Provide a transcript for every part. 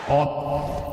Off.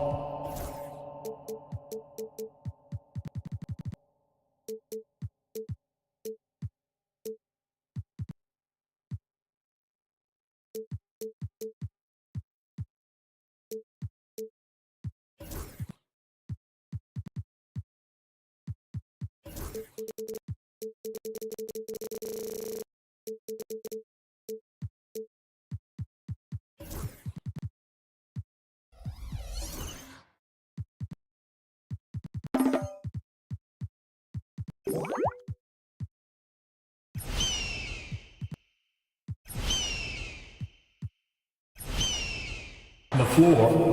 The floor.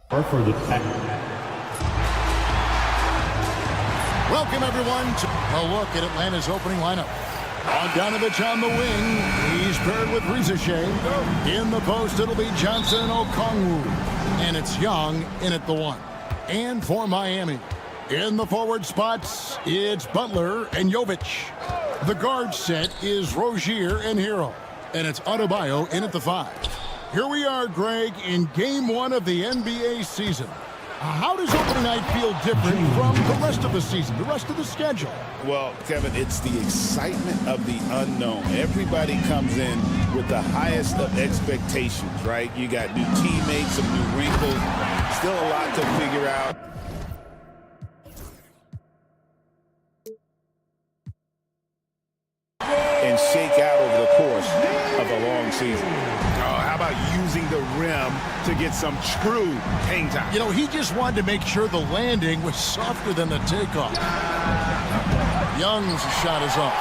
Or for the Welcome, everyone, to a look at Atlanta's opening lineup. Bogdanovich on the wing. He's paired with Rizashay. In the post, it'll be Johnson and Okongwu. And it's Young in at the 1. And for Miami, in the forward spots, it's Butler and Jovic. The guard set is Rozier and Hero. And it's Adebayo in at the 5. Here we are, Greg, in Game 1 of the NBA season. How does opening night feel different from the rest of the season, the rest of the schedule? Well, Kevin, it's the excitement of the unknown. Everybody comes in with the highest of expectations, right? You got new teammates, some new wrinkles, still a lot to figure out. And shake out over the course of a long season. How about using the rim to get some true hang time? You know, he just wanted to make sure the landing was softer than the takeoff. Young's shot is off.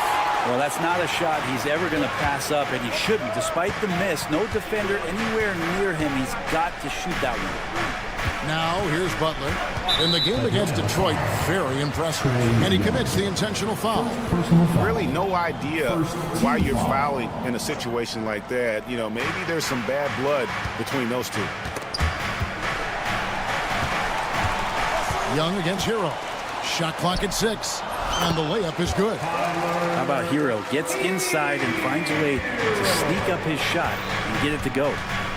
Well, that's not a shot he's ever going to pass up, and he shouldn't. Despite the miss, no defender anywhere near him. He's got to shoot that one. Now, here's Butler. In the game against Detroit, very impressive. And he commits the intentional foul. Really no idea why you're fouling in a situation like that. You know, maybe there's some bad blood between those two. Young against Hero. Shot clock at 6. And the layup is good. How about Hero? Gets inside and finds a way to sneak up his shot and get it to go.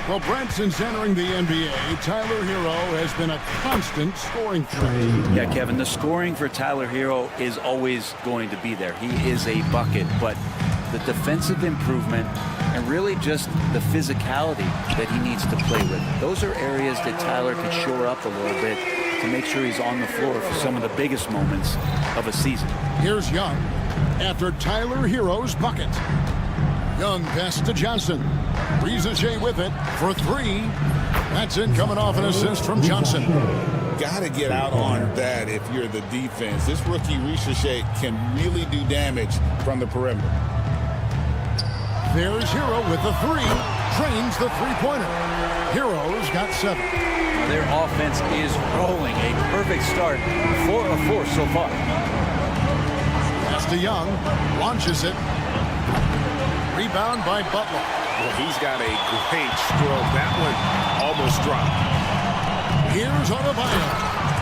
Well, Branson's entering the NBA. Tyler Hero has been a constant scoring threat. Yeah, Kevin, the scoring for Tyler Hero is always going to be there. He is a bucket, but the defensive improvement and really just the physicality that he needs to play with. Those are areas that Tyler could shore up a little bit to make sure he's on the floor for some of the biggest moments of a season. Here's Young after Tyler Hero's bucket. Young pass to Johnson. Rizashay with it for 3. That's it, coming off an assist from Johnson. Got to get out on that if you're the defense. This rookie Rizashay can really do damage from the perimeter. There's Hero with the 3. Trains the three-pointer. Hero's got 7. Their offense is rolling. A perfect start. 4 of 4 so far. Pass to Young. Launches it. Rebound by Butler. Well, he's got a great stroke. That one almost dropped. Here's Adebayo.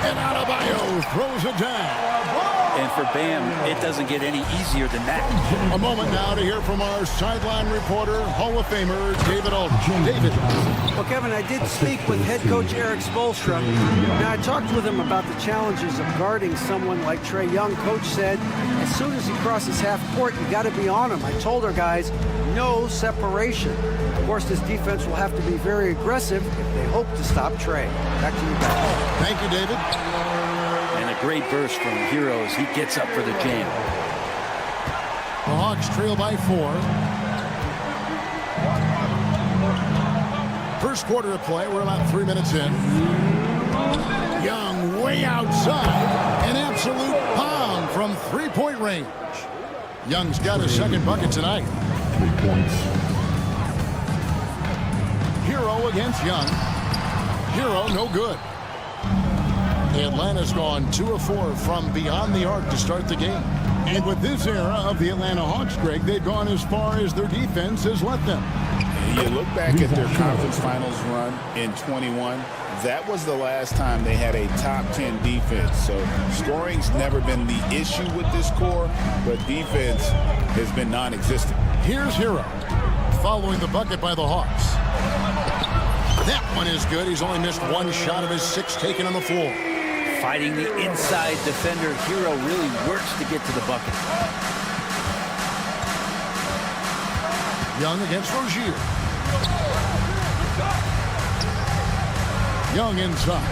And Adebayo throws it down. And for Bam, it doesn't get any easier than that. A moment now to hear from our sideline reporter, Hall of Famer David Aldridge. David. Well, Kevin, I did speak with head coach Eric Spoelstra. Now, I talked with him about the challenges of guarding someone like Trae Young. Coach said, as soon as he crosses half court, you got to be on him. I told our guys, no separation. Of course, this defense will have to be very aggressive if they hope to stop Trae. Back to you guys. Thank you, David. And a A great burst from Hero as he gets up for the jam. The Hawks trail by 4. First quarter of play. We're about 3 minutes in. Young way outside. An absolute bomb from three-point range. Young's got his second bucket tonight. 3 points. Hero against Young. Hero no good. Atlanta's gone 2 of 4 from beyond the arc to start the game. And with this era of the Atlanta Hawks, Greg, they've gone as far as their defense has let them. You look back at their conference finals run in 21, that was the last time they had a top 10 defense. So scoring's never been the issue with this core, but defense has been non-existent. Here's Hero following the bucket by the Hawks. That one is good. He's only missed 1 shot of his 6 taken on the floor. Fighting the inside defender, Hero really works to get to the bucket. Young against Rozier. Young inside.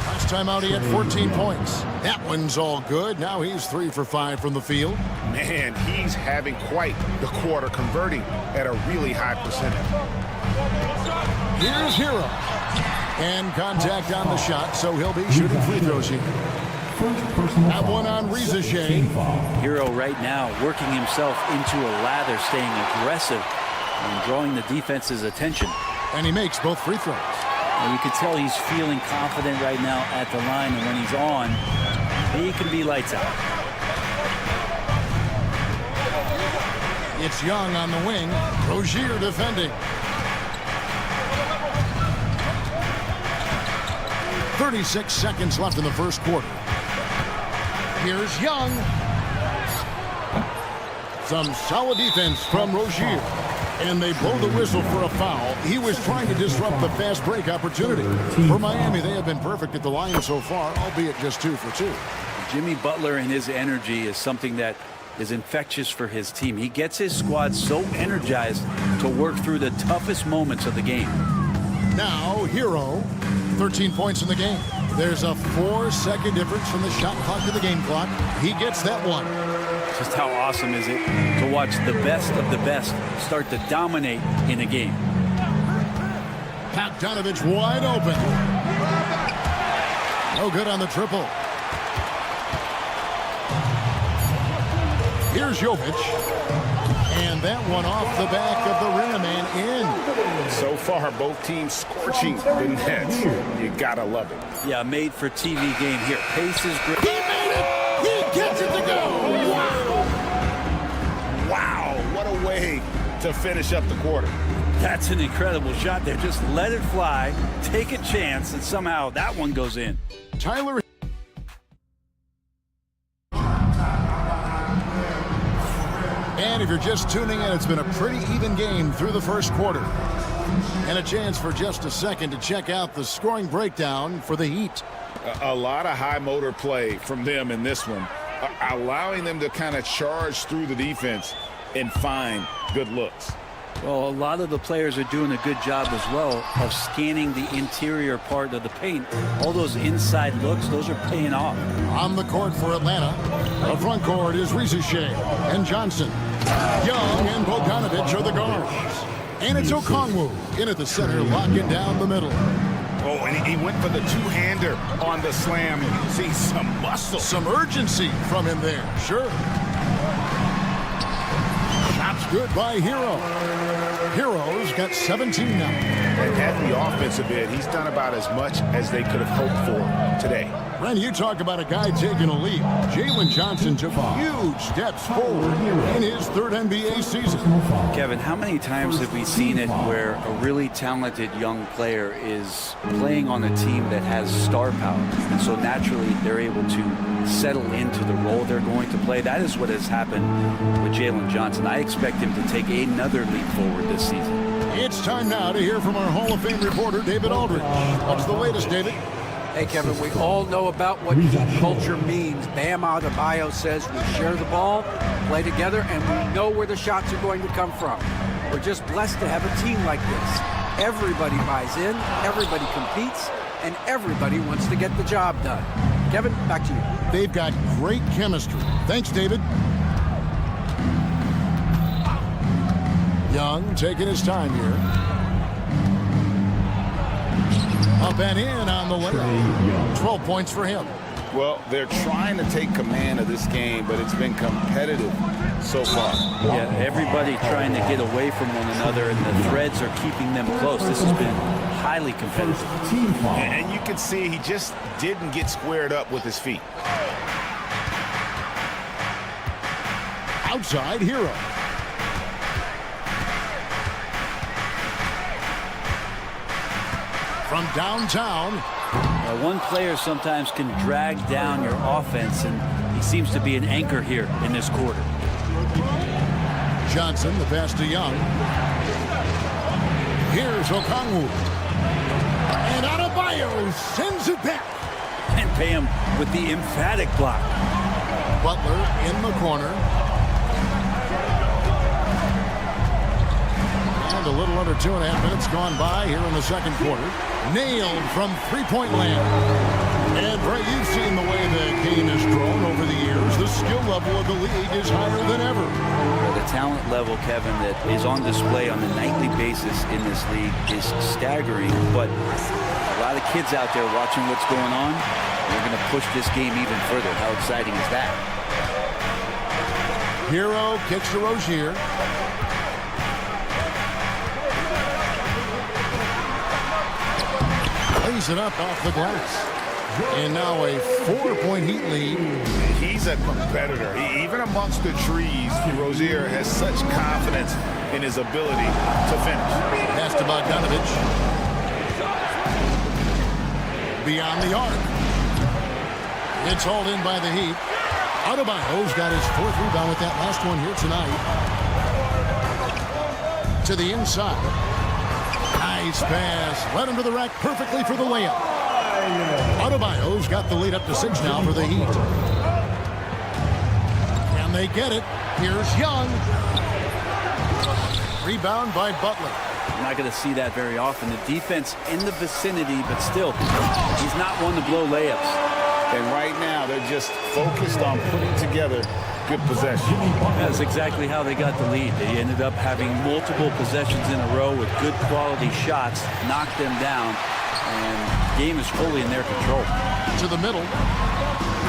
Last time out he had 14 points. That one's all good. Now he's 3 for 5 from the field. Man, he's having quite the quarter, converting at a really high percentage. Here's Hero. And contact on the shot, so he'll be shooting free throws here. That one on Rizachet. Hero right now working himself into a lather, staying aggressive and drawing the defense's attention. And he makes both free throws. And you can tell he's feeling confident right now at the line, and when he's on, he can be lights out. It's Young on the wing. Rozier defending. 36 seconds left in the first quarter. Here's Young. Some solid defense from Rozier. And they blow the whistle for a foul. He was trying to disrupt the fast break opportunity. For Miami, they have been perfect at the line so far, albeit just 2 for 2. Jimmy Butler and his energy is something that is infectious for his team. He gets his squad so energized to work through the toughest moments of the game. Now, Hero, 13 points in the game. There's a 4-second difference from the shot clock to the game clock. He gets that one. Just how awesome is it to watch the best of the best start to dominate in a game. Bogdanovich wide open. No good on the triple. Here's Jovic. And that one off the back of the rim and in. So far, both teams scorching the nets. You gotta love it. Yeah, made for TV game here. Pace is great. He made it! He gets it to go! Wow! Wow, what a way to finish up the quarter. That's an incredible shot there. Just let it fly, take a chance, and somehow that one goes in. Tyler. And if you're just tuning in, it's been a pretty even game through the first quarter. And a chance for just a second to check out the scoring breakdown for the Heat. A lot of high motor play from them in this one, allowing them to kind of charge through the defense and find good looks. Well, a lot of the players are doing a good job as well of scanning the interior part of the paint. All those inside looks, those are paying off. On the court for Atlanta, the front court is Rizachet and Johnson. Young and Bogdanovich are the guards. And it's Okongwu in at the center, locking down the middle. Oh, and he went for the two-hander on the slam. See some muscle. Some urgency from him there, sure. Shots good by Hero. Hero's got 17 now. And at the offensive end, he's done about as much as they could have hoped for today. Ren, you talk about a guy taking a leap. Jalen Johnson took huge steps forward in his 3rd NBA season. Kevin, how many times have we seen it where a really talented young player is playing on a team that has star power? And so naturally, they're able to settle into the role they're going to play. That is what has happened with Jalen Johnson. I expect him to take another leap forward this season. It's time now to hear from our Hall of Fame reporter, David Aldridge. What's the latest, David? Hey, Kevin, we all know about what Heat culture means. Bam Adebayo says we share the ball, play together, and we know where the shots are going to come from. We're just blessed to have a team like this. Everybody buys in, everybody competes, and everybody wants to get the job done. Kevin, back to you. They've got great chemistry. Thanks, David. Young taking his time here. Up and in on the layup. 12 points for him. Well, they're trying to take command of this game, but it's been competitive so far. Yeah, everybody trying to get away from one another, and the threads are keeping them close. This has been highly competitive. And you can see he just didn't get squared up with his feet. Outside Hero. From downtown. One player sometimes can drag down your offense, and he seems to be an anchor here in this quarter. Johnson, the pass to Young. Here's Okongwu. And Adebayo sends it back. And pay him with the emphatic block. Butler in the corner. And a little under 2.5 minutes gone by here in the second quarter. Nailed from three-point land. And Bray, you've seen the way the game has grown over the years. The skill level of the league is higher than ever. The talent level, Kevin, that is on display on a nightly basis in this league is staggering. But a lot of kids out there watching what's going on. They're going to push this game even further. How exciting is that? Hero kicks to Rozier. Lays it up off the glass. And now a 4-point Heat lead. He's a competitor. Even amongst the trees, Rozier has such confidence in his ability to finish. Pass to Bogdanovich. Beyond the arc. It's hauled in by the Heat. Adebayo's got his 4th rebound with that last one here tonight. To the inside. Nice pass. Led him to the rack perfectly for the layup. Adebayo's got the lead up to 6 now for the Heat. Can they get it? Here's Young. Rebound by Butler. You're not going to see that very often. The defense in the vicinity, but still, he's not one to blow layups. And right now, they're just focused on putting together good possession. That's exactly how they got the lead. They ended up having multiple possessions in a row with good quality shots, knocked them down, and the game is fully in their control. To the middle.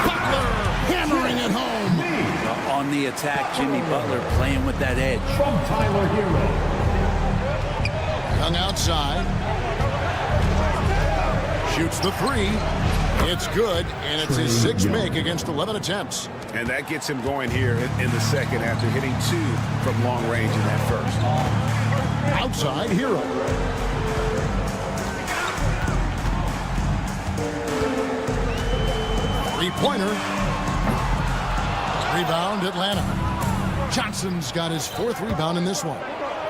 Butler hammering it home. On the attack, Jimmy Butler playing with that edge. From Tyler Hero. Young outside. Shoots the 3. It's good, and it's his 6th make against 11 attempts. And that gets him going here in the second after hitting 2 from long range in that first. Outside Hero. Three-pointer. Rebound Atlanta. Johnson's got his 4th rebound in this one.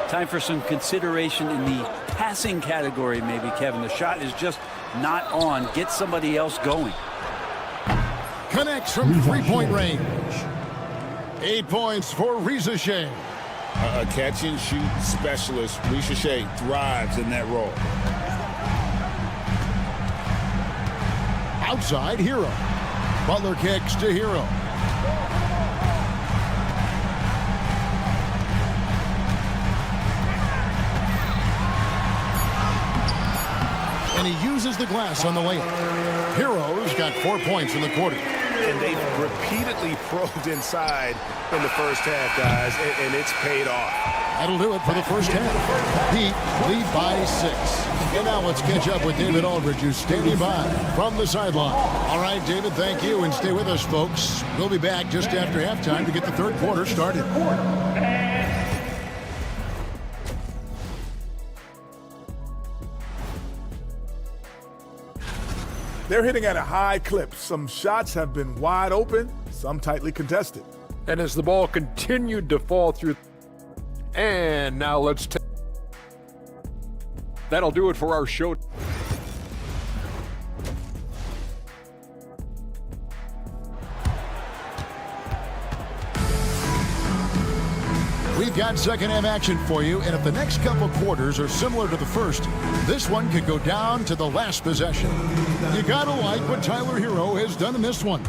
Time for some consideration in the passing category, maybe, Kevin. The shot is just not on. Get somebody else going. Connects from 3-point range. 8 points for Rizachet. A catch-and-shoot specialist, Rizachet, thrives in that role. Outside Hero. Butler kicks to Hero. And he uses the glass on the layup. Hero's got 4 points in the quarter. And they've repeatedly probed inside in the first half, guys, and it's paid off. That'll do it for the first half. Heat lead by 6. And now let's catch up with David Aldridge, who's standing by from the sideline. All right, David, thank you, and stay with us, folks. We'll be back just after halftime to get the third quarter started. They're hitting at a high clip. Some shots have been wide open, some tightly contested. And as the ball continued to fall through, and now let's take. That'll do it for our show. We've got second half action for you, and if the next couple quarters are similar to the first, this one could go down to the last possession. You gotta like what Tyler Hero has done in this one.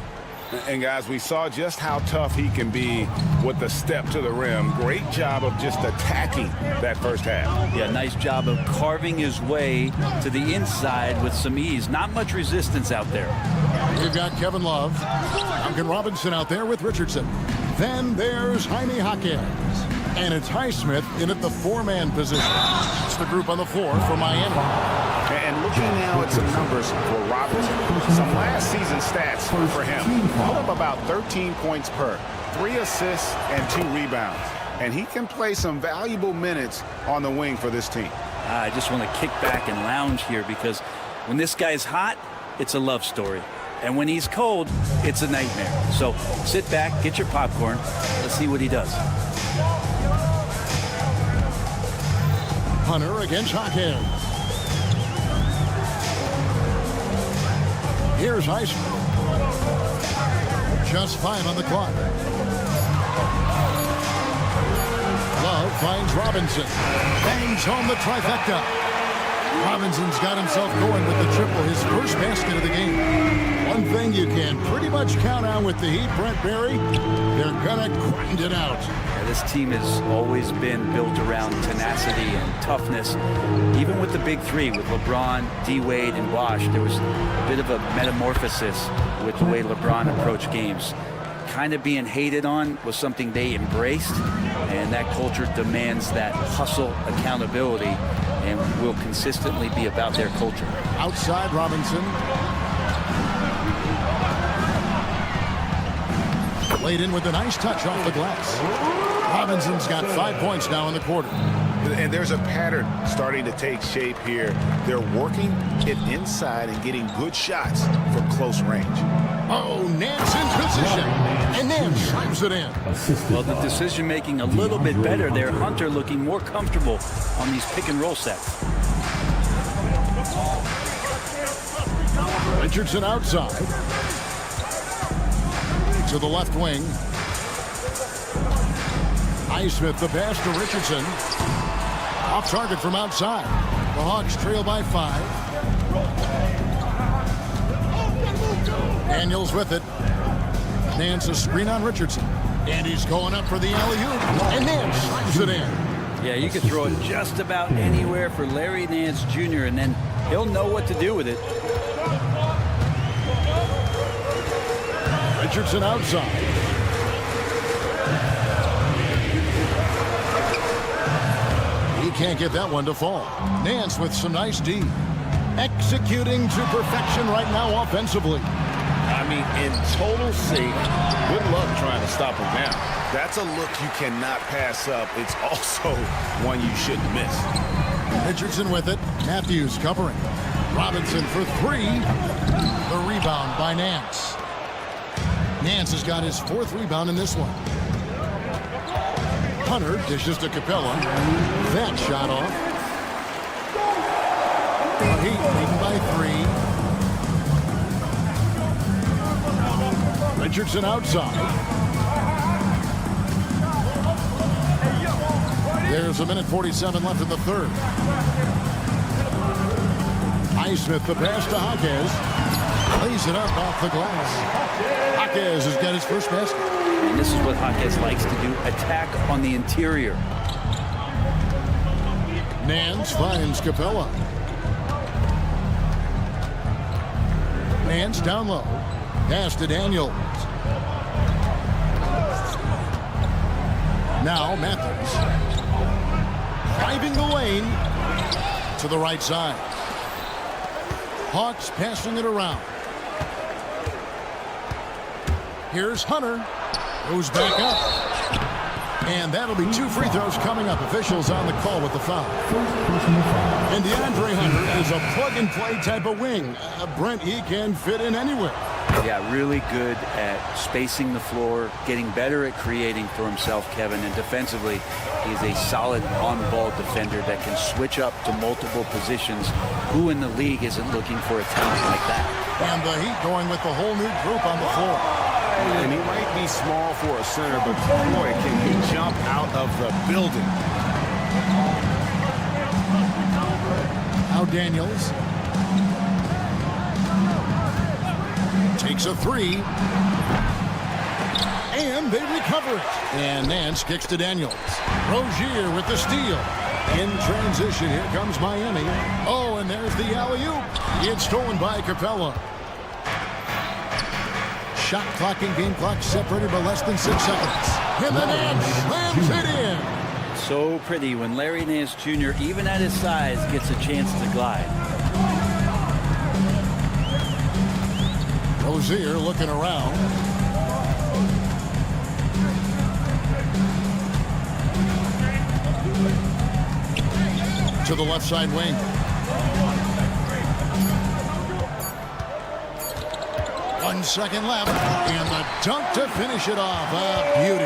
And guys, we saw just how tough he can be with the step to the rim. Great job of just attacking that first half. Yeah, nice job of carving his way to the inside with some ease. Not much resistance out there. We've got Kevin Love, Duncan Robinson out there with Richardson. Then there's Jaime Jaquez. And it's Highsmith in at the four-man position. It's the group on the floor for Miami. And looking now at some numbers for Robinson, some last season stats for him. Put up about 13 points per, 3 assists and 2 rebounds. And he can play some valuable minutes on the wing for this team. I just want to kick back and lounge here because when this guy's hot, it's a love story. And when he's cold, it's a nightmare. So sit back, get your popcorn. Let's see what he does. Hunter against Jaquez. Here's Highsmith. Just 5 on the clock. Love finds Robinson. Bangs home the trifecta. Robinson's got himself going with the triple, his first basket of the game. One thing you can pretty much count on with the Heat, Brent Barry, they're gonna grind it out. Yeah, this team has always been built around tenacity and toughness. Even with the big three, with LeBron, D-Wade, and Bosh, there was a bit of a metamorphosis with the way LeBron approached games. Kind of being hated on was something they embraced, and that culture demands that hustle accountability and will consistently be about their culture. Outside Robinson. Laid in with a nice touch off the glass. Robinson's got 5 points now in the quarter. And there's a pattern starting to take shape here. They're working it inside and getting good shots from close range. Oh, Nance in position. And Nance slams it in. Well, the decision making a little bit better there. Hunter looking more comfortable on these pick and roll sets. Richardson outside. To the left wing. Highsmith the pass to Richardson. Off target from outside. The Hawks trail by 5. Daniels with it. Nance a screen on Richardson. And he's going up for the alley-oop. And Nance slams it in. Yeah, you could throw it just about anywhere for Larry Nance Jr. and then he'll know what to do with it. Richardson outside. He can't get that one to fall. Nance with some nice D. Executing to perfection right now offensively. I mean, in total sync. Good luck trying to stop him now. That's a look you cannot pass up. It's also one you shouldn't miss. Richardson with it. Matthews covering. Robinson for 3. The rebound by Nance. Nance has got his 4th rebound in this one. Hunter dishes to Capella. That shot off. The Heat leading by 3. Richardson outside. There's 1:47 left in the third. Highsmith the pass to Jaquez. Lays it up off the glass. Jaquez has got his first basket. And this is what Jaquez likes to do, attack on the interior. Nance finds Capella. Nance down low. Pass to Daniels. Now Matthews. Driving the lane to the right side. Hawks passing it around. Here's Hunter. Goes back up. And that'll be 2 free throws coming up. Officials on the call with the foul. And DeAndre Hunter is a plug-and-play type of wing. Brent, he can fit in anywhere. Yeah, really good at spacing the floor, getting better at creating for himself, Kevin. And defensively, he's a solid on-ball defender that can switch up to multiple positions. Who in the league isn't looking for a talent like that? And the Heat going with the whole new group on the floor. And he might be small for a center, but boy, can he jump out of the building. Now Daniels takes a three. And they recover it. And Nance kicks to Daniels. Rozier with the steal. In transition, here comes Miami. Oh, and there's the alley-oop. It's stolen by Capella. Shot clock and game clock separated by less than 6 seconds. And the Nance slams it in. So pretty when Larry Nance Jr., even at his size, gets a chance to glide. Rozier looking around. To the left side wing. One second left. And the dunk to finish it off. A beauty.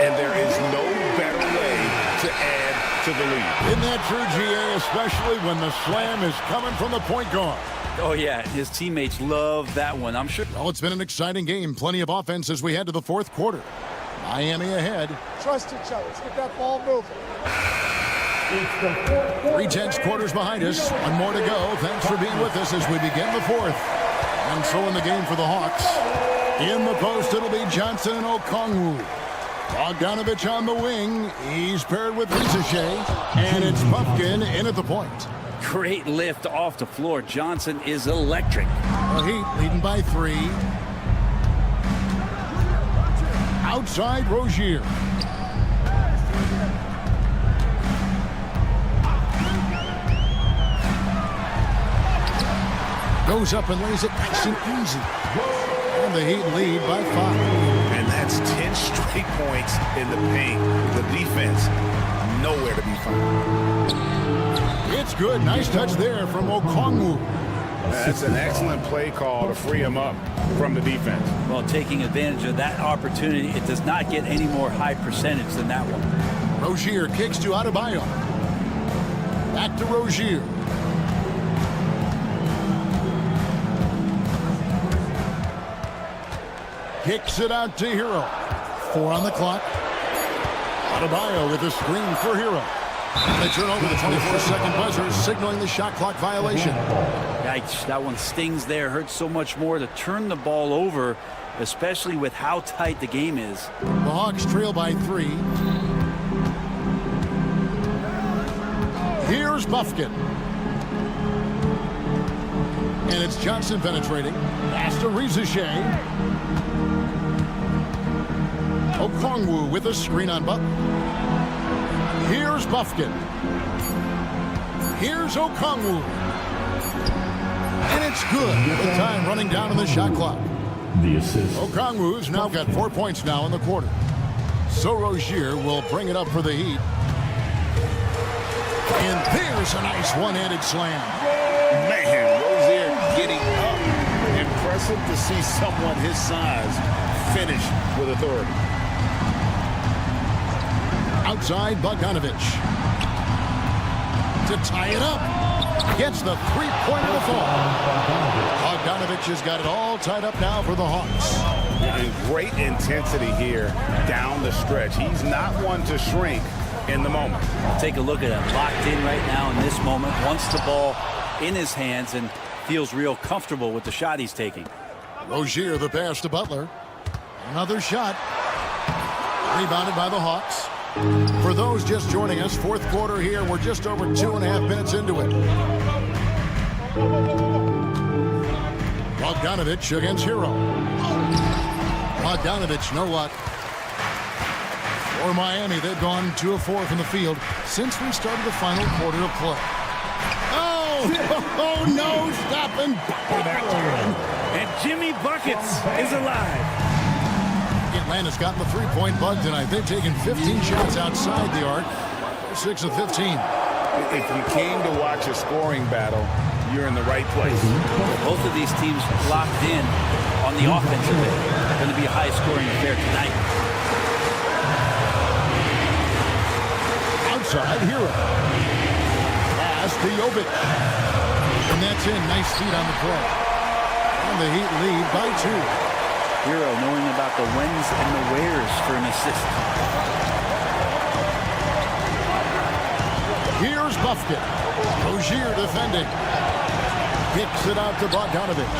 And there is no better way to add to the lead. Isn't that true, GA? Especially when the slam is coming from the point guard. Oh, yeah. His teammates love that one, I'm sure. Well, it's been an exciting game. Plenty of offense as we head to the fourth quarter. Miami ahead. Trust each other. Let's get that ball moving. 3/10 quarters behind us. One more to go. Thanks for being with us as we begin the fourth. And so in the game for the Hawks. In the post, it'll be Johnson and Okongwu. Bogdanovich on the wing. He's paired with Rizichet. And it's Pumpkin in at the point. Great lift off the floor. Johnson is electric. The Heat leading by 3. Outside Rozier. Goes up and lays it nice and easy. And the Heat lead by 5. And that's 10 straight points in the paint. The defense nowhere to be found. It's good. Nice touch there from Okongwu. That's an excellent play call to free him up from the defense. Well, taking advantage of that opportunity, it does not get any more high percentage than that one. Rozier kicks to Adebayo. Back to Rozier. Kicks it out to Hero. 4 on the clock. Adebayo with a screen for Hero. They turn over the 24-second buzzer, signaling the shot clock violation. Yikes, that one stings there. Hurts so much more to turn the ball over, especially with how tight the game is. The Hawks trail by 3. Here's Buffkin. And it's Johnson penetrating. Pass to Rizichet. Okongwu with a screen on Buck. Here's Buffkin. Here's Okongwu. And it's good. The time running down on the shot clock. The assist. Okongwu's now got 4 points now in the quarter. So Rozier will bring it up for the Heat. And there's a nice one-handed slam. Man, Rozier getting up. Impressive to see someone his size finish with authority. Outside Bogdanovich. To tie it up. Gets the three-pointer to fall. Bogdanovich has got it all tied up now for the Hawks. And great intensity here down the stretch. He's not one to shrink in the moment. Take a look at him. Locked in right now in this moment. Wants the ball in his hands and feels real comfortable with the shot he's taking. Rozier the pass to Butler. Another shot. Rebounded by the Hawks. For those just joining us, fourth quarter here. We're just over 2.5 minutes into it. Bogdanovich against Hero. Bogdanovich, no luck. For Miami, they've gone 2 of 4 from the field since we started the final quarter of play. Oh no, stop and bucket that time. And Jimmy Buckets is alive. Atlanta's gotten the three-point bug tonight. They've taken 15 shots outside the arc. 6 of 15. If you came to watch a scoring battle, you're in the right place. Both of these teams locked in on the offensive end. Going to be a high-scoring affair tonight. Outside, Hero. Pass to Jovic. And that's in. Nice feed on the play. And the Heat lead by 2. Hero knowing about the whens and the wheres for an assist. Here's Buffkin. Rozier defending. Kicks it out to Bogdanovich.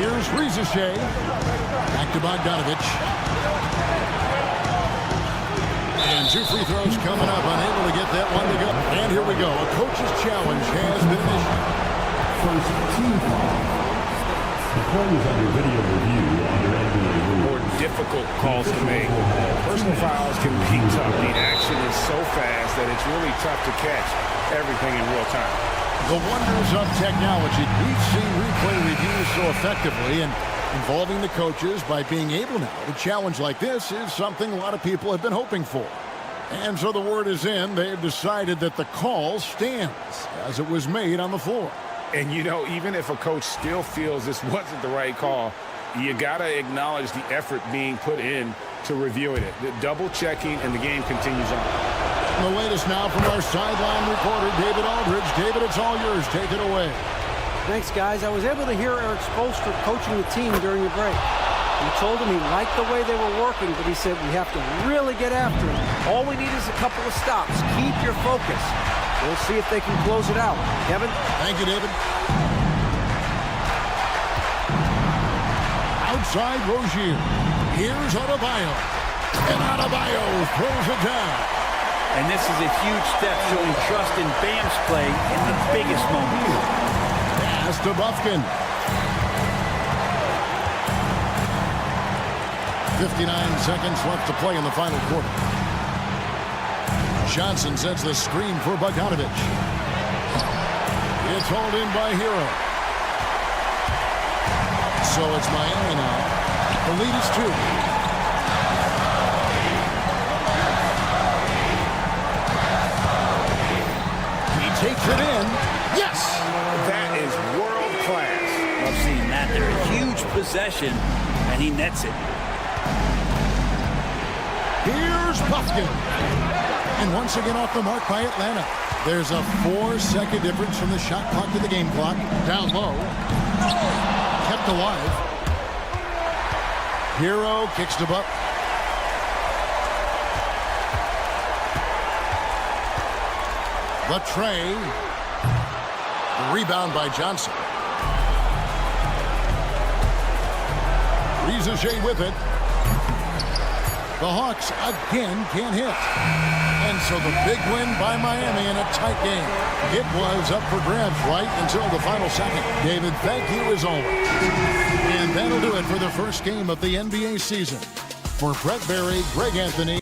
Here's Rizachet. Back to Bogdanovich. And 2 free throws coming up. Unable to get that one to go. And here we go. A coach's challenge has been initiated. First team foul. The play is under video review under NBA rules. More difficult calls to make. Personal fouls can be tough. The action is so fast that it's really tough to catch everything in real time. The wonders of technology. We've seen replay reviews so effectively, and involving the coaches by being able now to challenge like this is something a lot of people have been hoping for. And so the word is in. They've decided that the call stands as it was made on the floor. And, you know, even if a coach still feels this wasn't the right call, you got to acknowledge the effort being put in to reviewing it. The double checking, and the game continues on. The latest now from our sideline reporter, David Aldridge. David, it's all yours. Take it away. Thanks, guys. I was able to hear Eric Spoelstra coaching the team during the break. He told him he liked the way they were working, but he said we have to really get after it. All we need is a couple of stops. Keep your focus. We'll see if they can close it out. Kevin? Thank you, David. Outside Rozier. Here's Adebayo. And Adebayo throws it down. And this is a huge step showing trust in Bam's play in the biggest moments. Pass to Buffkin. 59 seconds left to play in the final quarter. Johnson sets the screen for Bogdanovich. It's hauled in by Hero. So it's Miami now. The lead is 2. He takes it in. Yes! That is world class. Love seeing that. They're a huge possession, and he nets it. Here's Buffkin. And once again off the mark by Atlanta. There's a 4-second difference from the shot clock to the game clock. Down low. Kept alive. Hero kicks to Buck. The tray. The rebound by Johnson. Rizachet with it. The Hawks again can't hit. And so the big win by Miami in a tight game. It was up for grabs right until the final second. David, thank you as always. And that'll do it for the first game of the NBA season. For Brett Berry, Greg Anthony.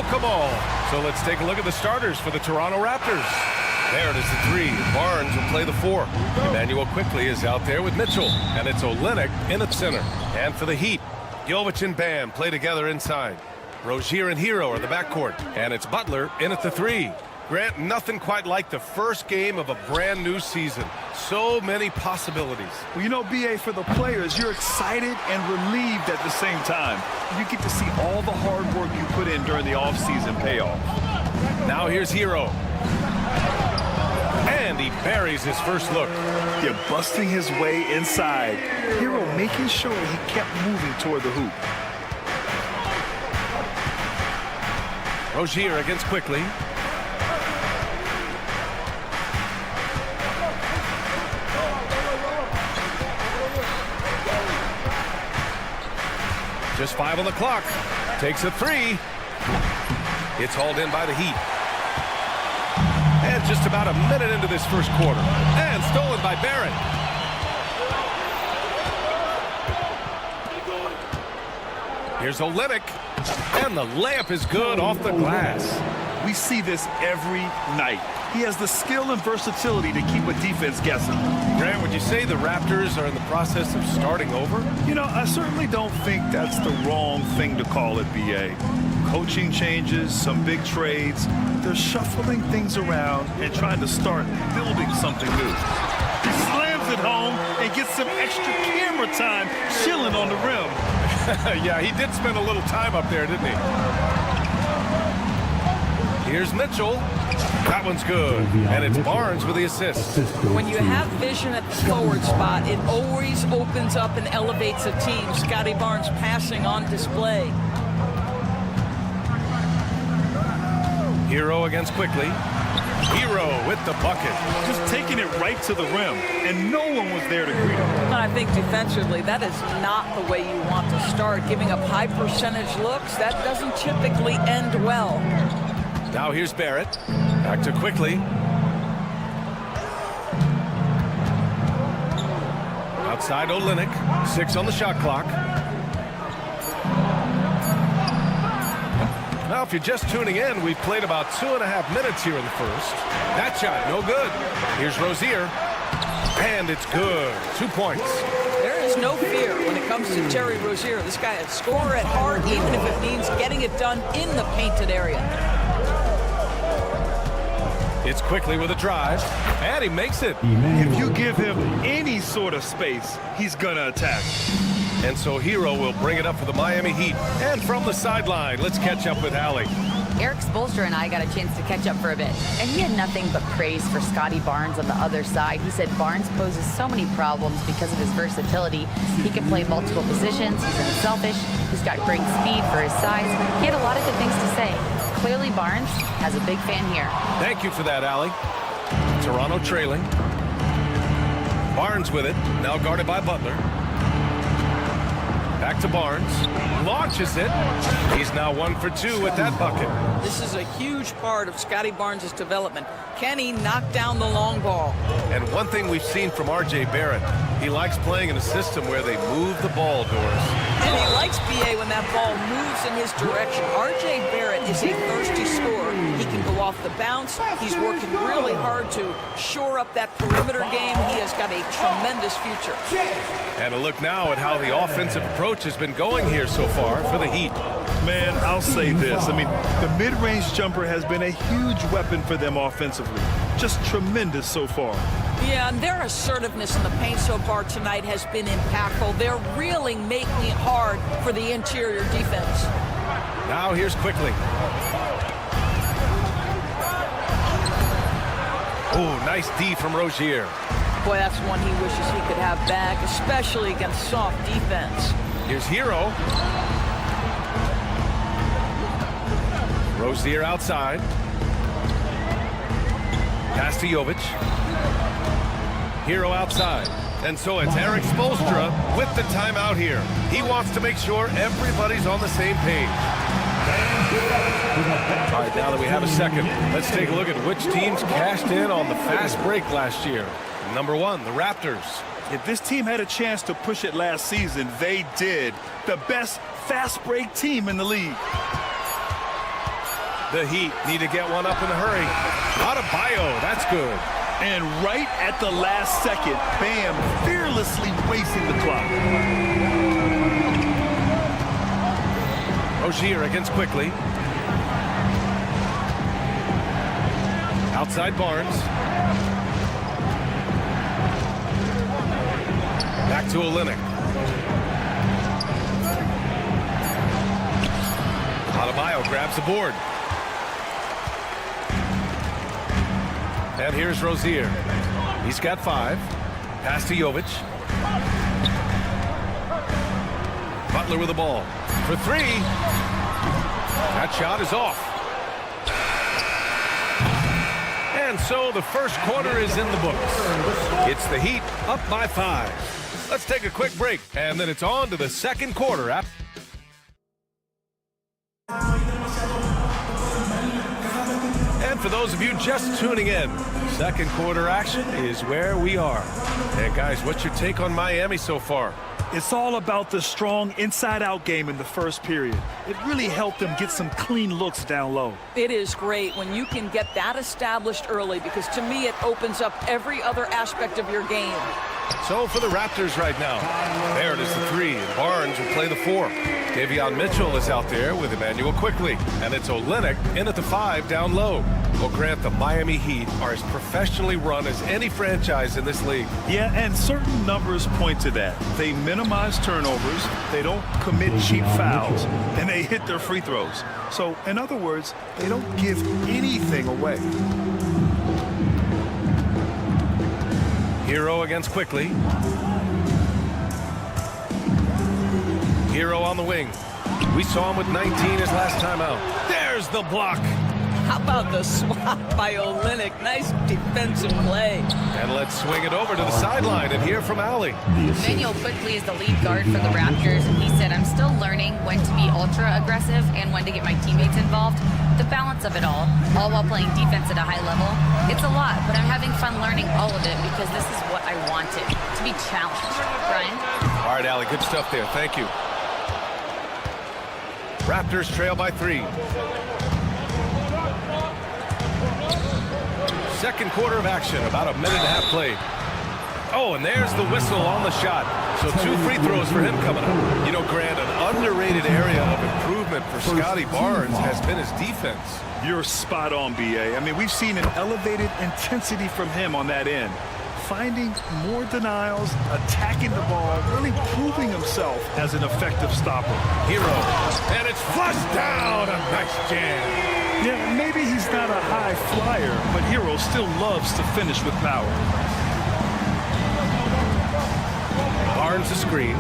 welcome all. So let's take a look at the starters for the Toronto Raptors. Barrett is the 3. Barnes will play the 4. Emmanuel Quickly is out there with Mitchell. And it's Olynyk in the center. And for the Heat, Jovic and Bam play together inside. Rozier and Hero are the backcourt. And it's Butler in at the 3. Grant, nothing quite like the first game of a brand new season. So many possibilities. Well, you know, BA, for the players, you're excited and relieved at the same time. You get to see all the hard work you put in during the offseason payoff. Now here's Hero. And he buries his first look. You're busting his way inside. Hero making sure he kept moving toward the hoop. Rozier against Quickly. Just 5 on the clock. Takes a 3. It's hauled in by the Heat. And just about a minute into this first quarter. And stolen by Barrett. Here's Olynyk. And the layup is good off the glass. We see this every night. He has the skill and versatility to keep a defense guessing. Grant, would you say the Raptors are in the process of starting over? You know, I certainly don't think that's the wrong thing to call it, BA. Coaching changes, some big trades. They're shuffling things around and trying to start building something new. He slams it home and gets some extra camera time chilling on the rim. Yeah, he did spend a little time up there, didn't he? Here's Mitchell. That one's good. And it's Barnes with the assist. When you have vision at the forward spot, it always opens up and elevates a team. Scotty Barnes passing on display. Hero against Quickly. Hero with the bucket. Just taking it right to the rim, and no one was there to greet him. And I think defensively, that is not the way you want to start. Giving up high percentage looks, that doesn't typically end well. Now here's Barrett. Back to Quickly. Outside Olynyk. 6 on the shot clock. Now, if you're just tuning in, we've played about 2.5 minutes here in the first. That shot, no good. Here's Rozier. And it's good. 2 points. There is no fear when it comes to Terry Rozier. This guy is a scorer at heart, even if it means getting it done in the painted area. It's Quickly with a drive, and he makes it. If you give him any sort of space, he's gonna attack. And so Hero will bring it up for the Miami Heat. And from the sideline, let's catch up with Allie. Eric Spoelstra and I got a chance to catch up for a bit, and he had nothing but praise for Scotty Barnes on the other side. He said Barnes poses so many problems because of his versatility. He can play multiple positions, he's unselfish, he's got great speed for his size. He had a lot of good things to say. Clearly Barnes has a big fan here. Thank you for that, Allie. Toronto trailing. Barnes with it, now guarded by Butler. Back to Barnes. Launches it. He's now 1 for 2 with that bucket. This is a huge part of Scotty Barnes' development. Can he knock down the long ball? And one thing we've seen from R.J. Barrett, he likes playing in a system where they move the ball, Doris. And he likes BA when that ball moves in his direction. R.J. Barrett is a thirsty scorer. He can go off the bounce. He's working really hard to shore up that perimeter game. He has got a tremendous future. And a look now at how the offensive approach has been going here so far for the Heat. Man, I'll say this. I mean, the mid-range jumper has been a huge weapon for them offensively. Just tremendous so far. Yeah, and their assertiveness in the paint so far tonight has been impactful. They're really making it hard for the interior defense. Now here's Quickly. Oh, nice D from Rozier. Boy, that's one he wishes he could have back, especially against soft defense. Here's Hero. Rozier outside. Pass to Jovic. Hero outside. And so it's Eric Spoelstra with the timeout here. He wants to make sure everybody's on the same page. All right, now that we have a second, let's take a look at which teams cashed in on the fast break last year. Number 1, the Raptors. If this team had a chance to push it last season, they did. The best fast break team in the league. The Heat need to get one up in a hurry. Adebayo, that's good. And right at the last second, Bam fearlessly racing the clock. Rozier against Quickly. Outside Barnes. Back to Olynyk. Adebayo grabs the board. And here's Rozier. He's got 5. Pass to Jovic. Butler with the ball. For 3. That shot is off. And so the first quarter is in the books. It's the Heat up by 5. Let's take a quick break, and then it's on to the second quarter. And for those of you just tuning in, second quarter action is where we are. And guys, what's your take on Miami so far? It's all about the strong inside-out game in the first period. It really helped them get some clean looks down low. It is great when you can get that established early, because to me it opens up every other aspect of your game. So for the Raptors right now, there it is, the 3, and Barnes will play the 4. Davion Mitchell is out there with Emmanuel Quickly, and it's Olynyk in at the 5 down low. Well, Grant, the Miami Heat are as professionally run as any franchise in this league. Yeah, and certain numbers point to that. They minimize turnovers, they don't commit cheap fouls, and they hit their free throws. So, in other words, they don't give anything away. Hero against Quickly. Hero on the wing. We saw him with 19 his last time out. There's the block. How about the swat by Olynyk? Nice defensive play. And let's swing it over to the sideline and hear from Allie. Emmanuel Quickly is the lead guard for the Raptors, and he said, I'm still learning when to be ultra aggressive and when to get my teammates involved. The balance of it all while playing defense at a high level. It's a lot, but I'm having fun learning all of it because this is what I wanted, to be challenged. Brian? All right, Allie, good stuff there. Thank you. Raptors trail by 3. Second quarter of action, about a minute and a half played. Oh, and there's the whistle on the shot. So 2 free throws for him coming up. You know, Grant, an underrated area of improvement for Scotty Barnes has been his defense. You're spot on, B.A. I mean, we've seen an elevated intensity from him on that end. Finding more denials, attacking the ball, really proving himself as an effective stopper. Hero, and it's flushed down. A nice jam. Yeah, maybe he's not a high flyer, but Hero still loves to finish with power. Barnes the screen.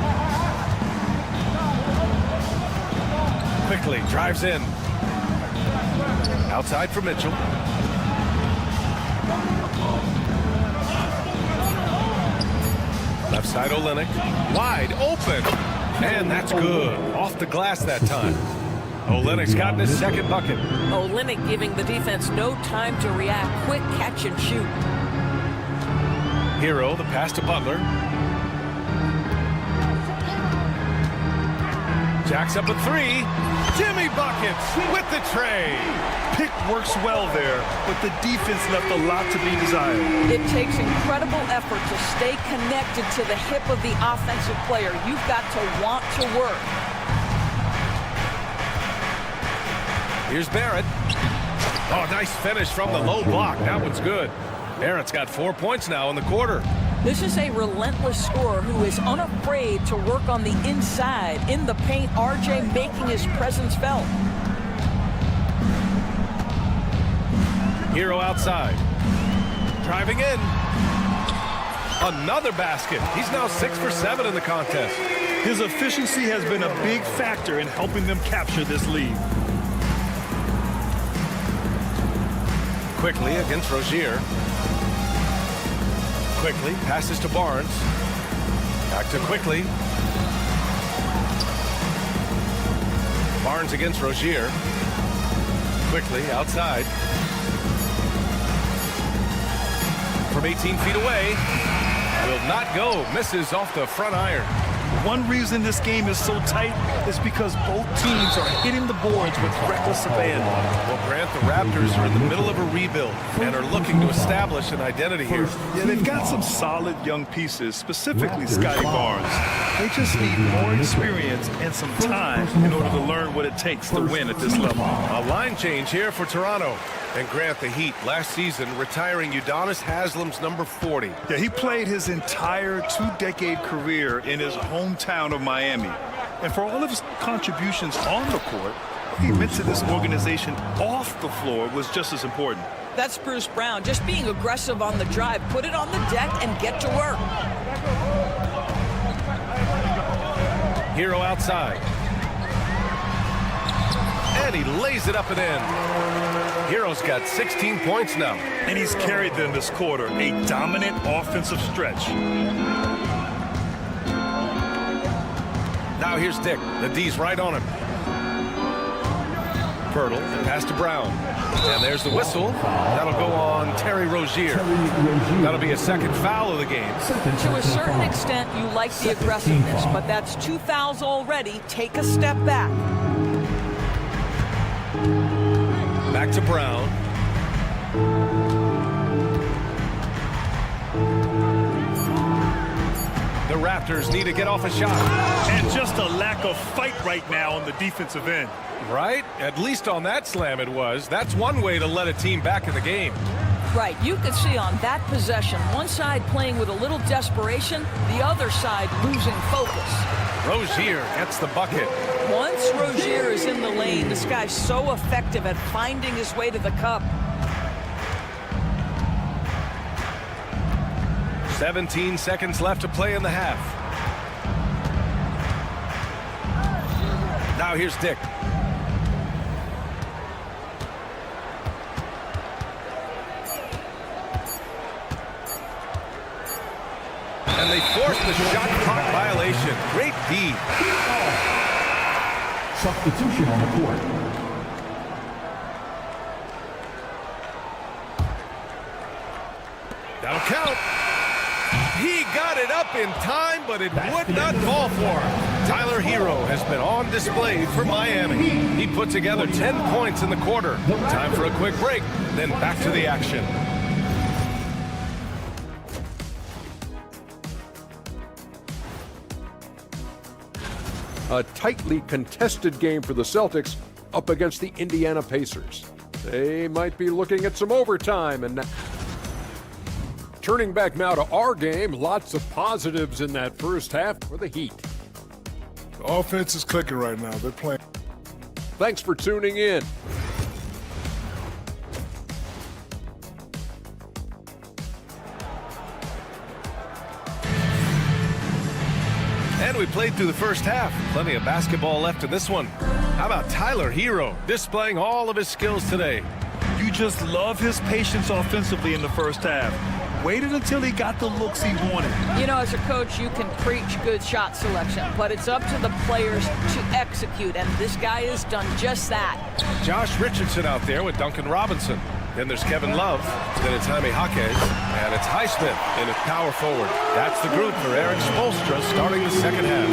Quickly drives in. Outside for Mitchell. Left side Olynyk. Wide open. And that's good. Off the glass that time. Olynyk's gotten his second bucket. Olynyk giving the defense no time to react. Quick catch and shoot. Hero, the pass to Butler. Jacks up a 3. Jimmy buckets with the tray. Pick works well there, but the defense left a lot to be desired. It takes incredible effort to stay connected to the hip of the offensive player. You've got to want to work. Here's Barrett. Oh, nice finish from the low block. That one's good. Barrett's got 4 points now in the quarter. This is a relentless scorer who is unafraid to work on the inside. In the paint, RJ making his presence felt. Hero outside. Driving in. Another basket. He's now 6 for 7 in the contest. His efficiency has been a big factor in helping them capture this lead. Quickly against Rozier. Quickly passes to Barnes. Back to Quickly. Barnes against Rozier. Quickly outside. From 18 feet away. Will not go. Misses off the front iron. One reason this game is so tight is because both teams are hitting the boards with reckless abandon. Well, Grant, Raptors are in the middle of a rebuild and are looking to establish an identity here. Yeah, they've got some solid young pieces, specifically Scotty Barnes. They just need more experience and some time in order to learn what it takes to win at this level. A line change here for Toronto. And Grant, the Heat last season retiring Udonis Haslam's number 40. Yeah, he played his entire two-decade career in his hometown of Miami. And for all of his contributions on the court, what he meant to this organization off the floor was just as important. That's Bruce Brown, just being aggressive on the drive. Put it on the deck and get to work. Hero outside. And he lays it up and in. Hero's got 16 points now. And he's carried them this quarter, a dominant offensive stretch. Now here's Dick. The D's right on him. Pirtle, pass to Brown. And there's the whistle. That'll go on Terry Rozier. That'll be a second foul of the game. To a certain extent, you like the aggressiveness, but that's 2 fouls already. Take a step back. Back to Brown. The Raptors need to get off a shot. And just a lack of fight right now on the defensive end. Right? At least on that slam it was. That's one way to let a team back in the game. Right, you could see on that possession, one side playing with a little desperation, the other side losing focus. Rozier gets the bucket. Once Rozier is in the lane, this guy's so effective at finding his way to the cup. 17 seconds left to play in the half. Now here's Dick. And they force the shot clock violation. Great D. Substitution on the court. That'll count. He got it up in time, but it would not fall for him. Tyler Hero has been on display for Miami. He put together 10 points in the quarter. Time for a quick break, then back to the action. A tightly contested game for the Celtics up against the Indiana Pacers. They might be looking at some overtime. And turning back now to our game, lots of positives in that first half for the Heat. The offense is clicking right now. They're playing. Thanks for tuning in. And we played through the first half. Plenty of basketball left in this one. How about Tyler Hero displaying all of his skills today? You just love his patience offensively in the first half. Waited until he got the looks he wanted. You know, as a coach, you can preach good shot selection, but it's up to the players to execute, and this guy has done just that. Josh Richardson out there with Duncan Robinson. Then there's Kevin Love. Then it's Jaime Jaquez. And it's Highsmith in at power forward. That's the group for Eric Spoelstra starting the second half.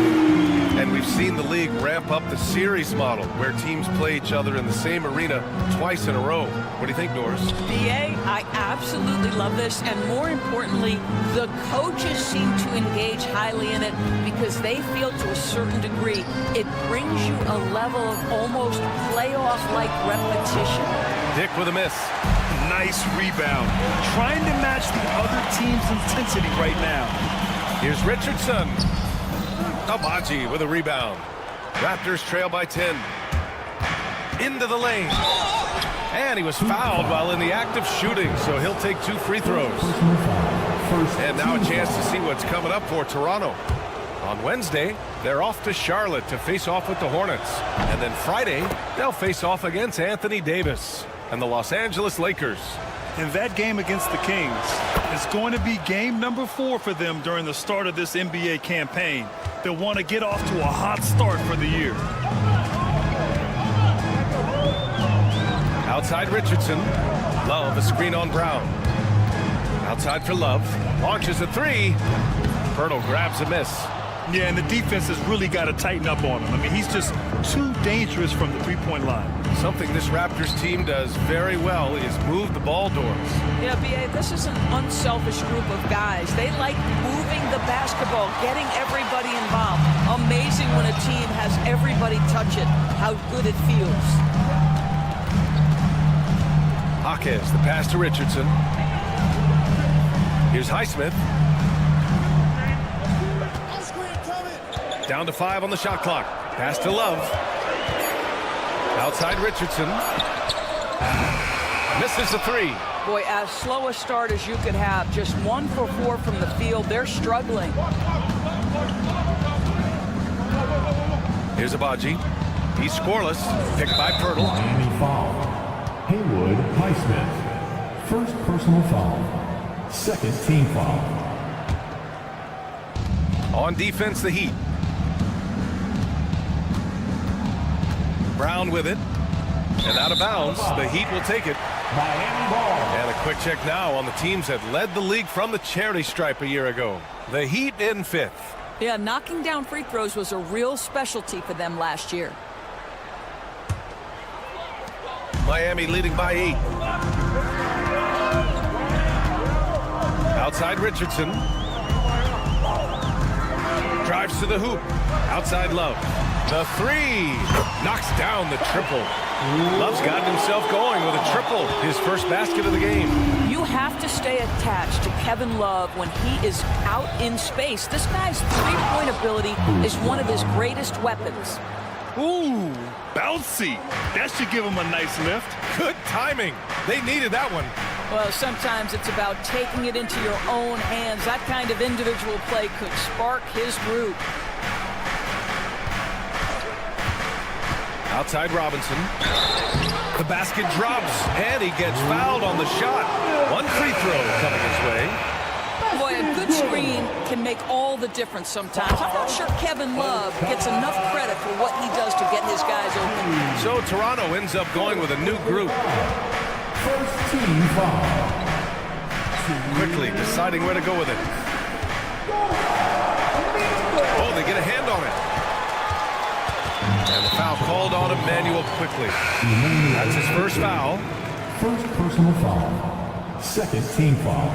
And we've seen the league ramp up the series model where teams play each other in the same arena twice in a row. What do you think, Doris? BA, I absolutely love this. And more importantly, the coaches seem to engage highly in it because they feel to a certain degree it brings you a level of almost playoff-like repetition. Dick with a miss. Nice rebound. Trying to match the other team's intensity right now. Here's Richardson. Abaji with a rebound. Raptors trail by 10. Into the lane. And he was fouled while in the act of shooting, so he'll take 2 free throws. And now a chance to see what's coming up for Toronto. On Wednesday, they're off to Charlotte to face off with the Hornets. And then Friday, they'll face off against Anthony Davis and the Los Angeles Lakers. And that game against the Kings is going to be game number 4 for them during the start of this NBA campaign. They'll want to get off to a hot start for the year. Outside Richardson. Love, a screen on Brown. Outside for Love. Launches a 3. Pirtle grabs a miss. Yeah, and the defense has really got to tighten up on him. I mean, he's just too dangerous from the three-point line. Something this Raptors team does very well is move the ball doors. Yeah, B.A., this is an unselfish group of guys. They like moving the basketball, getting everybody involved. Amazing when a team has everybody touch it, how good it feels. Jaquez, the pass to Richardson. Here's Highsmith. Down to 5 on the shot clock. Pass to Love. Outside Richardson. Misses the 3. Boy, as slow a start as you could have. Just 1 for 4 from the field. They're struggling. Here's Abaji. He's scoreless. Picked by Pirtle. Miami foul. Haywood Highsmith. First personal foul. Second team foul. On defense, the Heat. Brown with it. And out of bounds. The Heat will take it. Miami ball. And a quick check now on the teams that led the league from the charity stripe a year ago. The Heat in 5th. Yeah, knocking down free throws was a real specialty for them last year. Miami leading by 8. Outside Richardson. Drives to the hoop. Outside Love. The 3. Knocks down the triple. Love's gotten himself going with a triple. His first basket of the game. You have to stay attached to Kevin Love when he is out in space. This guy's three-point ability is one of his greatest weapons. Ooh, bouncy. That should give him a nice lift. Good timing. They needed that one. Well, sometimes it's about taking it into your own hands. That kind of individual play could spark his group. Outside Robinson. The basket drops, and he gets fouled on the shot. 1 free throw coming his way. Boy, a good screen can make all the difference sometimes. I'm not sure Kevin Love gets enough credit for what he does to get his guys open. So Toronto ends up going with a new group. First team foul. Quickly deciding where to go with it. Oh, they get a hand on it. And the foul called on Emmanuel quickly. That's his first foul. First personal foul. Second team foul.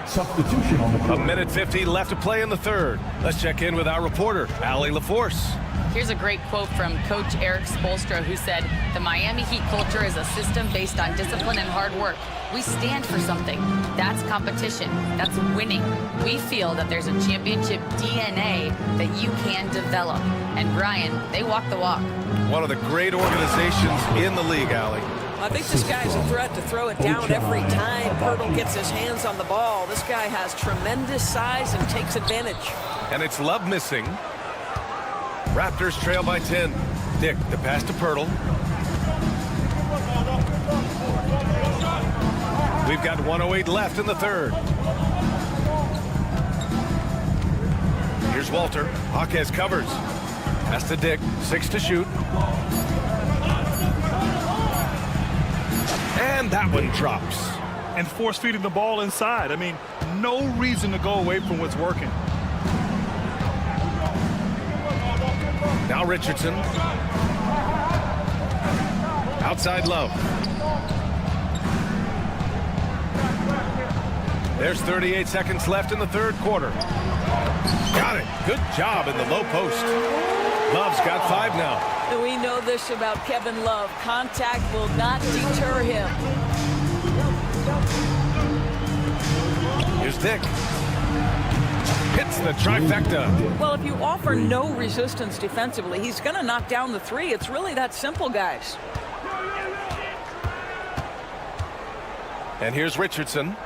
Substitution on the court. 1:50 left to play in the 3rd. Let's check in with our reporter, Allie LaForce. Here's a great quote from Coach Eric Spoelstra, who said, "The Miami Heat culture is a system based on discipline and hard work. We stand for something. That's competition. That's winning. We feel that there's a championship DNA that you can develop." And Brian, they walk the walk. One of the great organizations in the league, Allie. I think this guy's a threat to throw it down every time Pirtle gets his hands on the ball. This guy has tremendous size and takes advantage. And it's Love missing. Raptors trail by 10. Dick, the pass to Pirtle. We've got 1:08 left in the 3rd. Here's Walter. Jaquez covers. Pass to Dick. 6 to shoot. And that one drops. And force feeding the ball inside. I mean, no reason to go away from what's working. Now Richardson. Outside Love. There's 38 seconds left in the 3rd quarter. Got it. Good job in the low post. Love's got 5 now. And we know this about Kevin Love. Contact will not deter him. Here's Dick. Hits the trifecta. Well, if you offer no resistance defensively, he's going to knock down the 3. It's really that simple, guys. And here's Richardson.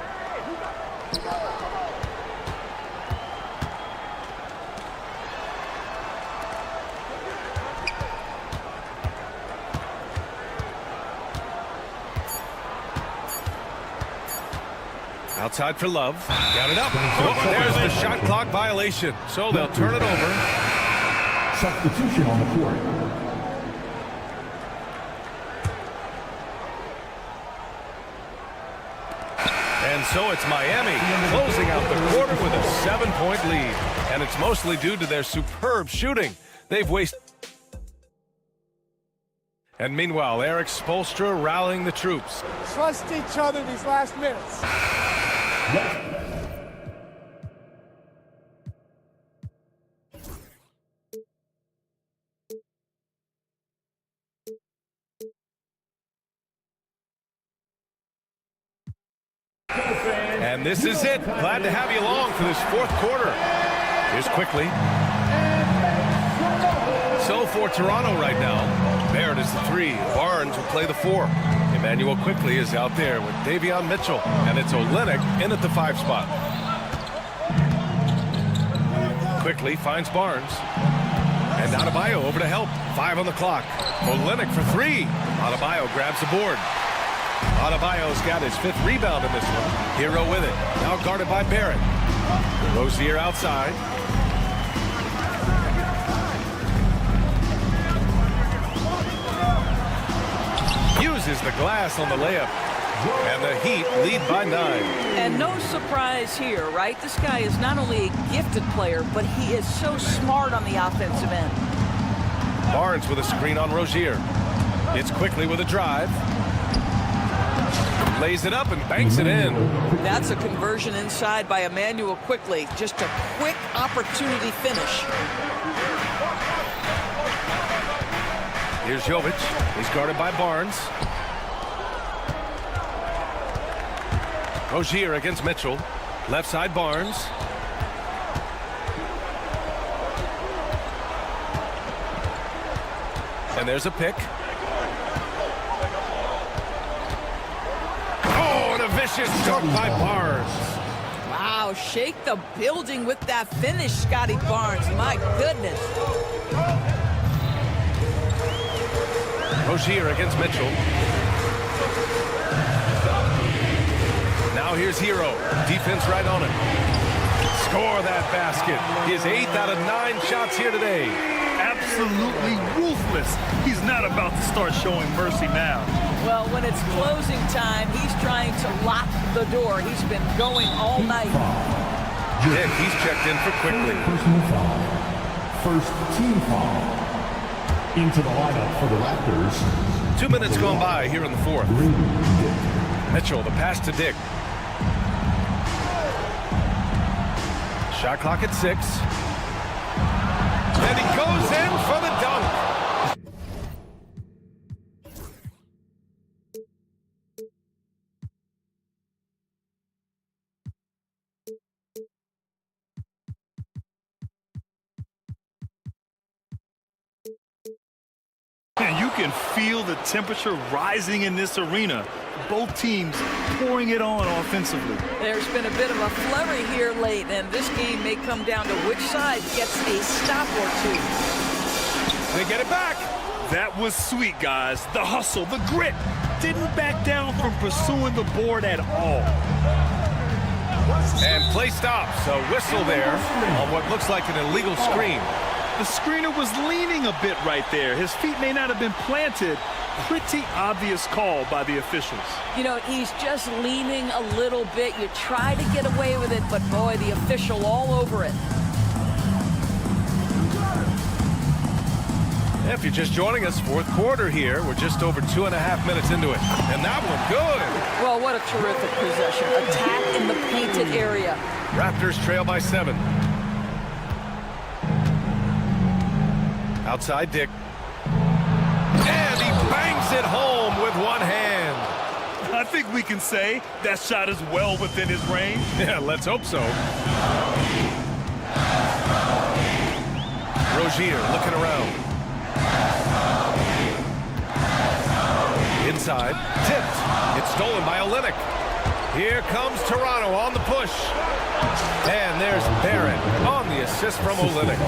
Outside for Love. Got it up. Oh, there's the shot clock violation. So they'll turn it over. Substitution on the court. And so it's Miami closing out the quarter with a 7-point lead. And it's mostly due to their superb shooting. They've wasted. And meanwhile, Eric Spoelstra rallying the troops. Trust each other these last minutes. And this is it. Glad to have you along for this fourth quarter. Here's quickly. So for Toronto right now, Barrett is the 3. Barnes will play the 4. Emmanuel quickly is out there with Davion Mitchell. And it's Olynyk in at the 5 spot. Quickly finds Barnes. And Adebayo over to help. 5 on the clock. Olynyk for 3. Adebayo grabs the board. Adebayo's got his 5th rebound in this one. Hero with it. Now guarded by Barrett. Rozier outside. Uses the glass on the layup. And the Heat lead by 9. And no surprise here, right? This guy is not only a gifted player, but he is so smart on the offensive end. Barnes with a screen on Rozier. It's quickly with a drive. Lays it up and banks it in. That's a conversion inside by Emmanuel quickly. Just a quick opportunity finish. Here's Jovic. He's guarded by Barnes. Rozier against Mitchell. Left side Barnes. And there's a pick. Oh, and a vicious dunk by Barnes. Wow, shake the building with that finish, Scotty Barnes. My goodness. Rozier against Mitchell. Now here's Hero. Defense right on him. Score that basket. His 8th out of 9 shots here today. Absolutely ruthless. He's not about to start showing mercy now. Well, when it's closing time, he's trying to lock the door. He's been going all night. Dick, he's checked in for quickly. Personal foul. First team foul. Into the lineup for the Raptors. 2 minutes gone by here in the 4th. Mitchell, the pass to Dick. Shot clock at 6. And he goes in for the dunk. And you can feel the temperature rising in this arena. Both teams pouring it on offensively. There's been a bit of a flurry here late, and this game may come down to which side gets a stop or 2. They get it back. That was sweet, guys. The hustle, the grit. Didn't back down from pursuing the board at all. And play stops. A whistle there on what looks like an illegal screen. The screener was leaning a bit right there. His feet may not have been planted. Pretty obvious call by the officials. You know, he's just leaning a little bit. You try to get away with it, but boy, the official all over it. If you're just joining us, 4th quarter here. We're just over 2.5 minutes into it. And that one good. Well, what a terrific possession. Attack in the painted area. Raptors trail by 7. Outside Dick. And he bangs it home with one hand. I think we can say that shot is well within his range. Yeah, let's hope so. Rozier looking around. Inside, tipped. It's stolen by Olynyk. Here comes Toronto on the push. And there's Barrett on the assist from Olynyk.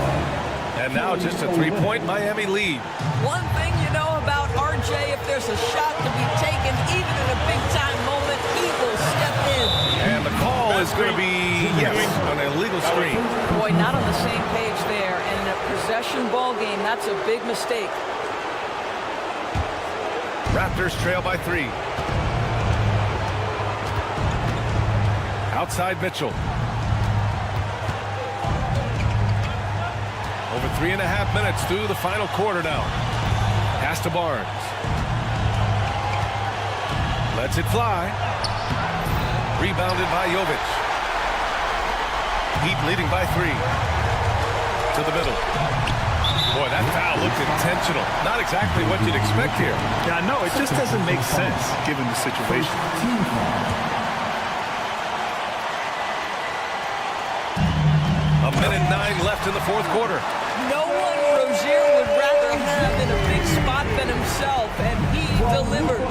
And now just a 3-point Miami lead. One thing you know about RJ, if there's a shot to be taken, even in a big-time moment, he will step in. And the call is going to be, yes, an illegal screen. Boy, not on the same page there. And in a possession ball game, that's a big mistake. Raptors trail by 3. Outside Mitchell. Over 3.5 minutes through the final quarter now. Pass to Barnes. Lets it fly. Rebounded by Jovic. Heat leading by 3. To the middle. Boy, that foul looked intentional. Not exactly what you'd expect here. Yeah, I know. It just doesn't make sense given the situation. A minute 9 left in the fourth quarter. No one Rozier would rather have in a big spot than himself, and he delivers.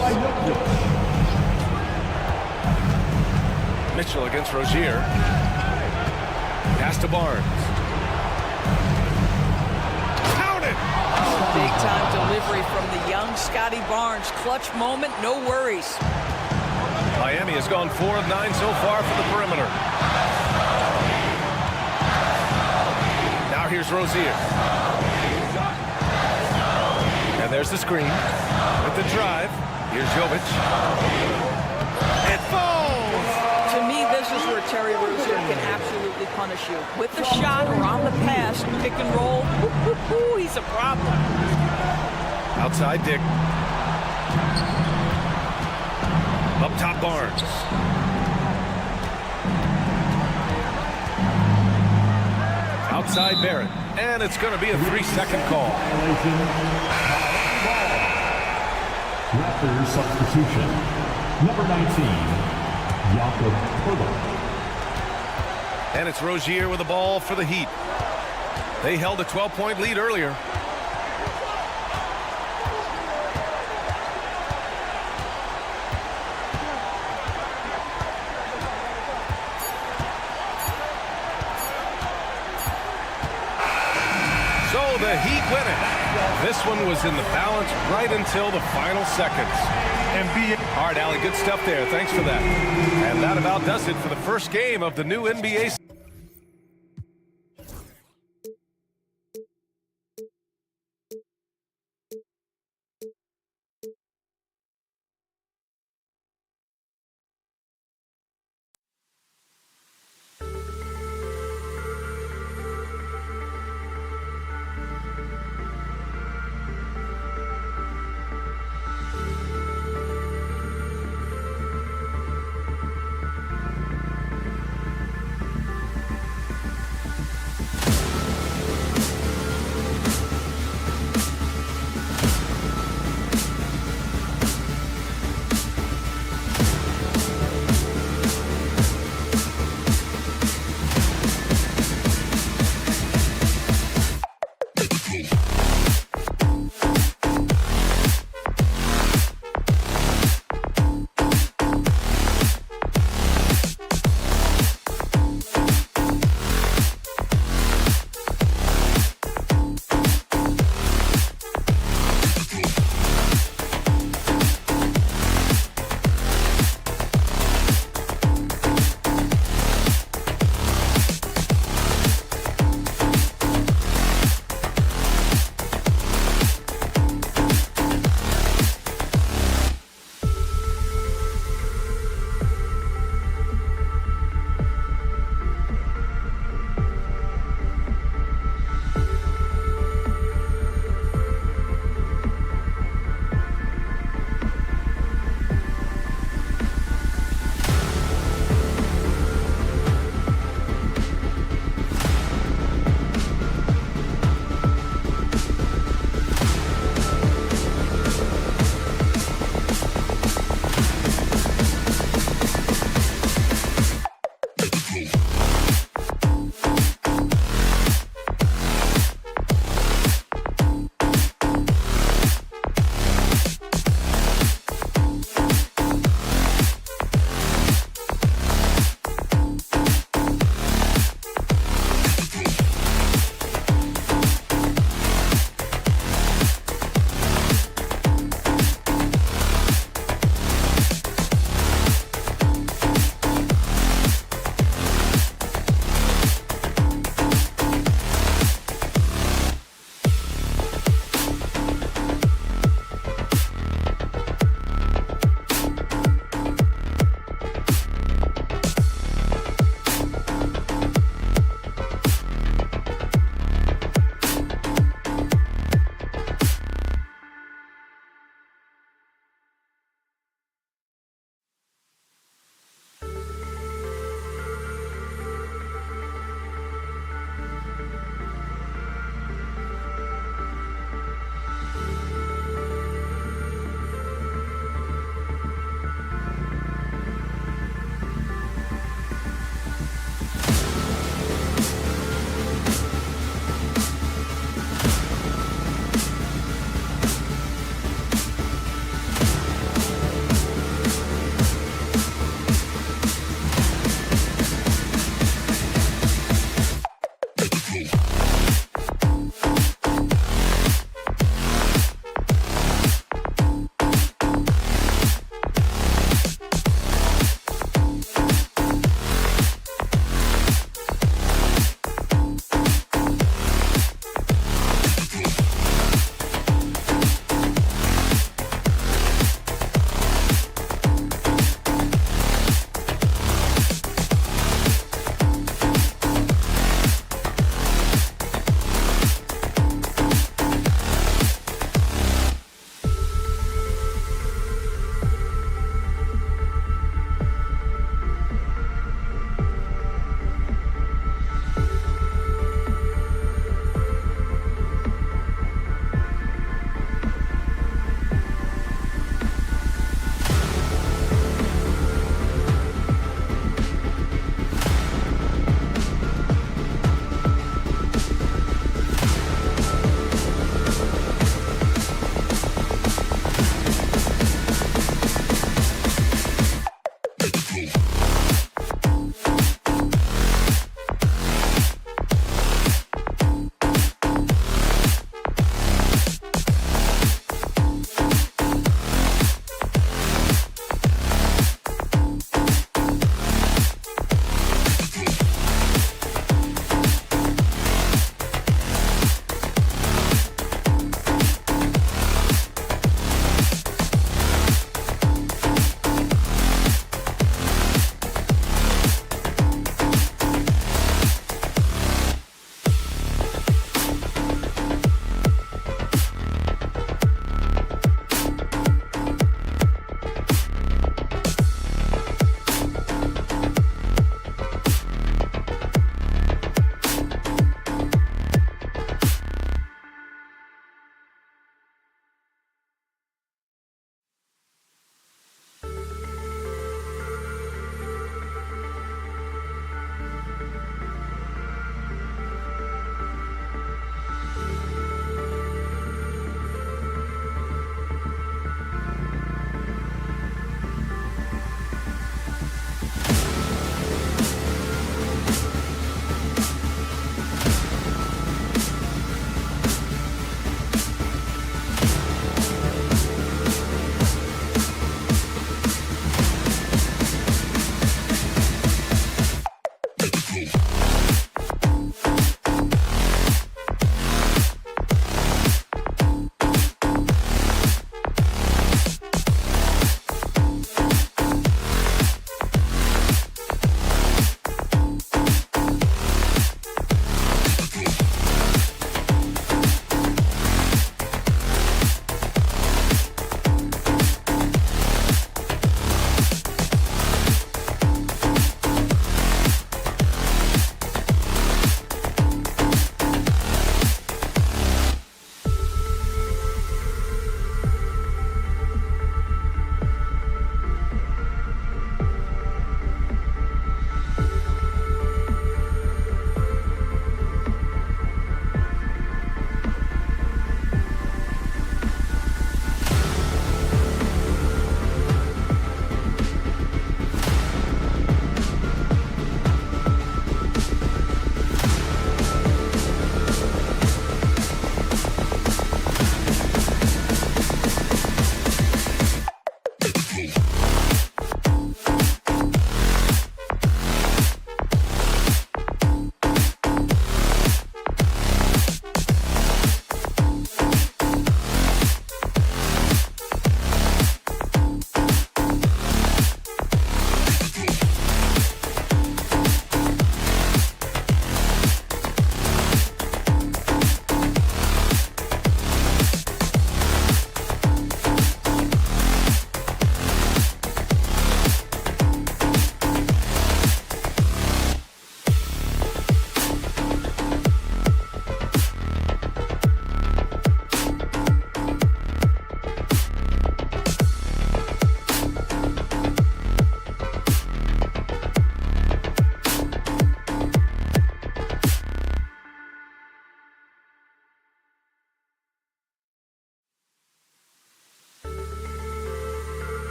Mitchell against Rozier. Pass to Barnes. Count it! Big time delivery from the young Scotty Barnes. Clutch moment, no worries. Miami has gone 4 of 9 so far from the perimeter. Now here's Rozier. And there's the screen. With the drive. Here's Jovic. It falls! To me, this is where Terry Rozier can absolutely punish you. With the shot or on the pass, pick and roll, he's a problem. Outside Dick. Up top Barnes. Outside Barrett. And it's going to be a 3-second call. Raptors substitution. Number 19, Jakob Poeltl. And it's Rozier with the ball for the Heat. They held a 12-point lead earlier. So the Heat win it. This one was in the balance right until the final seconds. All right, Allie, good stuff there. Thanks for that. And that about does it for the first game of the new NBA.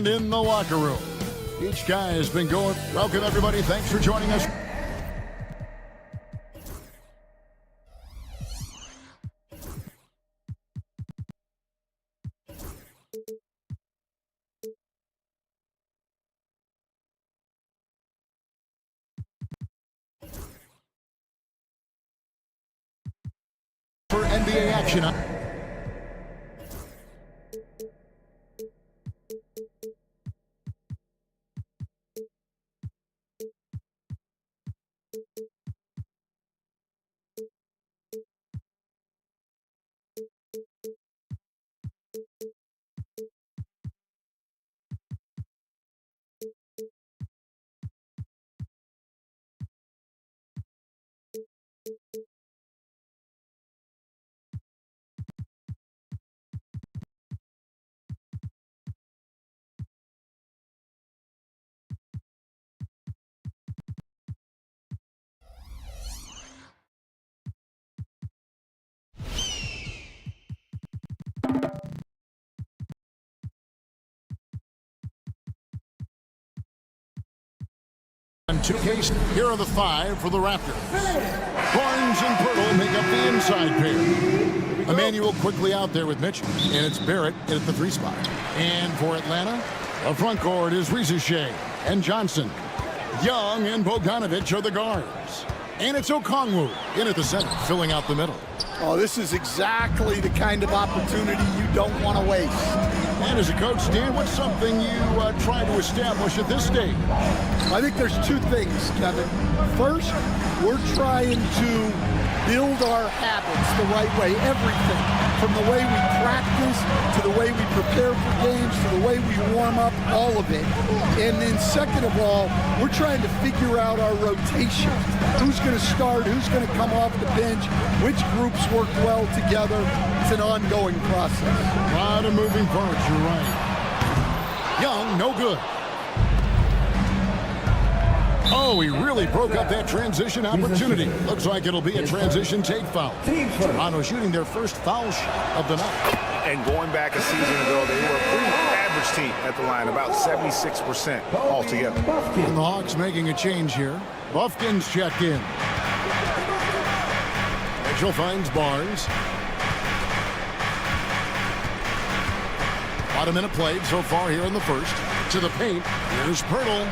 And in the locker room, each guy has been going. Welcome, everybody. Thanks for joining us. For NBA action. Two case. Here are the five for the Raptors. Barnes and Pirtle make up the inside pair. Emmanuel quickly out there with Mitchell, and it's Barrett at the 3 spot. And for Atlanta, the front court is Rizachet and Johnson. Young and Bogdanovich are the guards. And it's Okongwu in at the center, filling out the middle. Oh, this is exactly the kind of opportunity you don't want to waste. And as a coach, Dan, what's something you try to establish at this stage? I think there's two things, Kevin. First, we're trying to build our habits the right way, everything. From the way we practice, to the way we prepare for games, to the way we warm up, all of it. And then second of all, we're trying to figure out our rotation. Who's going to start, who's going to come off the bench, which groups work well together. It's an ongoing process. A lot of moving parts, you're right. Young, no good. Oh, he really broke up that transition opportunity. Looks like it'll be a transition take foul. Toronto shooting their first foul shot of the night. And going back a season ago, they were a pretty average team at the line, about 76% altogether. And the Hawks making a change here. Buffkin's checked in. Mitchell finds Barnes. About a minute played so far here in the first. To the paint. Here's Pirtle.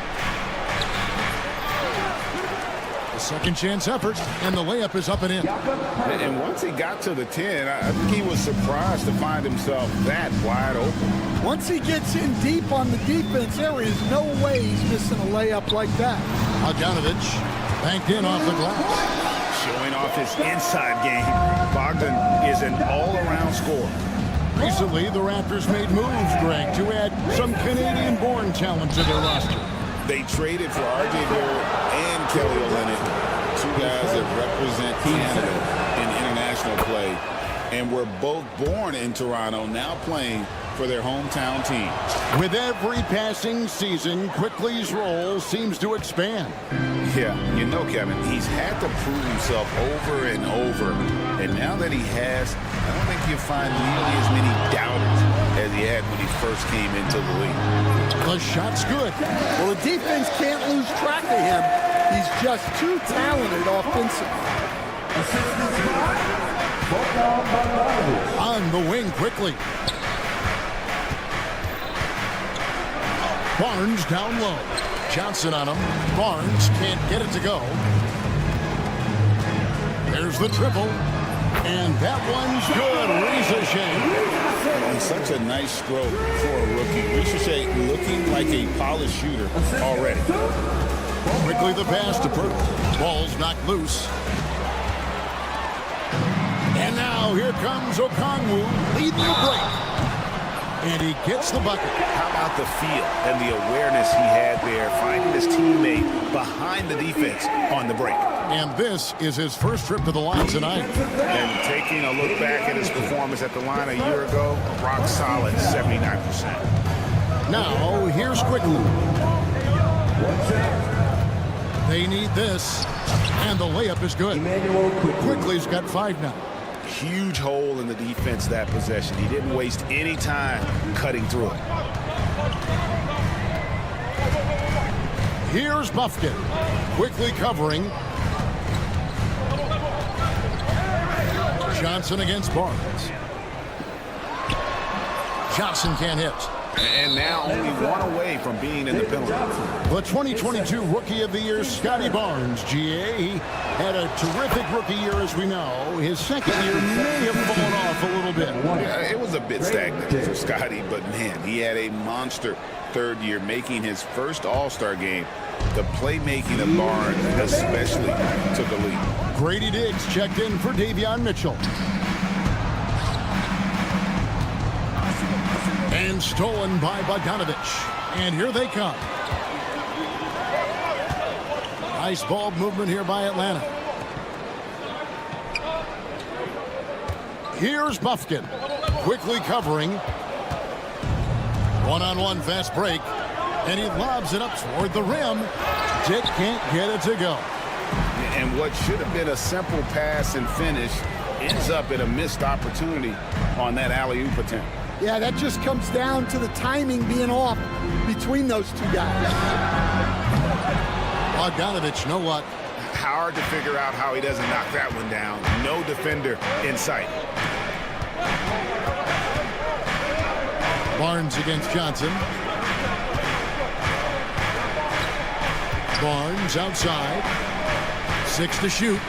Second chance effort, and the layup is up and in. And once he got to the 10, I think he was surprised to find himself that wide open. Once he gets in deep on the defense, there is no way he's missing a layup like that. Bogdanovich banked in off the glass. Showing off his inside game. Bogdan is an all-around scorer. Recently, the Raptors made moves, Greg, to add some Canadian-born talent to their roster. They traded for R.J. Barrett and Kelly Olynyk, two guys that represent Canada in international play, and were both born in Toronto, now playing for their hometown team. With every passing season, Quickly's role seems to expand. Yeah, you know, Kevin, he's had to prove himself over and over, and now that he has, I don't think you'll find nearly as many doubters as he had when he first came into the league. The shot's good. Well, the defense can't lose track of him. He's just too talented offensively. On the wing quickly. Barnes down low. Johnson on him. Barnes can't get it to go. There's the triple. And that one's good. Rizachet. And such a nice stroke for a rookie. Rizachet looking like a polished shooter already. Quickly the pass to Pirtle. Ball's knocked loose. And now here comes Okongwu leading the break. And he gets the bucket. How about the feel and the awareness he had there, finding his teammate behind the defense on the break. And this is his first trip to the line tonight. And taking a look back at his performance at the line a year ago, rock solid 79%. Now, here's Quickly. They need this, and the layup is good. Quickly's got 5 now. Huge hole in the defense that possession. He didn't waste any time cutting through it. Here's Buffkin, quickly covering. Johnson against Barnes. Johnson can't hit. And now only one away from being in the penalty. The 2022 Rookie of the Year, Scotty Barnes, GA. He had a terrific rookie year, as we know. His second year may have fallen off a little bit. Yeah, it was a bit stagnant for Scotty, but man, he had a monster third year, making his first All-Star game. The playmaking of Barnes especially took a lead. Grady Diggs checked in for Davion Mitchell. And stolen by Bogdanovich. And here they come. Nice ball movement here by Atlanta. Here's Buffkin, quickly covering. One-on-one fast break. And he lobs it up toward the rim. Dick can't get it to go. And what should have been a simple pass and finish ends up in a missed opportunity on that alley-oop attempt. Yeah, that just comes down to the timing being off between those two guys. Bogdanovich, no luck. Hard to figure out how he doesn't knock that one down. No defender in sight. Barnes against Johnson. Barnes outside. 6 to shoot.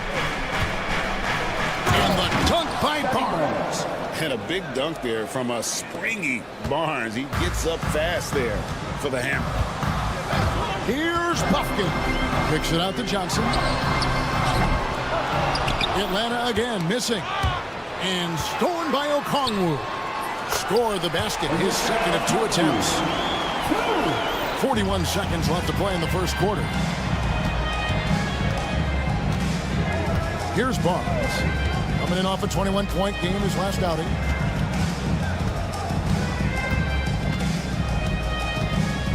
And the dunk by Barnes. And a big dunk there from a springy Barnes. He gets up fast there for the hammer. Here's Buffkin. Picks it out to Johnson. Atlanta again missing. And stolen by Okongwu. Scored the basket, his second of 2 attempts. 41 seconds left to play in the first quarter. Here's Barnes. Coming in off a 21-point game his last outing.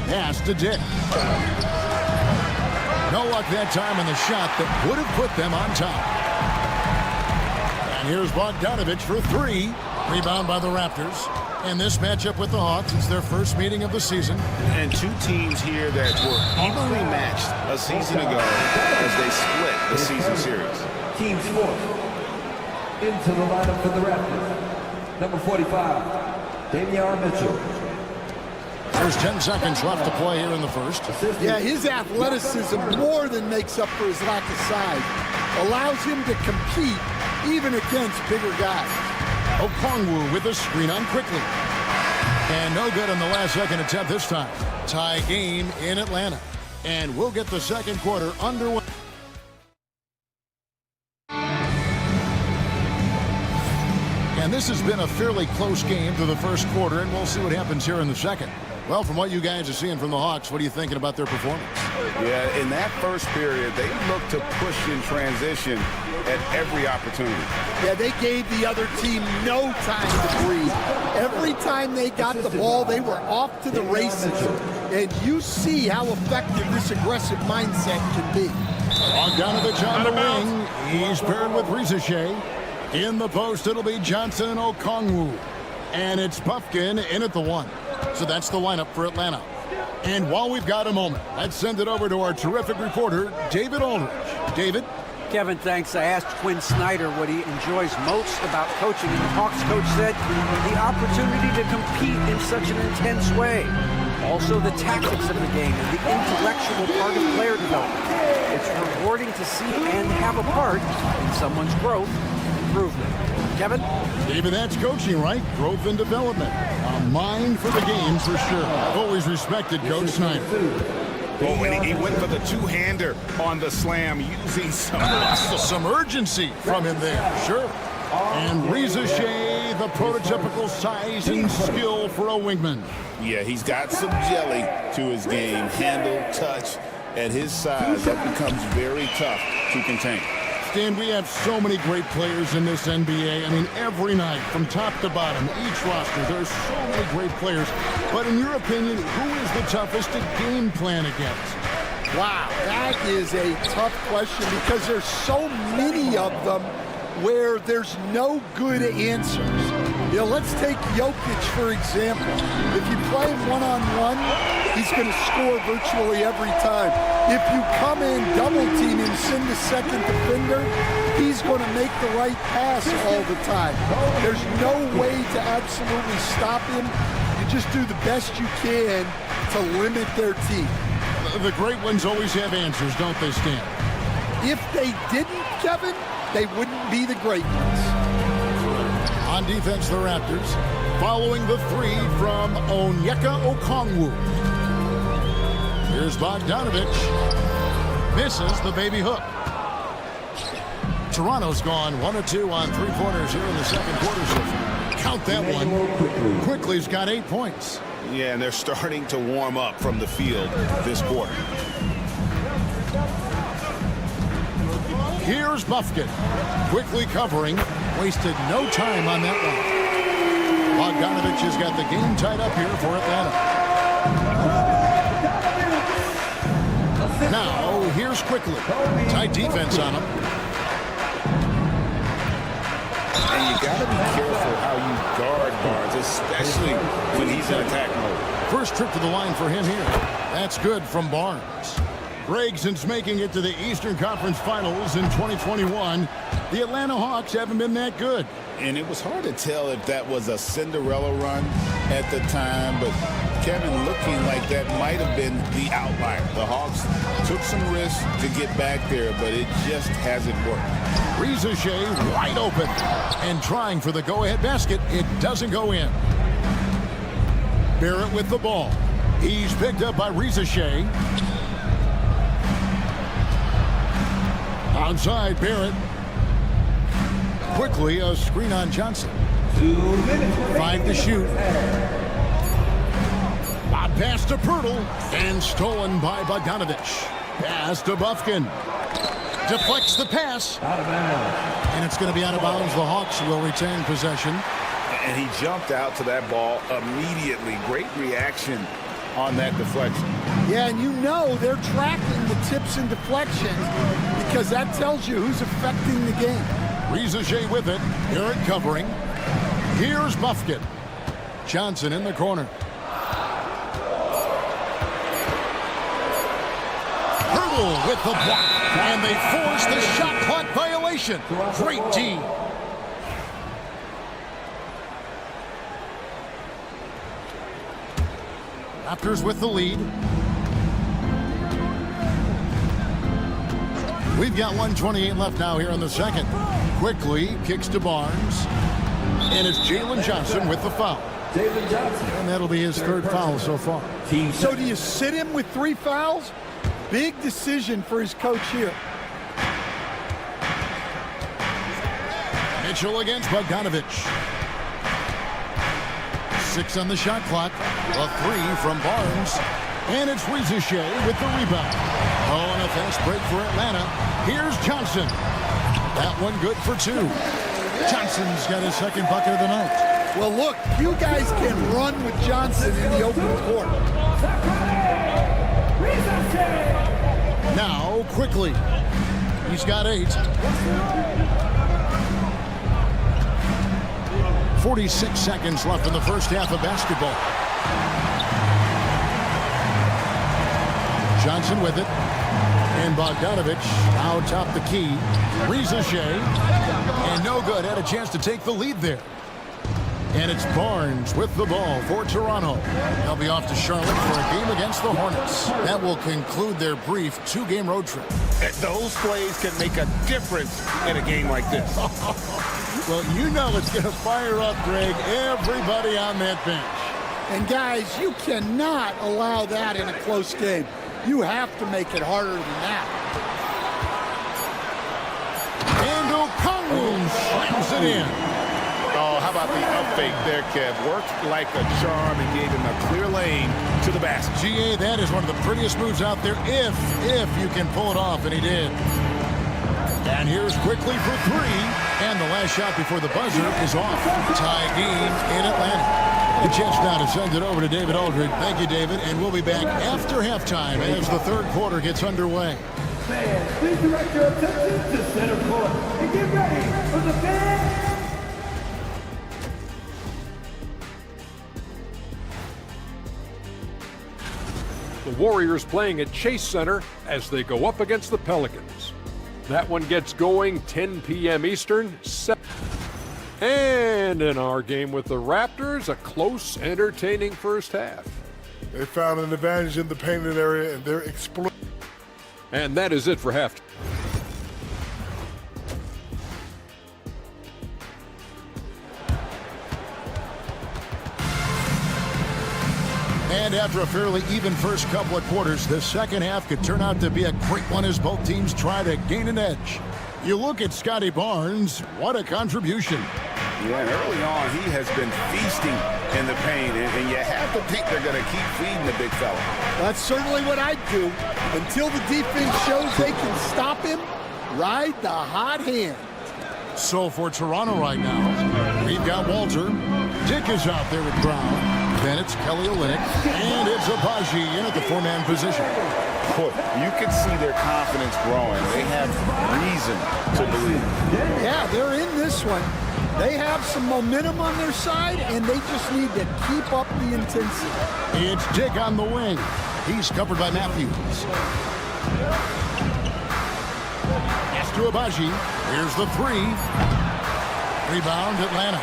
Pass to Dick. No luck that time on the shot that would have put them on top. And here's Bogdanovich for 3. Rebound by the Raptors. And this matchup with the Hawks is their first meeting of the season. And two teams here that were evenly matched a season ago as they split the season series. Team fourth. Into the lineup for the Raptors. Number 45, Davion Mitchell. There's 10 seconds left to play here in the first. Yeah, his athleticism more than makes up for his lack of size. Allows him to compete even against bigger guys. Okongwu with a screen on quickly. And no good on the last second attempt this time. Tie game in Atlanta. And we'll get the second quarter underway. And this has been a fairly close game to the first quarter, and we'll see what happens here in the second. Well, from what you guys are seeing from the Hawks, what are you thinking about their performance? Yeah, in that first period, they looked to push in transition at every opportunity. Yeah, they gave the other team no time to breathe. Every time they got the ball, they were off to the races. And you see how effective this aggressive mindset can be. Bogdanovich on the wing. He's paired with Rizichet. In the post, it'll be Johnson and Okongwu. And it's Buffkin in at the 1. So that's the lineup for Atlanta. And while we've got a moment, let's send it over to our terrific reporter, David Aldridge. David? Kevin, thanks. I asked Quinn Snyder what he enjoys most about coaching, and the Hawks coach said the opportunity to compete in such an intense way. Also the tactics of the game and the intellectual part of player development. It's rewarding to see and have a part in someone's growth and improvement. Kevin? David, that's coaching, right? Growth and development. A mind for the game, for sure. Always respected Coach Snyder. Oh, and he went for the two-hander on the slam, using some urgency from him there. Sure. And Rizichet, the prototypical size and skill for a wingman. Yeah, he's got some jelly to his game. Handle, touch. At his size, that becomes very tough to contain. Stan, we have so many great players in this NBA. I mean, every night, from top to bottom, each roster, there's so many great players. But in your opinion, who is the toughest to game plan against? Wow, that is a tough question because there's so many of them where there's no good answers. You know, let's take Jokic, for example. If you play him one-on-one, he's going to score virtually every time. If you come in, double-team him, send the second defender, he's going to make the right pass all the time. There's no way to absolutely stop him. You just do the best you can to limit their team. The great ones always have answers, don't they, Stan? If they didn't, Kevin, they wouldn't be the great ones. On defense, the Raptors following the three from Onyeka Okongwu. Here's Bogdanovich. Misses the baby hook. Toronto's gone 1 of 2 on three-pointers here in the second quarter so far. Count that one. Quickly's got 8 points. Yeah, and they're starting to warm up from the field this quarter. Here's Buffkin. Quickly covering. Wasted no time on that one. Bogdanovich has got the game tied up here for Atlanta. Now, here's Quickly. Tight defense on him. And you got to be careful how you guard Barnes, especially when he's in attack mode. First trip to the line for him here. That's good from Barnes. Greg, since making it to the Eastern Conference Finals in 2021, the Atlanta Hawks haven't been that good. And it was hard to tell if that was a Cinderella run at the time, but Kevin, looking like that might have been the outlier. The Hawks took some risks to get back there, but it just hasn't worked. Rizichet wide open and trying for the go-ahead basket. It doesn't go in. Barrett with the ball. He's picked up by Rizichet. Outside, Barrett. Quickly, a screen on Johnson. 5 to shoot. A pass to Pirtle and stolen by Bogdanovich. Pass to Buffkin. Deflects the pass. Out of bounds. And it's going to be out of bounds. The Hawks will retain possession. And he jumped out to that ball immediately. Great reaction on that deflection. Yeah, and you know they're tracking the tips and deflections because that tells you who's affecting the game. Rizichet with it. Barrett covering. Here's Buffkin. Johnson in the corner. Hurdle with the block. And they force the shot clock violation. Great D. Raptors with the lead. We've got 1:28 left now here in the second. Quickly kicks to Barnes. And it's Jalen Johnson with the foul. Jalen Johnson. And that'll be his third foul so far. So do you sit him with 3 fouls? Big decision for his coach here. Mitchell against Bogdanovich. 6 on the shot clock. A 3 from Barnes. And it's Rizichet with the rebound. Oh, and a fast break for Atlanta. Here's Johnson. That one good for 2. Johnson's got his second bucket of the night. Well, look, you guys can run with Johnson in the open court. Now, Quickly. He's got 8. 46 seconds left in the first half of basketball. Johnson with it. And Bogdanovich now top the key. Rizichet. And no good. Had a chance to take the lead there. And it's Barnes with the ball for Toronto. They'll be off to Charlotte for a game against the Hornets. That will conclude their brief 2-game road trip. Those plays can make a difference in a game like this. Well, you know it's going to fire up, Greg, everybody on that bench. And guys, you cannot allow that in a close game. You have to make it harder than that. And Okongwu slams it in. Oh, how about the up fake there, Kev? Worked like a charm and gave him a clear lane to the basket. GA, that is one of the prettiest moves out there if you can pull it off, and he did. And here's Quickly for 3. And the last shot before the buzzer is off. Tie game in Atlanta. A chance now to send it over to David Aldridge. Thank you, David. And we'll be back after halftime as the third quarter gets underway. Fans, please direct your attention to center court and get ready for the fans. Warriors playing at Chase Center as they go up against the Pelicans. That one gets going 10 p.m. Eastern. And in our game with the Raptors, a close, entertaining first half. They found an advantage in the painted area, and they're exploding. And that is it for halftime. And after a fairly even first couple of quarters, the second half could turn out to be a great one as both teams try to gain an edge. You look at Scotty Barnes, what a contribution. Yeah, early on, he has been feasting in the paint, and you have to think they're going to keep feeding the big fella. That's certainly what I'd do. Until the defense shows they can stop him, ride the hot hand. So for Toronto right now, we've got Walter. Dick is out there with Brown. Then it's Kelly Olynyk, and it's Abaji in at the four-man position. Boy, you can see their confidence growing. They have reason to believe. Yeah, they're in this one. They have some momentum on their side, and they just need to keep up the intensity. It's Dick on the wing. He's covered by Matthews. Pass to Abaji. Here's the three. Rebound, Atlanta.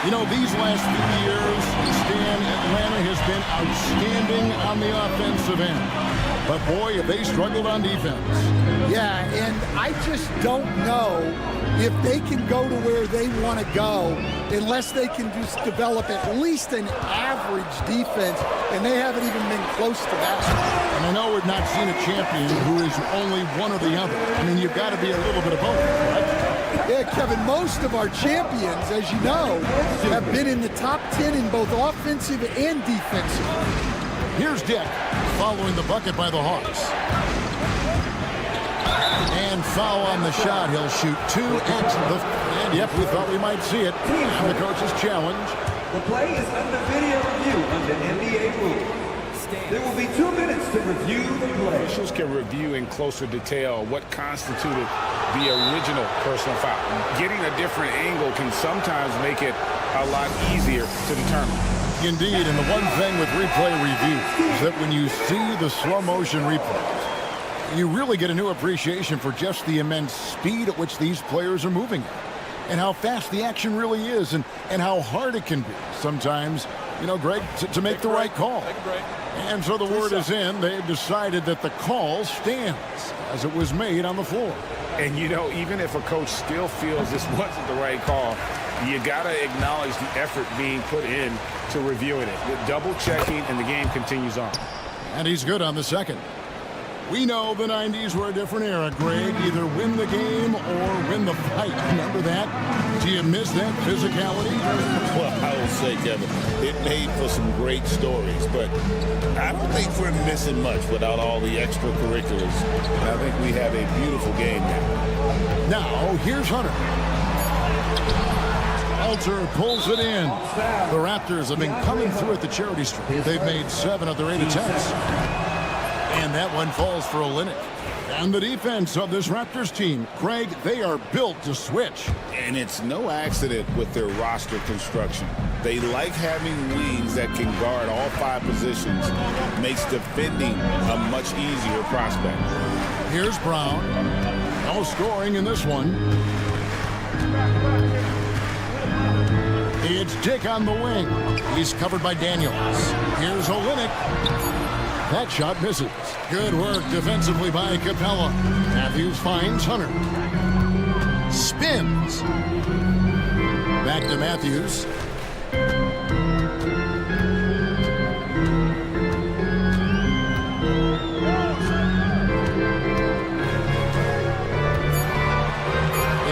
You know, these last few years, Stan, Atlanta has been outstanding on the offensive end. But boy, have they struggled on defense. Yeah, and I just don't know if they can go to where they want to go unless they can just develop at least an average defense, and they haven't even been close to that. And I know we've not seen a champion who is only one or the other. I mean, you've got to be a little bit of both, right? Yeah, Kevin, most of our champions, as you know, have been in the top 10 in both offensive and defensive. Here's Dick following the bucket by the Hawks. And foul on the shot. He'll shoot 2 at the... And yep, we thought we might see it. And the coach's challenge. The play is under video review under NBA rules. There will be 2 minutes to review the play. Officials can review in closer detail what constituted the original personal foul. Getting a different angle can sometimes make it a lot easier to determine. Indeed, and the one thing with replay review is that when you see the slow motion replays, you really get a new appreciation for just the immense speed at which these players are moving at, and how fast the action really is, and how hard it can be sometimes, you know, Greg, to make the right call. And so the word is in. They've decided that the call stands as it was made on the floor. And, you know, even if a coach still feels this wasn't the right call, you got to acknowledge the effort being put in to reviewing it. With double checking, and the game continues on. And he's good on the second. We know the 90s were a different era, Greg. Either win the game or win the fight. Remember that? Do you miss that physicality? Well, I will say, Kevin, it made for some great stories, but I don't think we're missing much without all the extracurriculars. And I think we have a beautiful game now. Now, here's Hunter. Alter pulls it in. The Raptors have been coming through at the charity stripe. They've made 7 of their 8 attempts. And that one falls for Olynyk. And the defense of this Raptors team, Craig, they are built to switch. And it's no accident with their roster construction. They like having wings that can guard all 5 positions. Makes defending a much easier prospect. Here's Brown. No scoring in this one. It's Dick on the wing. He's covered by Daniels. Here's Olynyk. That shot misses. Good work defensively by Capella. Matthews finds Hunter. Spins. Back to Matthews.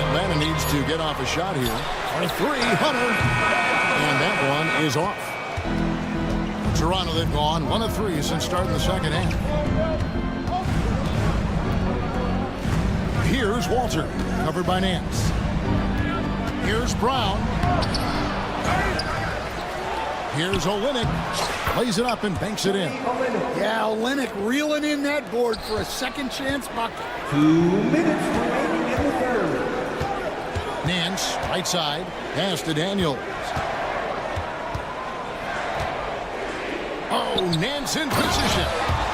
Atlanta needs to get off a shot here. For 3, Hunter. And that one is off. Toronto, they've gone 1 of 3 since starting the second half. Here's Walter, covered by Nance. Here's Brown. Here's Olynyk. Plays it up and banks it in. Yeah, Olynyk reeling in that board for a second chance bucket. 2 minutes remaining in the third. Nance, right side, pass to Daniels. Oh, Nance in position.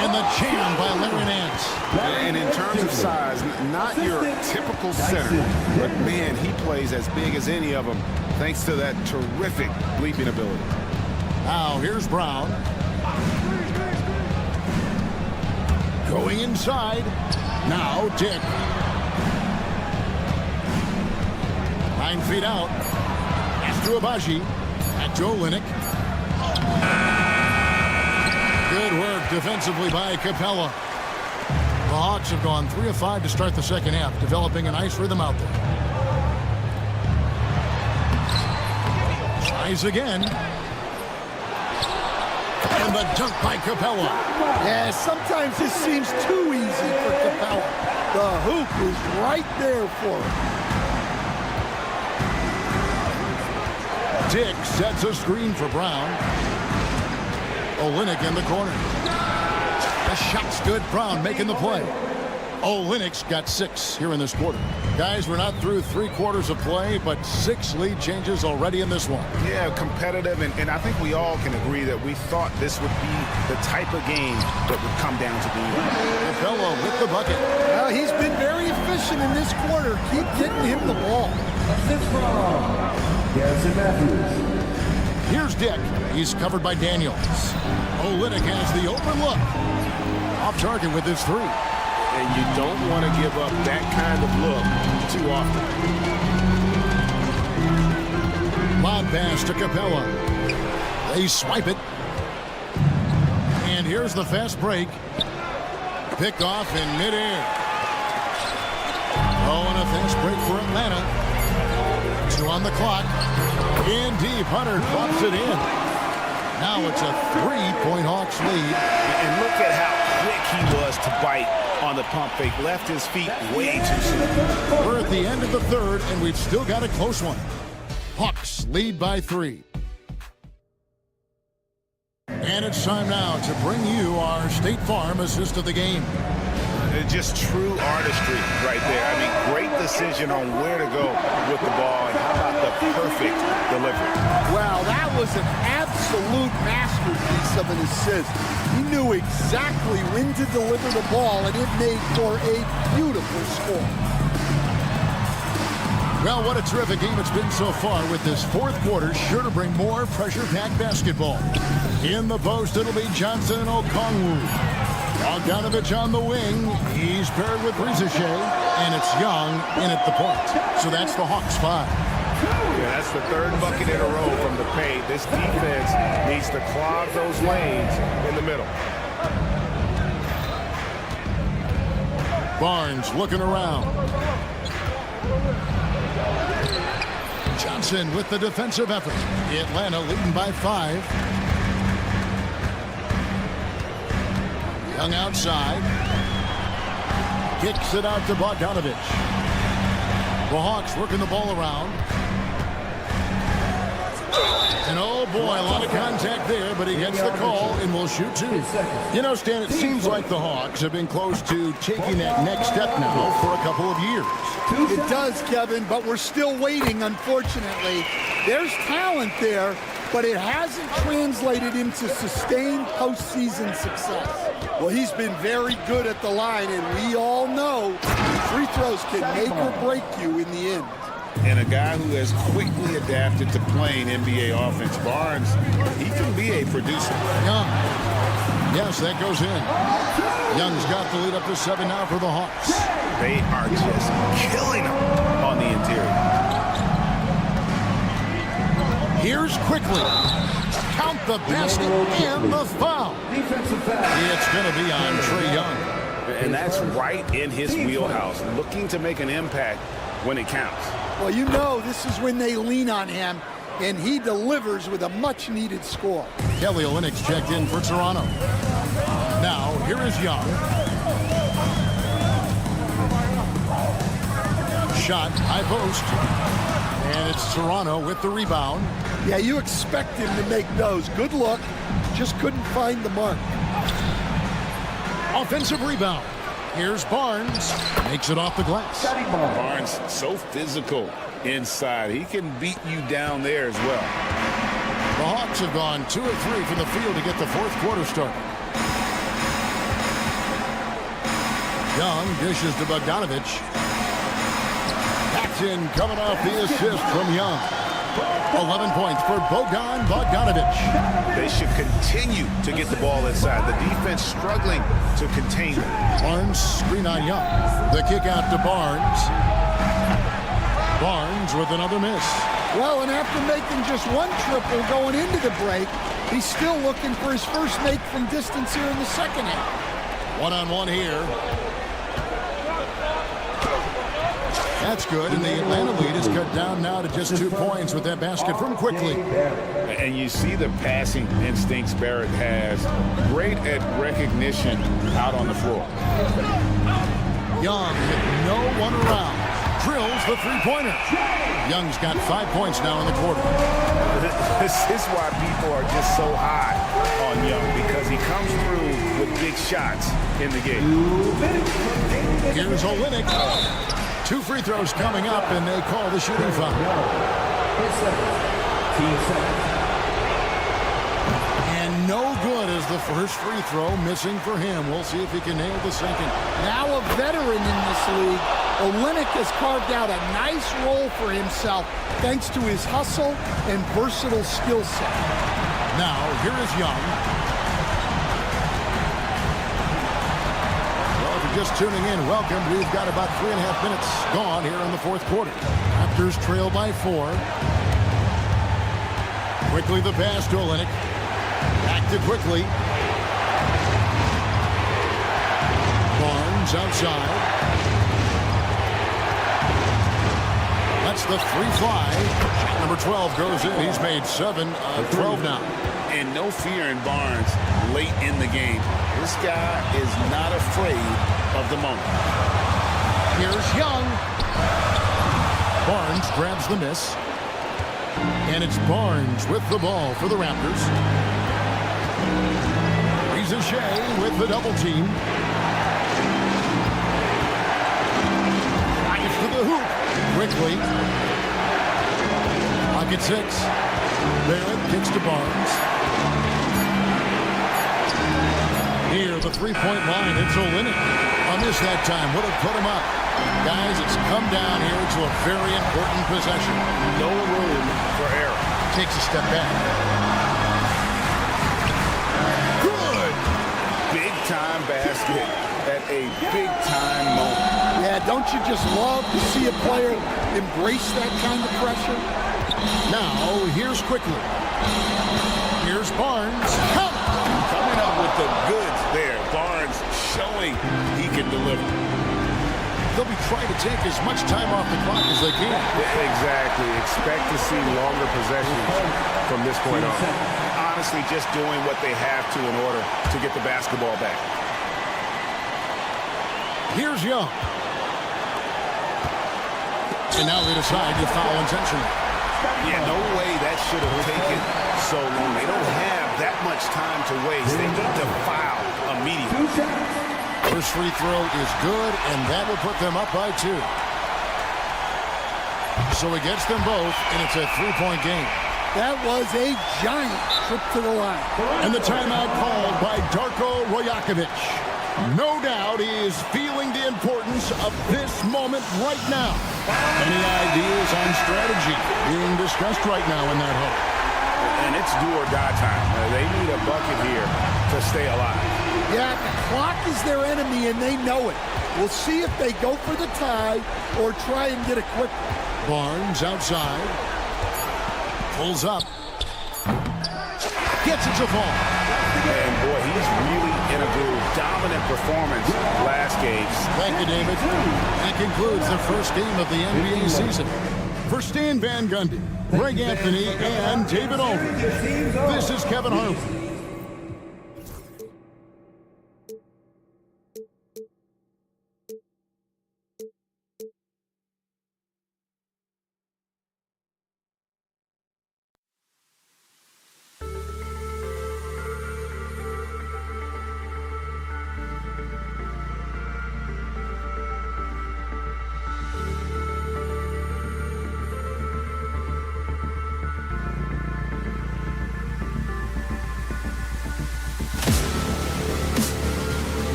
And the jam by Larry Nance. And in terms of size, not your typical center, but man, he plays as big as any of them thanks to that terrific leaping ability. Now here's Brown. Going inside. Now Dick. 9 feet out. Pass to Abaji. Back to Olynyk. Good work defensively by Capella. The Hawks have gone 3 of 5 to start the second half, developing a nice rhythm out there. Tries again. And the dunk by Capella. Yeah, sometimes this seems too easy for Capella. The hoop is right there for him. Dick sets a screen for Brown. Olynyk in the corner. The shot's good. Brown making the play. Olynyk's got 6 here in this quarter. Guys, we're not through 3 quarters of play, but 6 lead changes already in this one. Yeah, competitive, and I think we all can agree that we thought this would be the type of game that would come down to the end. Capella with the bucket. Well, he's been very efficient in this quarter. Keep getting him the ball. Here's Dick. He's covered by Daniels. Olynyk has the open look. Off target with his 3. And you don't want to give up that kind of look too often. Lob pass to Capella. They swipe it. And here's the fast break. Picked off in midair. Oh, and a fast break for Atlanta. 2 on the clock. In deep, Hunter drops it in. Now it's a 3-point Hawks lead. And look at how quick he was to bite on the pump fake. Left his feet way too soon. We're at the end of the third, and we've still got a close one. Hawks lead by 3. And it's time now to bring you our State Farm assist of the game. Just true artistry right there. I mean, great decision on where to go with the ball, and how about the perfect delivery. Wow, that was an absolute masterpiece of an assist. He knew exactly when to deliver the ball, and it made for a beautiful score. Well, what a terrific game it's been so far, with this fourth quarter sure to bring more pressure-packed basketball. In the post, it'll be Johnson and Okongwu. Bogdanovich on the wing. He's paired with Rizichet, and it's Young in at the point. So that's the Hawks 5. Yeah, that's the 3rd bucket in a row from the paint. This defense needs to clog those lanes in the middle. Barnes looking around. Johnson with the defensive effort. Atlanta leading by 5. Young outside. Kicks it out to Bogdanovich. The Hawks working the ball around. And oh boy, a lot of contact there, but he gets the call and will shoot 2. You know, Stan, it seems like the Hawks have been close to taking that next step now for a couple of years. It does, Kevin, but we're still waiting, unfortunately. There's talent there, but it hasn't translated into sustained postseason success. Well, he's been very good at the line, and we all know free throws can make or break you in the end. And a guy who has quickly adapted to playing NBA offense, Barnes, he can be a producer. Young. Yes, that goes in. Young's got the lead up to 7 now for the Hawks. They are just killing them on the interior. Here's quickly. Count the basket and the foul. It's going to be on Trae Young. And that's right in his wheelhouse, looking to make an impact when it counts. Well, you know this is when they lean on him, and he delivers with a much-needed score. Kelly Olynyk's checked in for Toronto. Now, here is Young. Shot, high post. And it's Toronto with the rebound. Yeah, you expect him to make those. Good look. Just couldn't find the mark. Offensive rebound. Here's Barnes. Makes it off the glass. Barnes, so physical inside. He can beat you down there as well. The Hawks have gone 2 of 3 from the field to get the fourth quarter started. Young dishes to Bogdanovich. Paxton coming off the assist from Young. 11 points for Bogdanovich. They should continue to get the ball inside. The defense struggling to contain them. Barnes screen on Young. The kick out to Barnes. Barnes with another miss. Well, and after making just one triple going into the break, he's still looking for his first make from distance here in the second half. One-on-one here. That's good, and the Atlanta lead is cut down now to just 2 points with that basket from Quickly. And you see the passing instincts Barrett has. Great at recognition out on the floor. Young with no one around. Drills the three-pointer. Young's got 5 points now in the quarter. This is why people are just so high on Young, because he comes through with big shots in the game. Here's Olynyk. 2 free throws coming up, and they call the shooting foul. And no good as the first free throw missing for him. We'll see if he can nail the second. Now a veteran in this league, Olynyk has carved out a nice role for himself thanks to his hustle and versatile skill set. Now, here is Young. Just tuning in, welcome. We've got about 3.5 minutes gone here in the fourth quarter. Raptors trail by 4. Quickly the pass to Olynyk. Back to Quickly. Barnes outside. That's the three fly. Shot number 12 goes in. He's made 7 of 12 now. And no fear in Barnes late in the game. This guy is not afraid of the moment. Here's Young. Barnes grabs the miss. And it's Barnes with the ball for the Raptors. Shea with the double team. Drives to the hoop. Quickly. Pocket 6. Barrett kicks to Barnes. Near the three-point line, it's Olynyk. On this that time, would have put him up. Guys, it's come down here to a very important possession. No room for error. Takes a step back. Good! Big-time basket at a big-time moment. Yeah, don't you just love to see a player embrace that kind of pressure? Now, here's Quickly. Here's Barnes. Coming up with the goods there. Barnes showing he can deliver. They'll be trying to take as much time off the clock as they can. Exactly. Expect to see longer possessions from this point on. Honestly, just doing what they have to in order to get the basketball back. Here's Young. And now they decide to foul intentionally. Yeah, no way that should have taken so long. They don't have that much time to waste. They need to foul immediately. First free throw is good, and that will put them up by 2. So he gets them both, and it's a 3-point game. That was a giant trip to the line. And the timeout called by Darko Rajakovic. No doubt he is feeling the importance of this moment right now. Any ideas on strategy being discussed right now in that hole? And it's do or die time. They need a bucket here to stay alive. Yeah, the clock is their enemy, and they know it. We'll see if they go for the tie or try and get a quick. Barnes outside. Pulls up. Gets it to fall. And boy, he's really in a groove. Dominant performance last game. Thank you, David. That concludes the first game of the NBA season. For Stan Van Gundy, Greg Anthony, and David Aldridge, this is Kevin Harlan.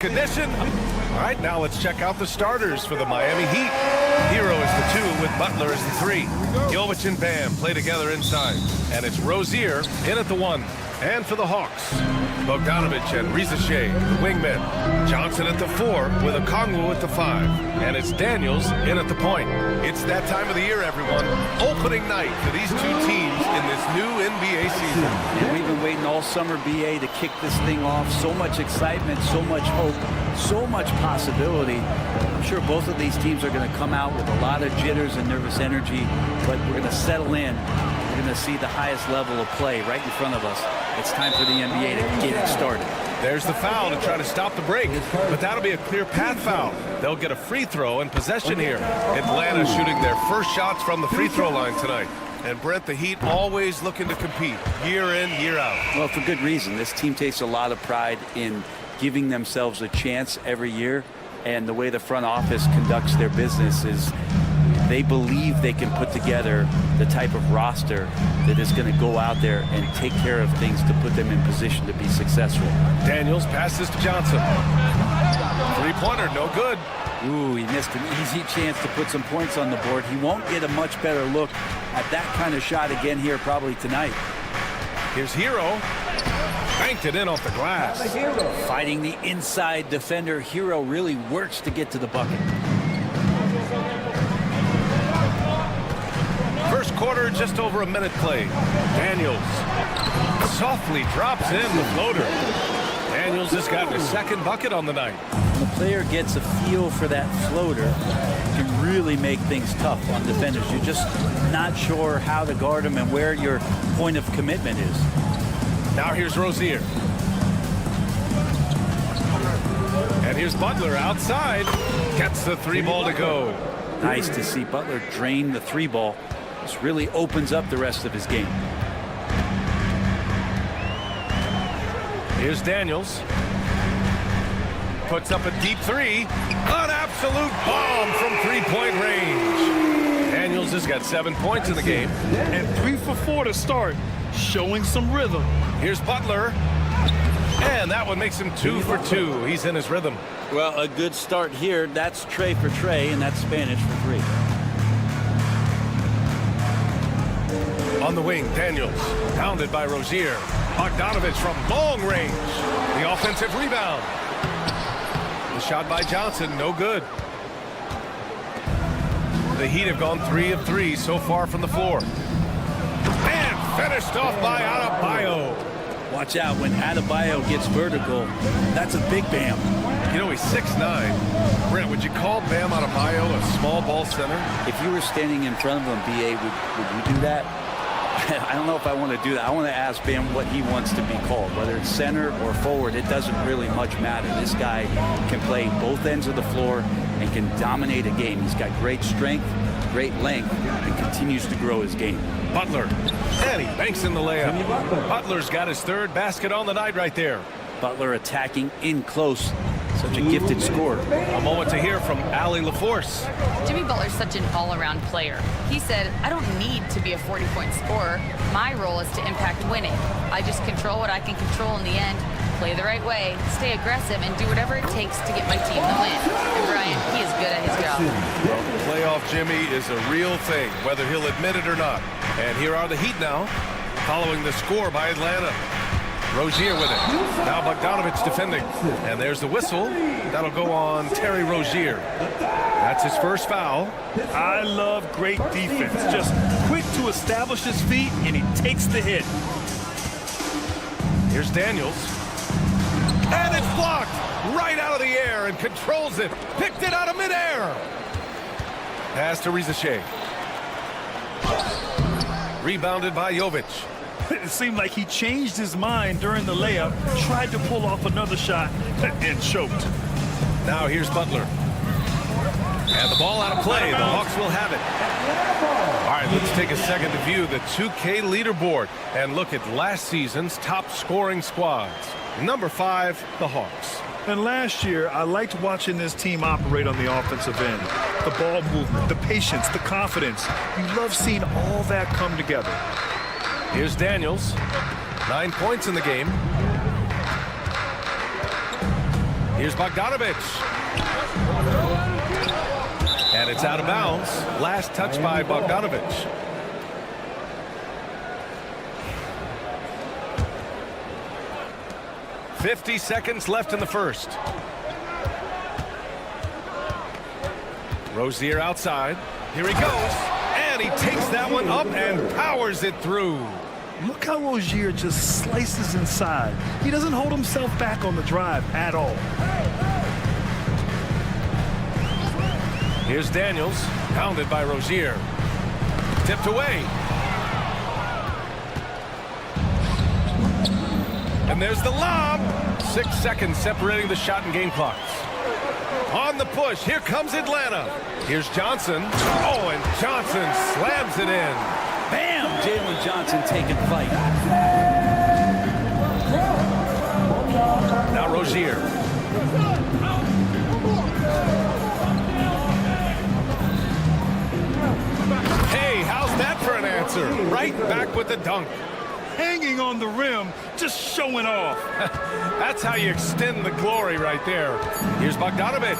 recognition. All right, now let's check out the starters for the Miami Heat. Hero is the 2 with Butler as the 3. Jovic and Bam play together inside. And it's Rozier in at the 1. And for the Hawks, Bogdanovic and Rizachet, the wingmen. Johnson at the 4 with Okongwu at the 5. And it's Daniels in at the point. It's that time of the year, everyone. Opening night for these two teams in this new NBA season. And we've been waiting all summer, BA, to kick this thing off. So much excitement, so much hope, so much possibility. I'm sure both of these teams are going to come out with a lot of jitters and nervous energy, but we're going to settle in. We're going to see the highest level of play right in front of us. It's time for the NBA to get it started. There's the foul to try to stop the break, but that'll be a clear path foul. They'll get a free throw and possession here. Atlanta shooting their first shots from the free throw line tonight. And Brent, the Heat always looking to compete year in, year out. Well, for good reason. This team takes a lot of pride in giving themselves a chance every year. And the way the front office conducts their business is they believe they can put together the type of roster that is going to go out there and take care of things to put them in position to be successful. Daniels passes to Johnson. Three-pointer, no good. Ooh, he missed an easy chance to put some points on the board. He won't get a much better look at that kind of shot again here probably tonight. Here's Hero. Banked it in off the glass. Fighting the inside defender. Hero really works to get to the bucket. First quarter, just over a minute played. Daniels softly drops in the floater. Daniels has gotten his second bucket on the night. When the player gets a feel for that floater, it can really make things tough on defenders. You're just not sure how to guard them and where your point of commitment is. Now here's Rozier. And here's Butler outside. Gets the 3-ball to go. Nice to see Butler drain the 3-ball. This really opens up the rest of his game. Here's Daniels. Puts up a deep 3. An absolute bomb from 3-point range. Daniels has got 7 points in the game. And 3 for 4 to start, showing some rhythm. Here's Butler. And that one makes him 2 for 2. He's in his rhythm. Well, a good start here. That's Trey for Trey, and that's Spanish for 3. On the wing, Daniels. Pounded by Rozier. Bogdanovic from long range. The offensive rebound. The shot by Johnson, no good. The Heat have gone 3 of 3 so far from the floor. And finished off by Adebayo. Watch out when Adebayo gets vertical. That's a big Bam. You know, he's 6'9". Brent, would you call Bam Adebayo a small ball center? If you were standing in front of him, BA, would you do that? I don't know if I want to do that. I want to ask Bam what he wants to be called, whether it's center or forward. It doesn't really much matter. This guy can play both ends of the floor and can dominate a game. He's got great strength, great length, and continues to grow his game. Butler, and he banks in the layup. Butler's got his 3rd basket on the night right there. Butler attacking in close. Such a gifted scorer. A moment to hear from Allie LaForce. Jimmy Butler's such an all-around player. He said, I don't need to be a 40-point scorer. My role is to impact winning. I just control what I can control in the end, play the right way, stay aggressive, and do whatever it takes to get my team to win. And Brian, he is good at his job. Well, playoff Jimmy is a real thing, whether he'll admit it or not. And here are the Heat now, following the score by Atlanta. Rozier with it. Now Bogdanovic defending. And there's the whistle. That'll go on Terry Rozier. That's his first foul. I love great defense. Just quick to establish his feet, and he takes the hit. Here's Daniels. And it's blocked right out of the air and controls it. Picked it out of midair. Pass to Rizachet. Rebounded by Jovic. It seemed like he changed his mind during the layup, tried to pull off another shot, and choked. Now here's Butler. And the ball out of play. The Hawks will have it. All right, let's take a second to view the 2K leaderboard and look at last season's top scoring squads. Number 5, the Hawks. And last year, I liked watching this team operate on the offensive end. The ball movement, the patience, the confidence. You love seeing all that come together. Here's Daniels. 9 points in the game. Here's Bogdanovich. And it's out of bounds. Last touch by Bogdanovich. "50 seconds left in the first. Rozier outside. Here he goes. And he takes that one up and powers it through. Look how Rozier just slices inside. He doesn't hold himself back on the drive at all. Here's Daniels, pounded by Rozier. Tipped away. And there's the lob. 6 seconds separating the shot and game clocks. On the push, here comes Atlanta. Here's Johnson. Oh, and Johnson slams it in. Bam! Jalen Johnson taking fight. Now Rozier. Hey, how's that for an answer? Right back with the dunk. Hanging on the rim, just showing off. That's how you extend the glory right there. Here's Bogdanovich.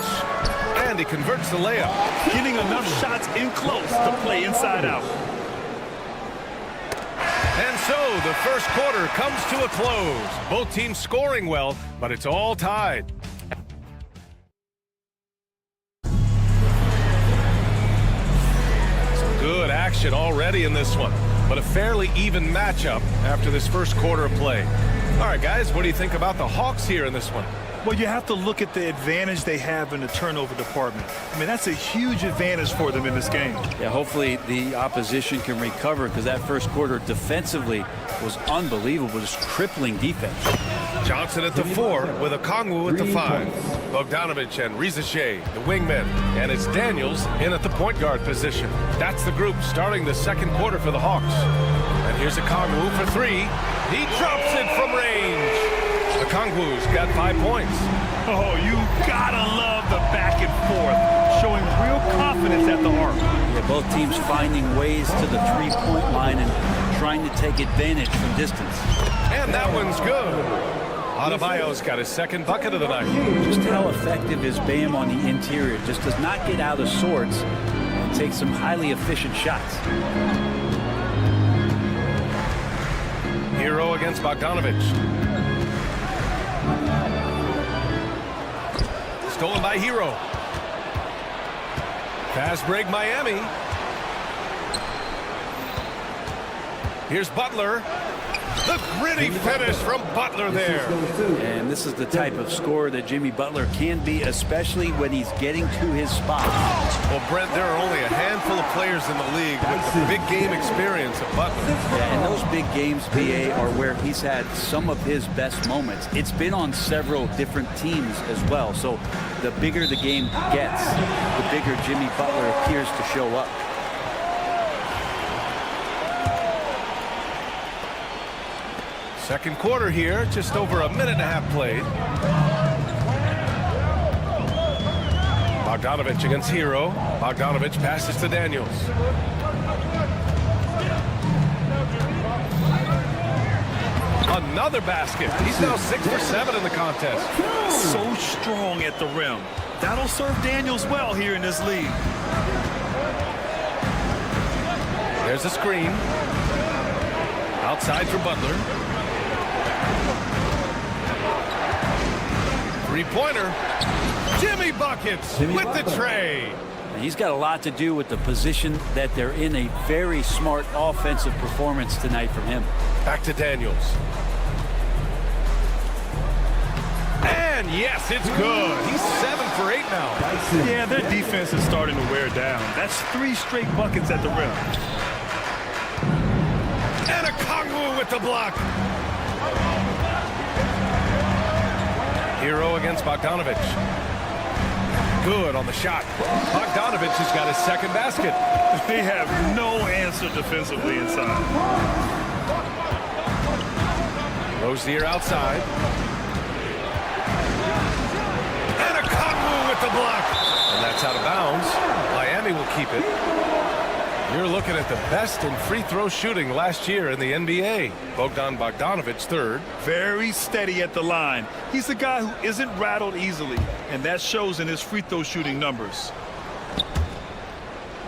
And he converts the layup. Getting enough shots in close to play inside out. And so the first quarter comes to a close. Both teams scoring well, but it's all tied. Some good action already in this one, but a fairly even matchup after this first quarter of play. All right, guys, what do you think about the Hawks here in this one? Well, you have to look at the advantage they have in the turnover department. I mean, that's a huge advantage for them in this game. Yeah, hopefully the opposition can recover, because that first quarter defensively was unbelievable, just crippling defense. Johnson at the 4 with Okongwu at the 5. Bogdanovich and Rizachet, the wingmen. And it's Daniels in at the point guard position. That's the group starting the second quarter for the Hawks. And here's Okongwu for 3. He drops it from range. Okongwu's got 5 points. Oh, you gotta love the back and forth, showing real confidence at the arc. Yeah, both teams finding ways to the three-point line and trying to take advantage from distance. And that one's good. Adebayo's got his second bucket of the night. Just how effective is Bam on the interior? Just does not get out of sorts and takes some highly efficient shots. Hero against Bogdanovich. Stolen by Hero. Fast break Miami. Here's Butler. The gritty finish from Butler there. And this is the type of scorer that Jimmy Butler can be, especially when he's getting to his spot. Well, Brent, there are only a handful of players in the league with the big game experience of Butler. Yeah, and those big games, BA, are where he's had some of his best moments. It's been on several different teams as well. So the bigger the game gets, the bigger Jimmy Butler appears to show up. Second quarter here, just over a minute and a half played. Bogdanovich against Hero. Bogdanovich passes to Daniels. Another basket. He's now 6 for 7 in the contest. So strong at the rim. That'll serve Daniels well here in this league. There's a screen. Outside for Butler. Three-pointer. Jimmy buckets with the tray. And he's got a lot to do with the position that they're in. A very smart offensive performance tonight from him. Back to Daniels. And yes, it's good. He's 7 for 8 now. Yeah, their defense is starting to wear down. That's 3 straight buckets at the rim. And Okongwu with the block. Hero against Bogdanovich. Good on the shot. Bogdanovich has got his second basket. They have no answer defensively inside. Rozier outside. And Okongwu with the block. And that's out of bounds. Miami will keep it. You're looking at the best in free throw shooting last year in the NBA. Bogdan Bogdanovic third. Very steady at the line. He's a guy who isn't rattled easily, and that shows in his free throw shooting numbers.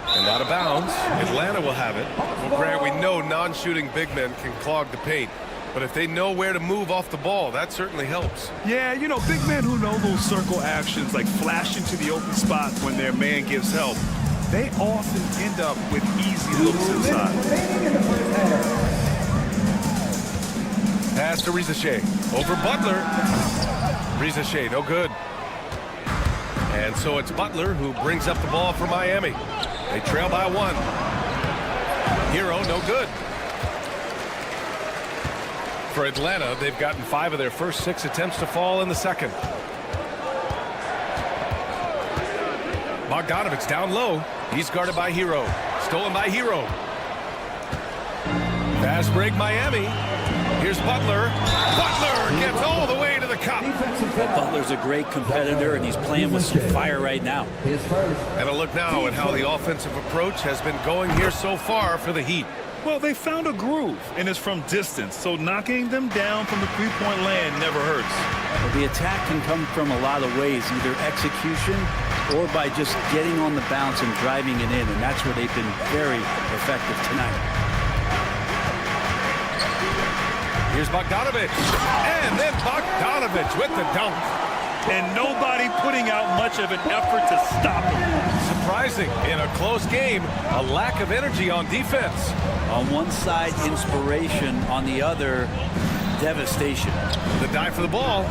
And out of bounds, Atlanta will have it. Well, Grant, we know non-shooting big men can clog the paint. But if they know where to move off the ball, that certainly helps. Yeah, you know, big men who know those circle actions, like flashing to the open spot when their man gives help, they often end up with easy looks inside. Pass to Rizachet. Over Butler. Rizachet, no good. And so it's Butler who brings up the ball for Miami. They trail by 1. Hero, no good. For Atlanta, they've gotten 5 of their first 6 attempts to fall in the second. Bogdanovic down low. He's guarded by Hero. Stolen by Hero. Fast break Miami. Here's Butler. Butler gets all the way to the cup. Butler's a great competitor, and he's playing with some fire right now. And a look now at how the offensive approach has been going here so far for the Heat. Well, they found a groove, and it's from distance, so knocking them down from the three-point land never hurts. Well, the attack can come from a lot of ways, either execution or by just getting on the bounce and driving it in, and that's where they've been very effective tonight. Here's Bogdanovic, and then Bogdanovic with the dunk. And nobody putting out much of an effort to stop him. Surprising, in a close game, a lack of energy on defense. On one side, inspiration. On the other, devastation. The dive for the ball.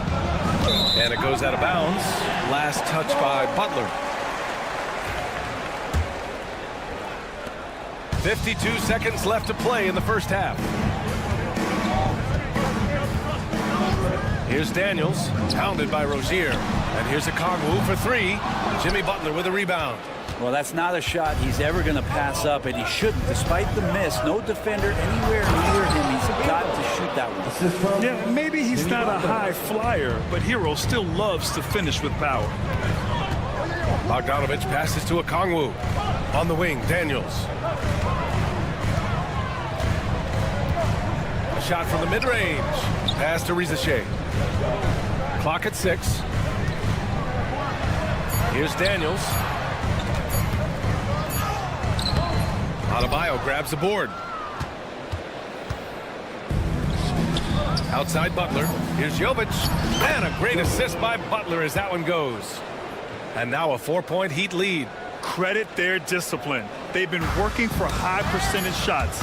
And it goes out of bounds. Last touch by Butler. 52 seconds left to play in the first half. Here's Daniels, pounded by Rozier. And here's a Kongwu for 3. Jimmy Butler with a rebound. Well, that's not a shot he's ever going to pass up, and he shouldn't. Despite the miss, no defender anywhere near him. He's got to shoot that one. Yeah, maybe he's not a high flyer, but Hero still loves to finish with power. Bogdanovic passes to a Kongwu. On the wing, Daniels. A shot from the mid-range. Pass to Rizachet. Clock at 6. Here's Daniels. Adebayo grabs the board. Outside Butler. Here's Jovic. And a great assist by Butler as that one goes. And now a 4-point Heat lead. Credit their discipline. They've been working for high percentage shots.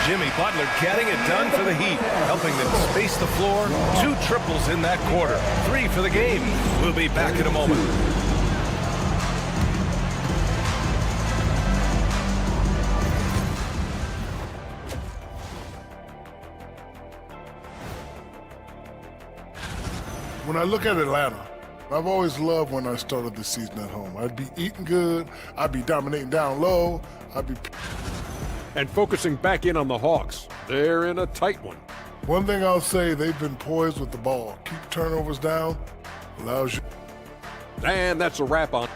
Jimmy Butler getting it done for the Heat, helping them space the floor. 2 triples in that quarter. 3 for the game. We'll be back in a moment. When I look at Atlanta, I've always loved when I started the season at home. I'd be eating good, I'd be dominating down low, I'd be... And focusing back in on the Hawks. They're in a tight one. One thing I'll say, they've been poised with the ball. Keep turnovers down, allows you... And that's a wrap on.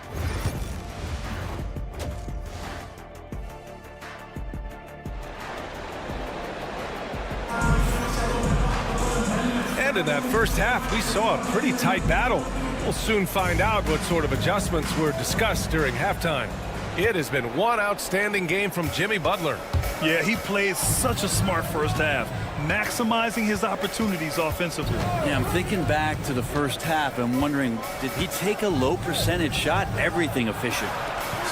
And in that first half, we saw a pretty tight battle. We'll soon find out what sort of adjustments were discussed during halftime. It has been one outstanding game from Jimmy Butler. Yeah, he played such a smart first half, maximizing his opportunities offensively. Yeah, I'm thinking back to the first half and wondering, did he take a low percentage shot? Everything efficient.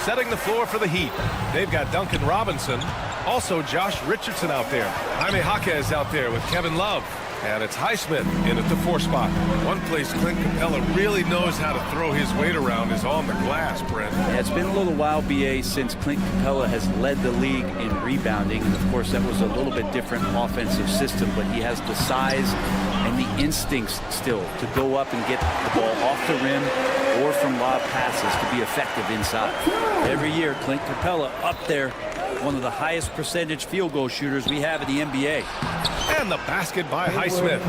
Setting the floor for the Heat. They've got Duncan Robinson, also Josh Richardson out there. Jaime Jaquez out there with Kevin Love. And it's Highsmith in at the 4 spot. One place Clint Capella really knows how to throw his weight around is on the glass, Brent. Yeah, it's been a little while, BA, since Clint Capella has led the league in rebounding. And, of course, that was a little bit different offensive system. But he has the size and the instincts still to go up and get the ball off the rim or from lob passes to be effective inside. Every year, Clint Capella up there, one of the highest percentage field goal shooters we have in the NBA. And the basket by Highsmith.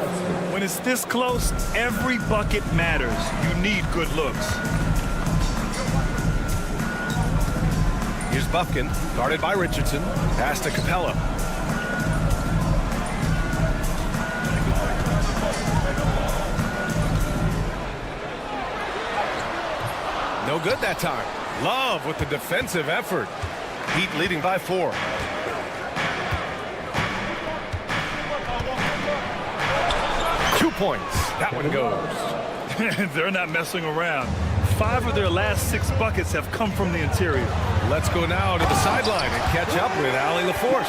When it's this close, every bucket matters. You need good looks. Here's Buffkin, guarded by Richardson. Pass to Capella. No good that time. Love with the defensive effort. Heat leading by 4. Points. That one goes. They're not messing around. 5 of their last 6 buckets have come from the interior. Let's go now to the sideline and catch up with Allie LaForce.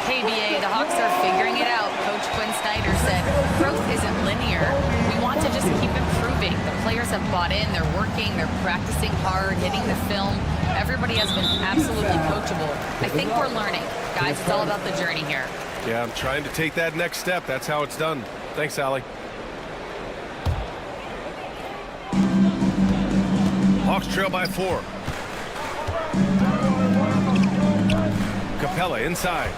Hey, BA, the Hawks are figuring it out. Coach Quinn Snyder said growth isn't linear. We want to just keep improving. The players have bought in. They're working. They're practicing hard, hitting the film. Everybody has been absolutely coachable. I think we're learning. Guys, it's all about the journey here. Yeah, I'm trying to take that next step. That's how it's done. Thanks, Allie. Hawks trail by 4. Capella inside.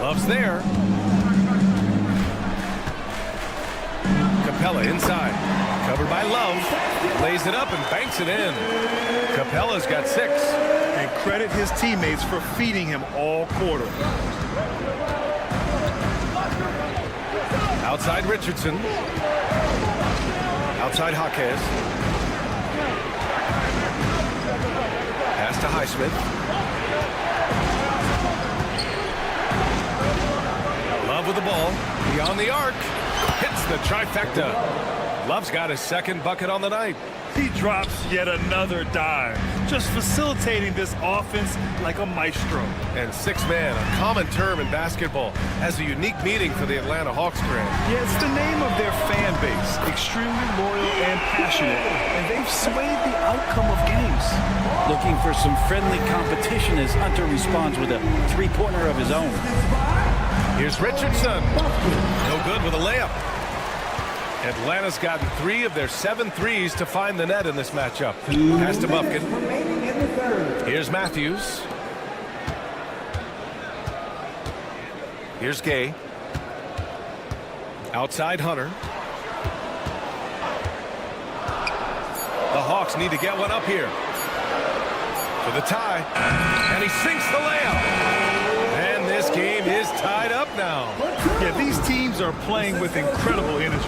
Love's there. Capella inside. Covered by Love. Lays it up and banks it in. Capella's got 6. And credit his teammates for feeding him all quarter. Outside Richardson. Outside Jaquez. Pass to Highsmith. Love with the ball. Beyond the arc. Hits the trifecta. Love's got his 2nd bucket on the night. He drops yet another dime, just facilitating this offense like a maestro. And 6-man, a common term in basketball, has a unique meaning for the Atlanta Hawks brand. Yeah, it's the name of their fan base, extremely loyal and passionate, and they've swayed the outcome of games. Looking for some friendly competition as Hunter responds with a 3-pointer of his own. Here's Richardson. No good with a layup. Atlanta's gotten 3 of their 7 threes to find the net in this matchup. Pass to Buffkin. Here's Matthews. Here's Gay. Outside Hunter. The Hawks need to get one up here. For the tie. And he sinks the layup. And this game is tied up now. Yeah, these teams are playing with incredible energy.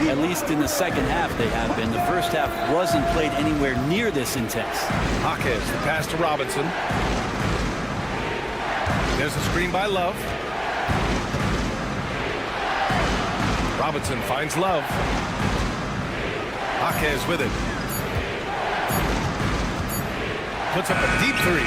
At least in the second half they have been. The first half wasn't played anywhere near this intense. Jaquez, the pass to Robinson. There's a screen by Love. Robinson finds Love. Jaquez with it. Puts up a deep 3.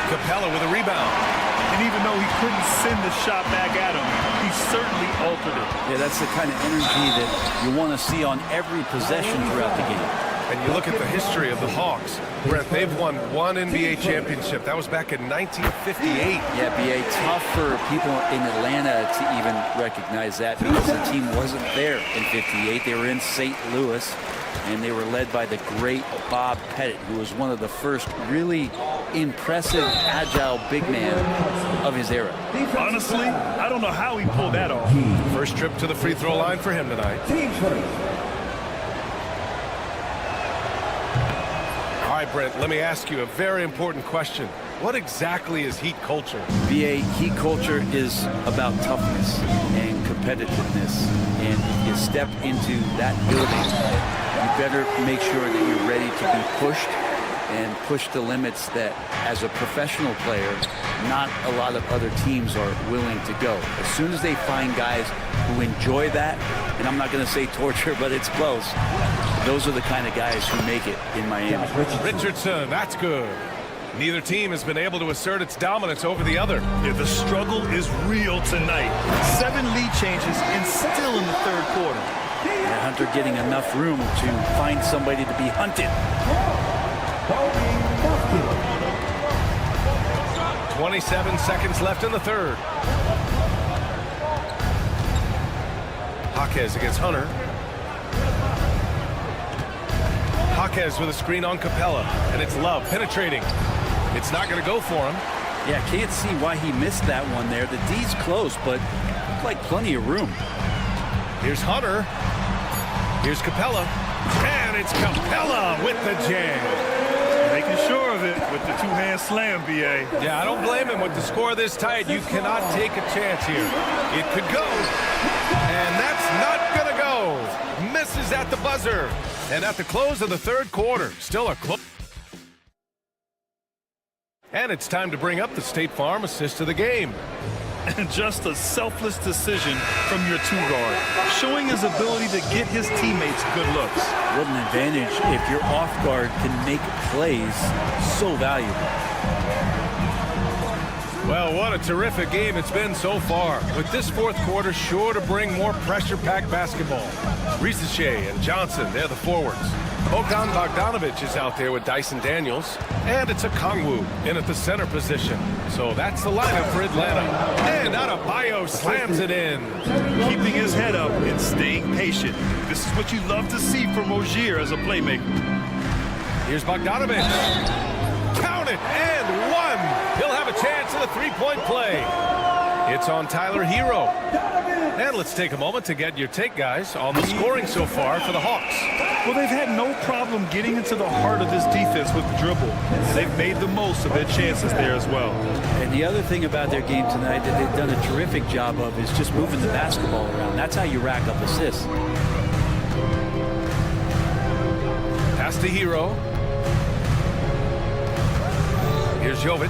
Capella with a rebound. And even though he couldn't send the shot back at him, he certainly altered it. Yeah, that's the kind of energy that you want to see on every possession throughout the game. And you look at the history of the Hawks. Brett, they've won 1 NBA championship. That was back in 1958. Yeah, BA, tough for people in Atlanta to even recognize that because the team wasn't there in 58. They were in St. Louis, and they were led by the great Bob Pettit, who was one of the first really impressive, agile big man of his era. Honestly, I don't know how he pulled that off. First trip to the free throw line for him tonight. All right, Brent, let me ask you a very important question. What exactly is Heat culture? BA, Heat culture is about toughness and competitiveness. And if you step into that building, you better make sure that you're ready to be pushed and push the limits that, as a professional player, not a lot of other teams are willing to go. As soon as they find guys who enjoy that, and I'm not going to say torture, but it's close, those are the kind of guys who make it in Miami. Richardson, that's good. Neither team has been able to assert its dominance over the other. Yeah, the struggle is real tonight. 7 lead changes and still in the 3rd quarter. And Hunter getting enough room to find somebody to be hunted. 27 seconds left in the 3rd. Jaquez against Hunter. Jaquez with a screen on Capella, and it's Love penetrating. It's not going to go for him. Yeah, can't see why he missed that one there. The D's close, but looked like plenty of room. Here's Hunter. Here's Capella. And it's Capella with the jam. Making sure of it with the two-hand slam, B.A. Yeah, I don't blame him. With the score this tight, you cannot take a chance here. It could go, and that's not going to go. Misses at the buzzer. And at the close of the third quarter, still a close. And it's time to bring up the State Farm assist of the game. And just a selfless decision from your two-guard, showing his ability to get his teammates good looks. What an advantage if your off-guard can make plays so valuable. Well, what a terrific game it's been so far. With this fourth quarter sure to bring more pressure-packed basketball. Risache and Johnson, they're the forwards. Bogdan Bogdanovic is out there with Dyson Daniels. And it's a Kongwu in at the center position. So that's the lineup for Atlanta. And Adebayo slams it in. Keeping his head up and staying patient. This is what you love to see from Rozier as a playmaker. Here's Bogdanovic. Count it, and one. He'll have a chance at a three-point play. It's on Tyler Hero. And let's take a moment to get your take, guys, on the scoring so far for the Hawks. Well, they've had no problem getting into the heart of this defense with the dribble. They've made the most of their chances there as well. And the other thing about their game tonight that they've done a terrific job of is just moving the basketball around. That's how you rack up assists. Pass to Hero. Here's Jovic.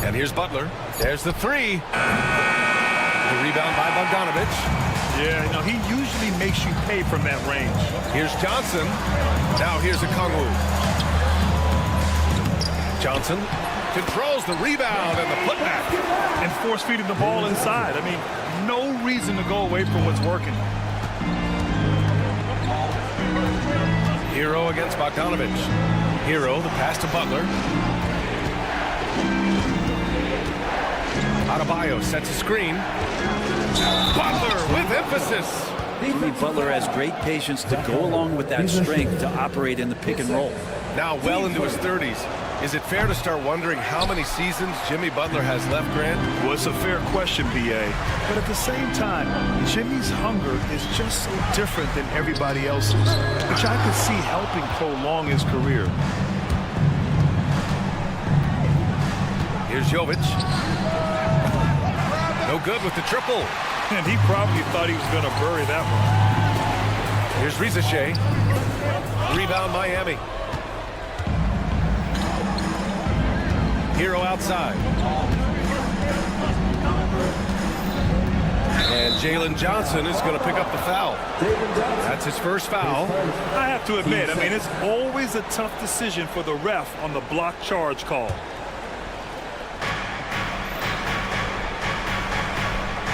And here's Butler. There's the three. The rebound by Bogdanovic. Yeah, no, he usually makes you pay from that range. Here's Johnson. Now here's a Kongwu. Johnson controls the rebound and the putback. And force-feeding the ball inside. I mean, no reason to go away from what's working. Hero against Bogdanovic. Hero, the pass to Butler. Adebayo sets a screen. Butler with emphasis. Jimmy Butler has great patience to go along with that strength to operate in the pick and roll. Now well into his 30s. Is it fair to start wondering how many seasons Jimmy Butler has left, Grant? Well, it's a fair question, B.A. But at the same time, Jimmy's hunger is just so different than everybody else's, which I could see helping prolong his career. Here's Jovic. No good with the triple. And he probably thought he was going to bury that one. Here's Risache. Rebound Miami. Hero outside. And Jalen Johnson is going to pick up the foul. That's his first foul. I have to admit, I mean, it's always a tough decision for the ref on the block charge call.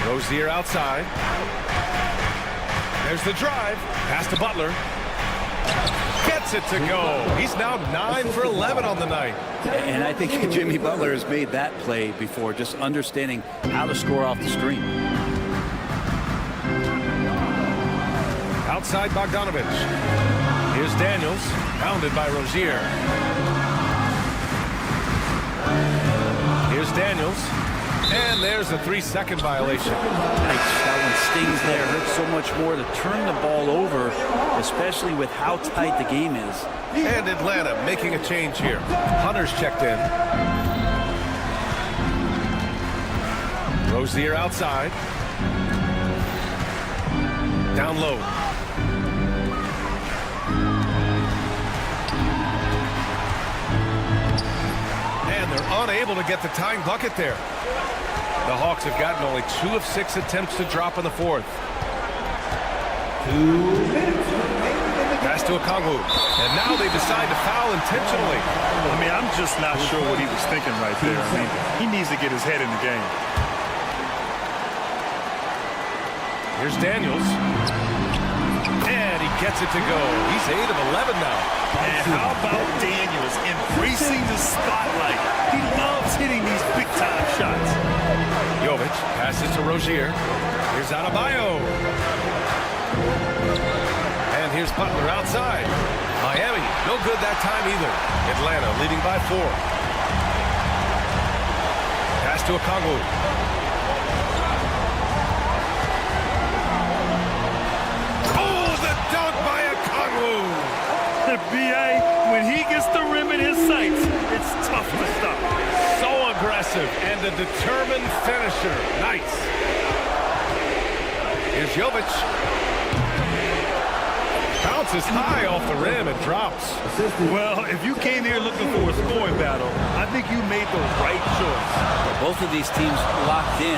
Rozier outside. There's the drive. Pass to Butler. Gets it to go. He's now 9 for 11 on the night. And I think Jimmy Butler has made that play before, just understanding how to score off the screen. Outside Bogdanovic. Here's Daniels. Pounded by Rozier. Here's Daniels. And there's a 3-second violation. That one stings there. Hurts so much more to turn the ball over, especially with how tight the game is. And Atlanta making a change here. Hunter's checked in. Rozier outside. Down low. And they're unable to get the tying bucket there. The Hawks have gotten only 2 of 6 attempts to drop in the fourth. 2 minutes. Pass to a Kongwu. And now they decide to foul intentionally. I mean, I'm just not sure what he was thinking right there. I mean, he needs to get his head in the game. Here's Daniels. And he gets it to go. He's 8 of 11 now. And how about Daniels embracing the spotlight? He loves hitting these big-time shots. Jovic passes to Rozier. Here's Adebayo. And here's Butler outside. Miami, no good that time either. Atlanta leading by 4. Pass to a Kongwu. Oh, the dunk by a Kongwu. gets the rim in his sights, it's tough to stop. So aggressive and a determined finisher. Nice. Here's Jovic. Bounces high off the rim and drops. Well, if you came here looking for a scoring battle, I think you made the right choice. Both of these teams locked in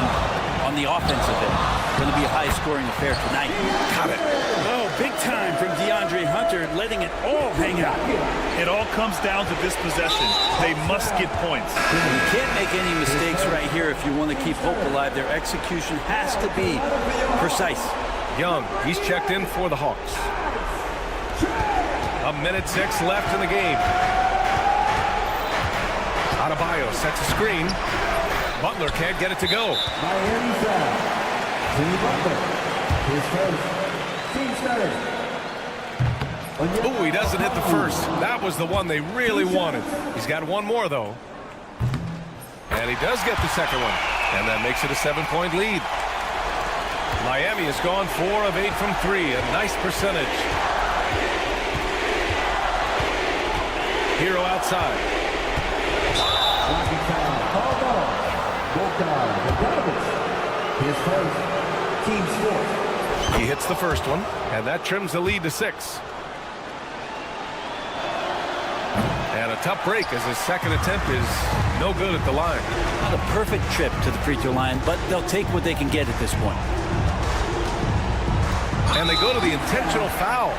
on the offensive end. Going to be a high-scoring affair tonight. Got it. Oh, big time from DeAndre Hunter, letting it all hang out. It all comes down to this possession. They must get points. You can't make any mistakes right here if you want to keep hope alive. Their execution has to be precise. Young, he's checked in for the Hawks. 1:06 left in the game. Adebayo sets a screen. Butler can't get it to go. Miami foul. Jimmy Butler. His first. Team starter. Oh, he doesn't hit the first. That was the one they really wanted. He's got one more, though. And he does get the second one. And that makes it a 7-point lead. Miami has gone 4 of 8 from 3. A nice percentage. Hero outside. His first. Team score. He hits the first one, and that trims the lead to 6. And a tough break as his second attempt is no good at the line. Not a perfect trip to the free throw line, but they'll take what they can get at this point. And they go to the intentional foul. 10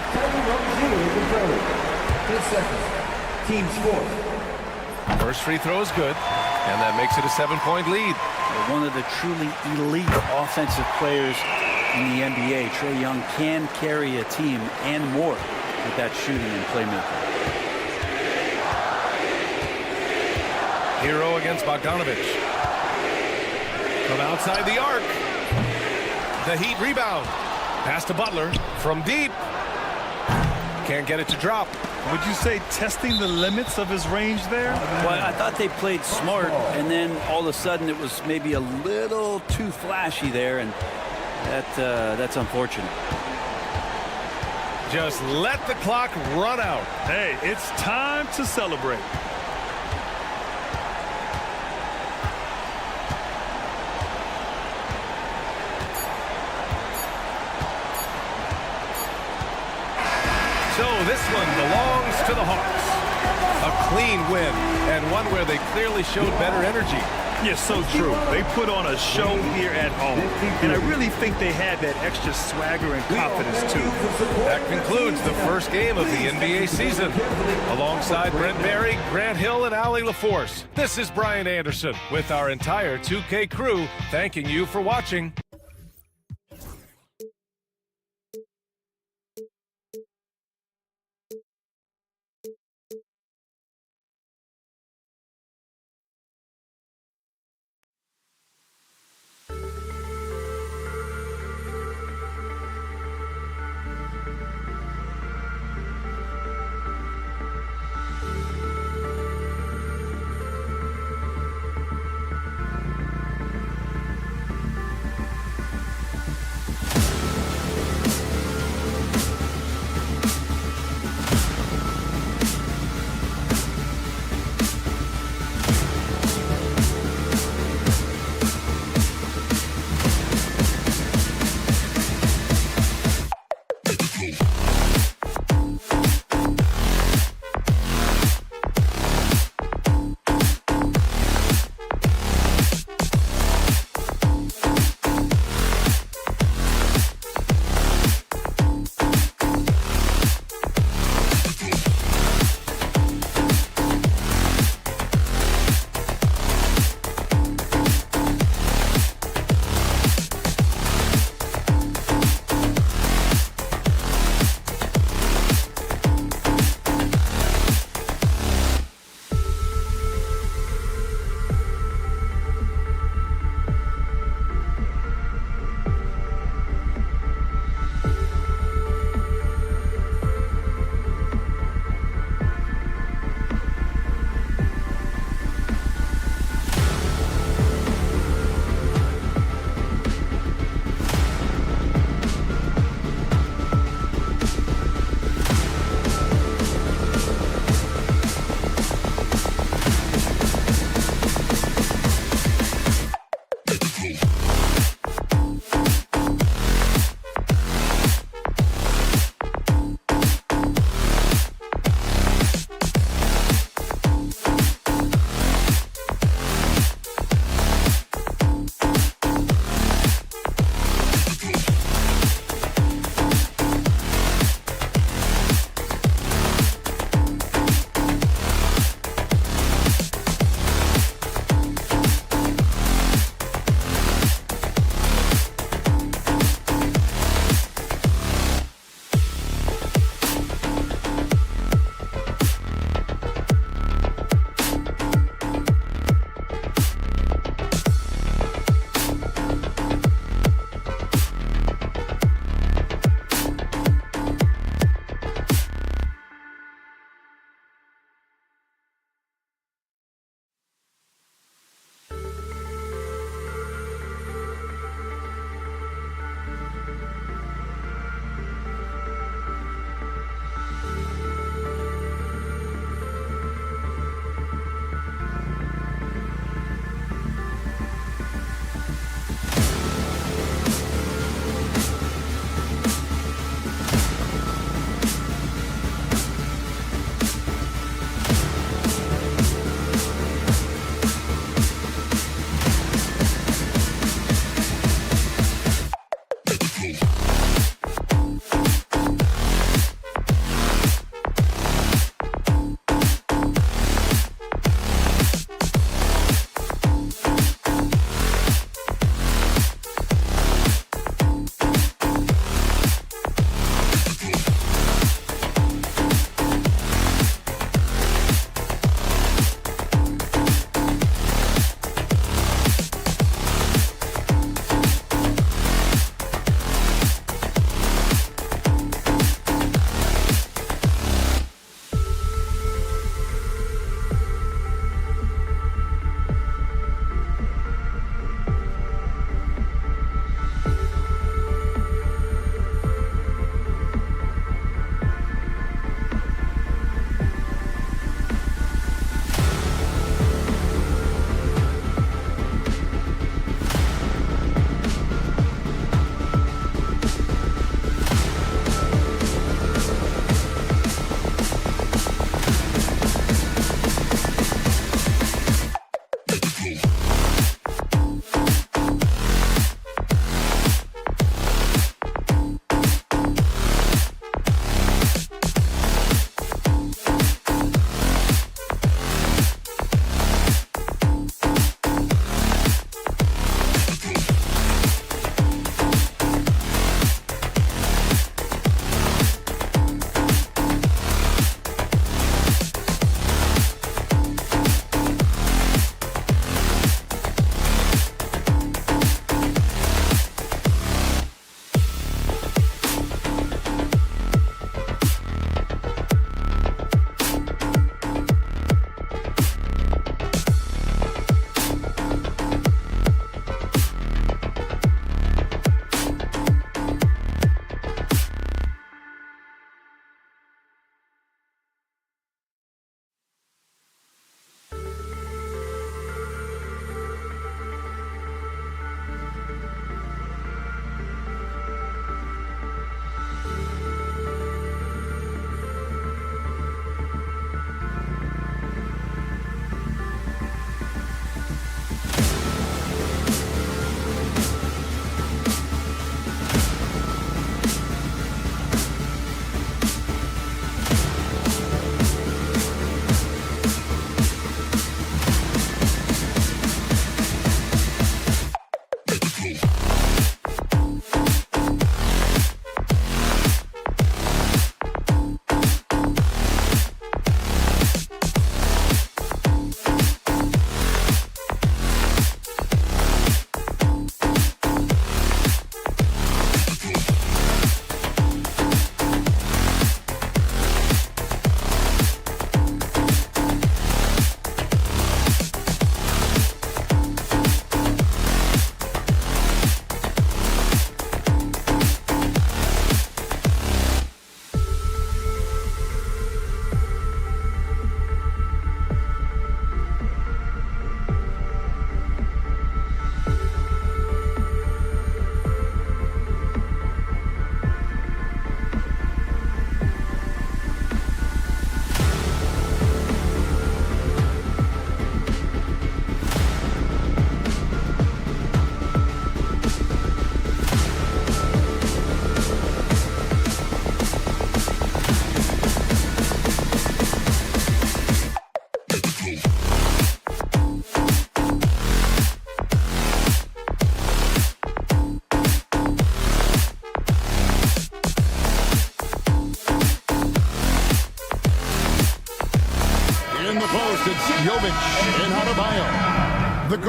seconds. Team score. First free throw is good, and that makes it a 7-point lead. One of the truly elite offensive players in the NBA. Trae Young can carry a team and more with that shooting and playmaking. Hero against Bogdanovich. From outside the arc. The Heat rebound. Pass to Butler from deep. Can't get it to drop. Would you say testing the limits of his range there? Well, I thought they played smart, and then all of a sudden it was maybe a little too flashy there, and that's unfortunate. Just let the clock run out. Hey, it's time to celebrate. So this one belongs to the Hawks. A clean win, and one where they clearly showed better energy. Yes, so true. They put on a show here at home, and I really think they had that extra swagger and confidence, too. That concludes the first game of the NBA season. Alongside Brent Barry, Grant Hill, and Allie LaForce, this is Brian Anderson with our entire 2K crew, thanking you for watching.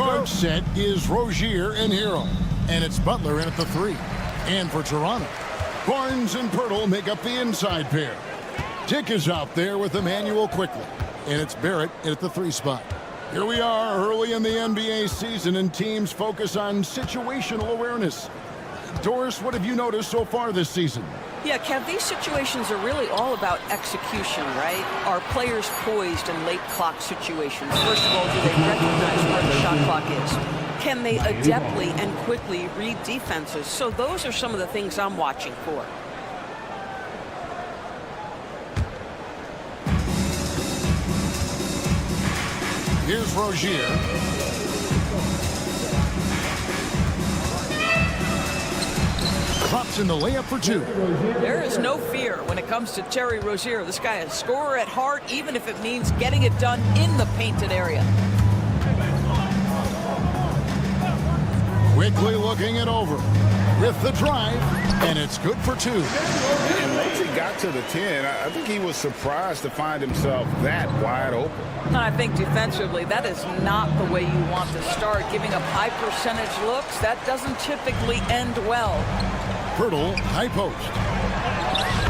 guard set is Rozier and Hero. And it's Butler in at the 3. And for Toronto, Barnes and Pirtle make up the inside pair. Dick is out there with Emmanuel quickly. And it's Barrett in at the 3 spot. Here we are early in the NBA season, and teams focus on situational awareness. Doris, what have you noticed so far this season? Yeah, Kev, these situations are really all about execution, right? Are players poised in late clock situations? First of all, do they recognize where the shot clock is? Can they adeptly and quickly read defenses? So those are some of the things I'm watching for. Here's Rozier. Drops in the layup for 2. There is no fear when it comes to Terry Rozier. This guy is a scorer at heart, even if it means getting it done in the painted area. Quickly looking it over with the drive, and it's good for 2. And once he got to the 10, I think he was surprised to find himself that wide open. And I think defensively, that is not the way you want to start. Giving up high percentage looks, that doesn't typically end well. Pirtle, high post.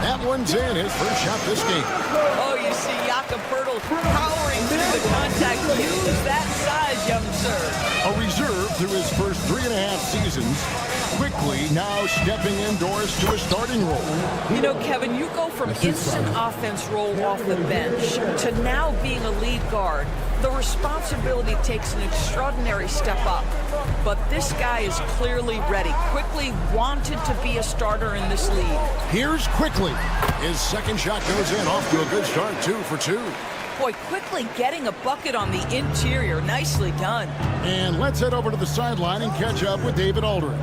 That one's in, his first shot this game. Oh, you see Jakob Pirtle powering through the contact. Use that size, young sir. A reserve through his first 3.5 seasons. Quickly now stepping indoors to a starting role. You know, Kevin, you go from instant offense role off the bench to now being a lead guard. The responsibility takes an extraordinary step up. But this guy is clearly ready. Quickly wanted to be a starter in this league. Here's Quickly. His second shot goes in, off to a good start, 2 for 2. Boy, Quickly getting a bucket on the interior. Nicely done. And let's head over to the sideline and catch up with David Aldridge.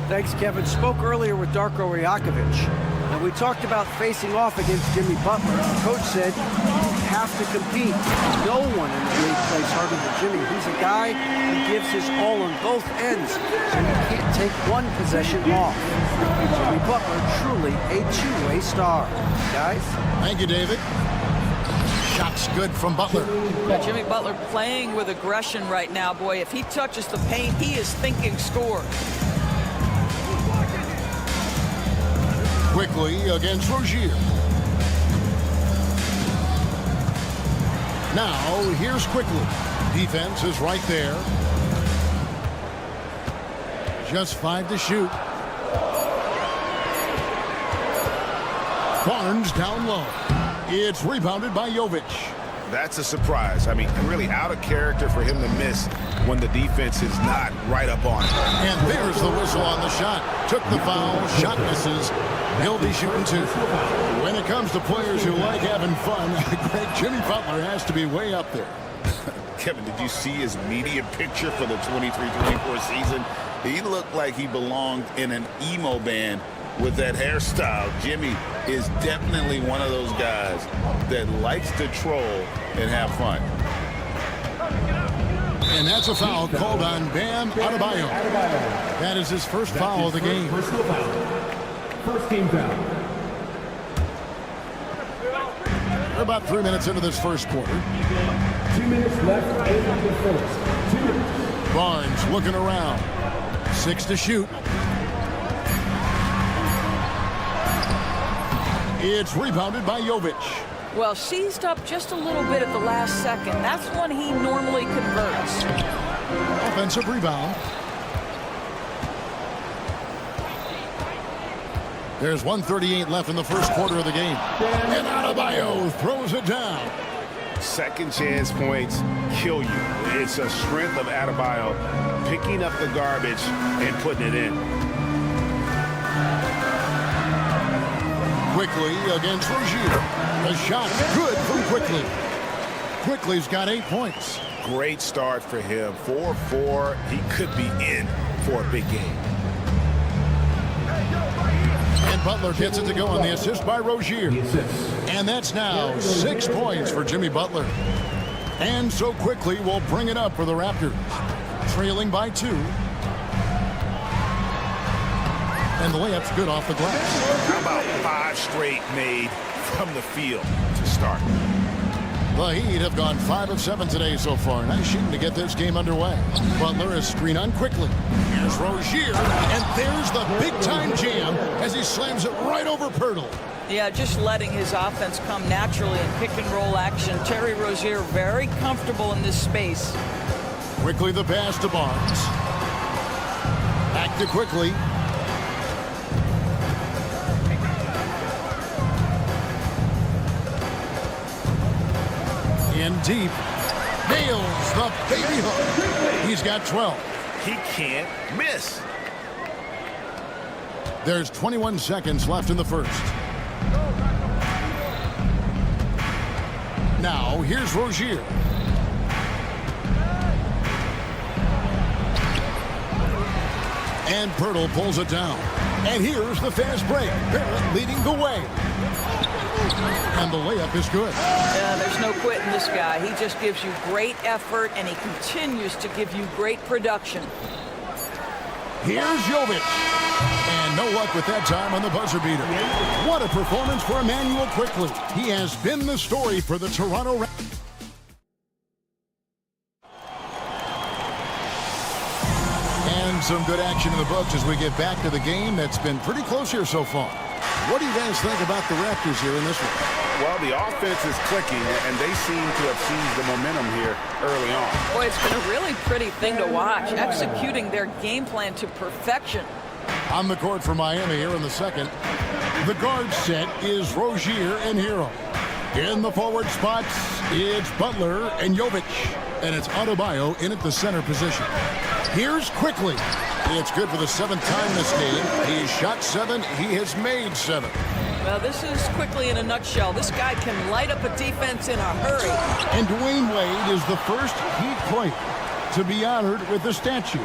Thanks, Kevin. Spoke earlier with Darko Rajakovic, and we talked about facing off against Jimmy Butler. The coach said, you have to compete. No one in the league plays harder than Jimmy. He's a guy who gives his all on both ends, so you can't take one possession off. Jimmy Butler, truly a two-way star. Guys? Thank you, David. Shots good from Butler. Yeah, Jimmy Butler playing with aggression right now. Boy, if he touches the paint, he is thinking score. Quickly against Rozier. Now, here's Quickly. Defense is right there. Just 5 to shoot. Barnes down low. It's rebounded by Jovic. That's a surprise. I mean, really out of character for him to miss when the defense is not right up on him. And there's the whistle on the shot. Took the foul, shot misses. He'll be shooting 2. When it comes to players who like having fun, great Jimmy Butler has to be way up there. Kevin, did you see his media picture for the 23-24 season? He looked like he belonged in an emo band with that hairstyle. Jimmy is definitely one of those guys that likes to troll and have fun. And that's a foul called on Bam Adebayo. That is his first foul of the game. First team foul. We're about 3 minutes into this first quarter. 2 minutes left in the first. 2 minutes. Barnes looking around. 6 to shoot. It's rebounded by Jovic. Well, seized up just a little bit at the last second. That's when he normally converts. Offensive rebound. There's 1:38 left in the first quarter of the game. And Adebayo throws it down. Second chance points kill you. It's a strength of Adebayo picking up the garbage and putting it in. Quickly against Rozier. The shot's good from Quickly. Quickly's got 8 points. Great start for him. 4-4. He could be in for a big game. And Butler gets it to go on the assist by Rozier. And that's now 6 points for Jimmy Butler. And so Quickly will bring it up for the Raptors. Trailing by 2. And the layup's good off the glass. How about 5 straight made from the field to start? The The Heat have gone 5 of 7 today so far. Nice shooting to get this game underway. Butler is screen on quickly. Here's Rozier, and there's the big-time jam as he slams it right over Pirtle. Yeah, just letting his offense come naturally in pick-and-roll action. Terry Rozier very comfortable in this space. Quickly the pass to Barnes. Back to Quickly. In deep. Nails the baby hook. He's got 12. He can't miss. There's 21 seconds left in the first. Now, here's Rozier. And Pirtle pulls it down. And here's the fast break. Barrett leading the way. And the layup is good. Yeah, there's no quitting this guy. He just gives you great effort, and he continues to give you great production. Here's Jovic. And no luck with that time on the buzzer beater. What a performance for Emmanuel Quickly. He has been the story for the Toronto Raptors. And some good action in the books as we get back to the game that's been pretty close here so far. What do you guys think about the Raptors here in this one? Well, the offense is clicking, and they seem to have seized the momentum here early on. Boy, it's been a really pretty thing to watch, executing their game plan to perfection. On the court for Miami here in the second. The guard set is Rozier and Hero. In the forward spots, it's Butler and Jovic. And it's Adebayo in at the center position. Here's Quickly. It's good for the 7th time this game. He's shot 7. He has made 7. Well, this is Quickly in a nutshell. This guy can light up a defense in a hurry. And Dwayne Wade is the first Heat player to be honored with a statue.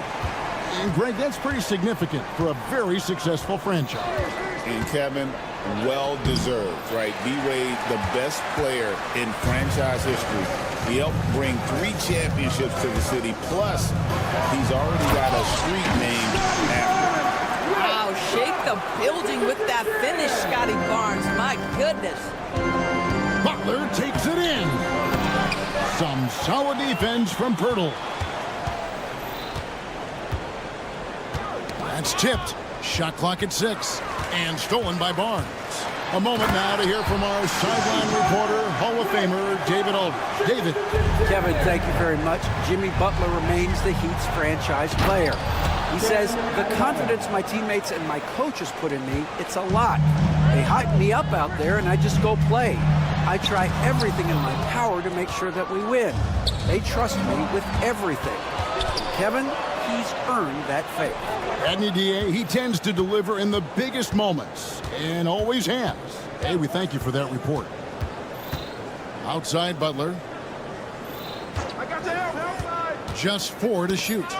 And Greg, that's pretty significant for a very successful franchise. And Kevin, well deserved, right? D-Wade, the best player in franchise history. He helped bring 3 championships to the city. Plus, he's already got a street named after him. Wow, shake the building with that finish, Scotty Barnes. My goodness. Butler takes it in. Some solid defense from Pirtle. That's tipped. Shot clock at 6. And stolen by Barnes. A moment now to hear from our sideline reporter, Hall of Famer, David Aldridge. David. Kevin, thank you very much. Jimmy Butler remains the Heat's franchise player. He says, the confidence my teammates and my coaches put in me, it's a lot. They hype me up out there and I just go play. I try everything in my power to make sure that we win. They trust me with everything. Kevin, he's earned that faith. Adney DA, he tends to deliver in the biggest moments, and always has. Hey, we thank you for that report. Outside Butler. I got the help. Just 4 to shoot.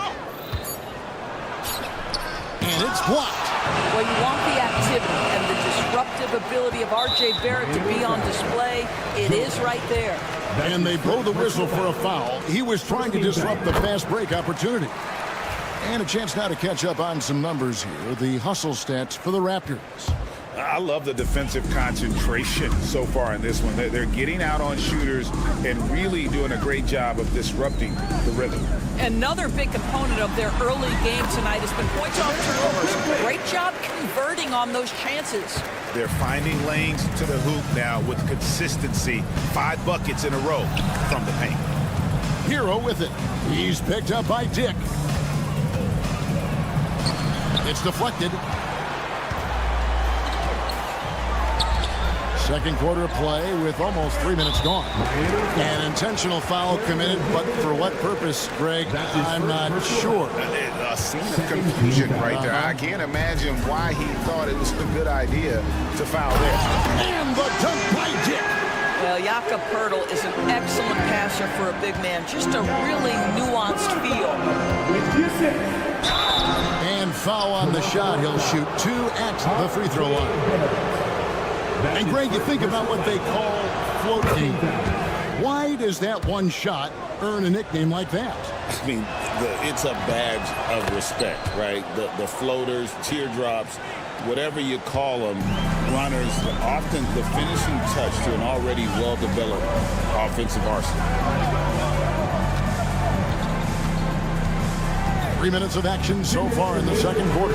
And it's blocked. Well, you want the activity and the disruptive ability of R.J. Barrett to be on display. It is right there. And they blow the whistle for a foul. He was trying to disrupt the fast break opportunity. And a chance now to catch up on some numbers here. The hustle stats for the Raptors. I love the defensive concentration so far in this one. They're getting out on shooters and really doing a great job of disrupting the rhythm. Another big component of their early game tonight has been points off turnovers. Great job converting on those chances. They're finding lanes to the hoop now with consistency. 5 buckets in a row from the paint. Hero with it. He's picked up by Dick. It's deflected. Second quarter of play with almost 3 minutes gone. An intentional foul committed, but for what purpose, Greg, I'm not sure. A scene of confusion right there. I can't imagine why he thought it was a good idea to foul there. And the dunk by Dick. Well, Jakob Poeltl is an excellent passer for a big man. Just a really nuanced feel. And foul on the shot. He'll shoot 2 at the free throw line. And Greg, you think about what they call float game. Why does that one shot earn a nickname like that? I mean, it's a badge of respect, right? The floaters, teardrops, whatever you call them, runners, often the finishing touch to an already well-developed offensive arsenal. 3 minutes of action so far in the second quarter.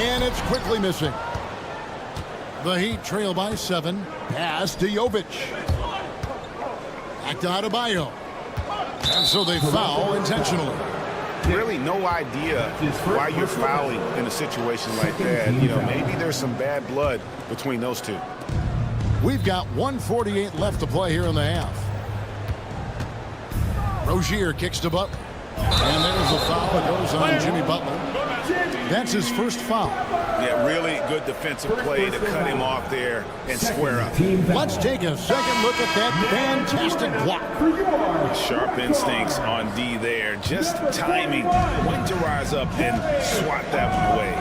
And it's quickly missing. The Heat trail by 7. Pass to Jovic. Back to Adebayo. And so they foul intentionally. Really no idea why you're fouling in a situation like that. You know, maybe there's some bad blood between those two. We've got 1:48 left to play here in the half. Rozier kicks to Butler. And there's a foul that goes on Jimmy Butler. That's his first foul. Yeah, really good defensive play to cut him off there and square up. Let's take a second look at that fantastic block. Sharp instincts on D there. Just timing when to rise up and swat that one away.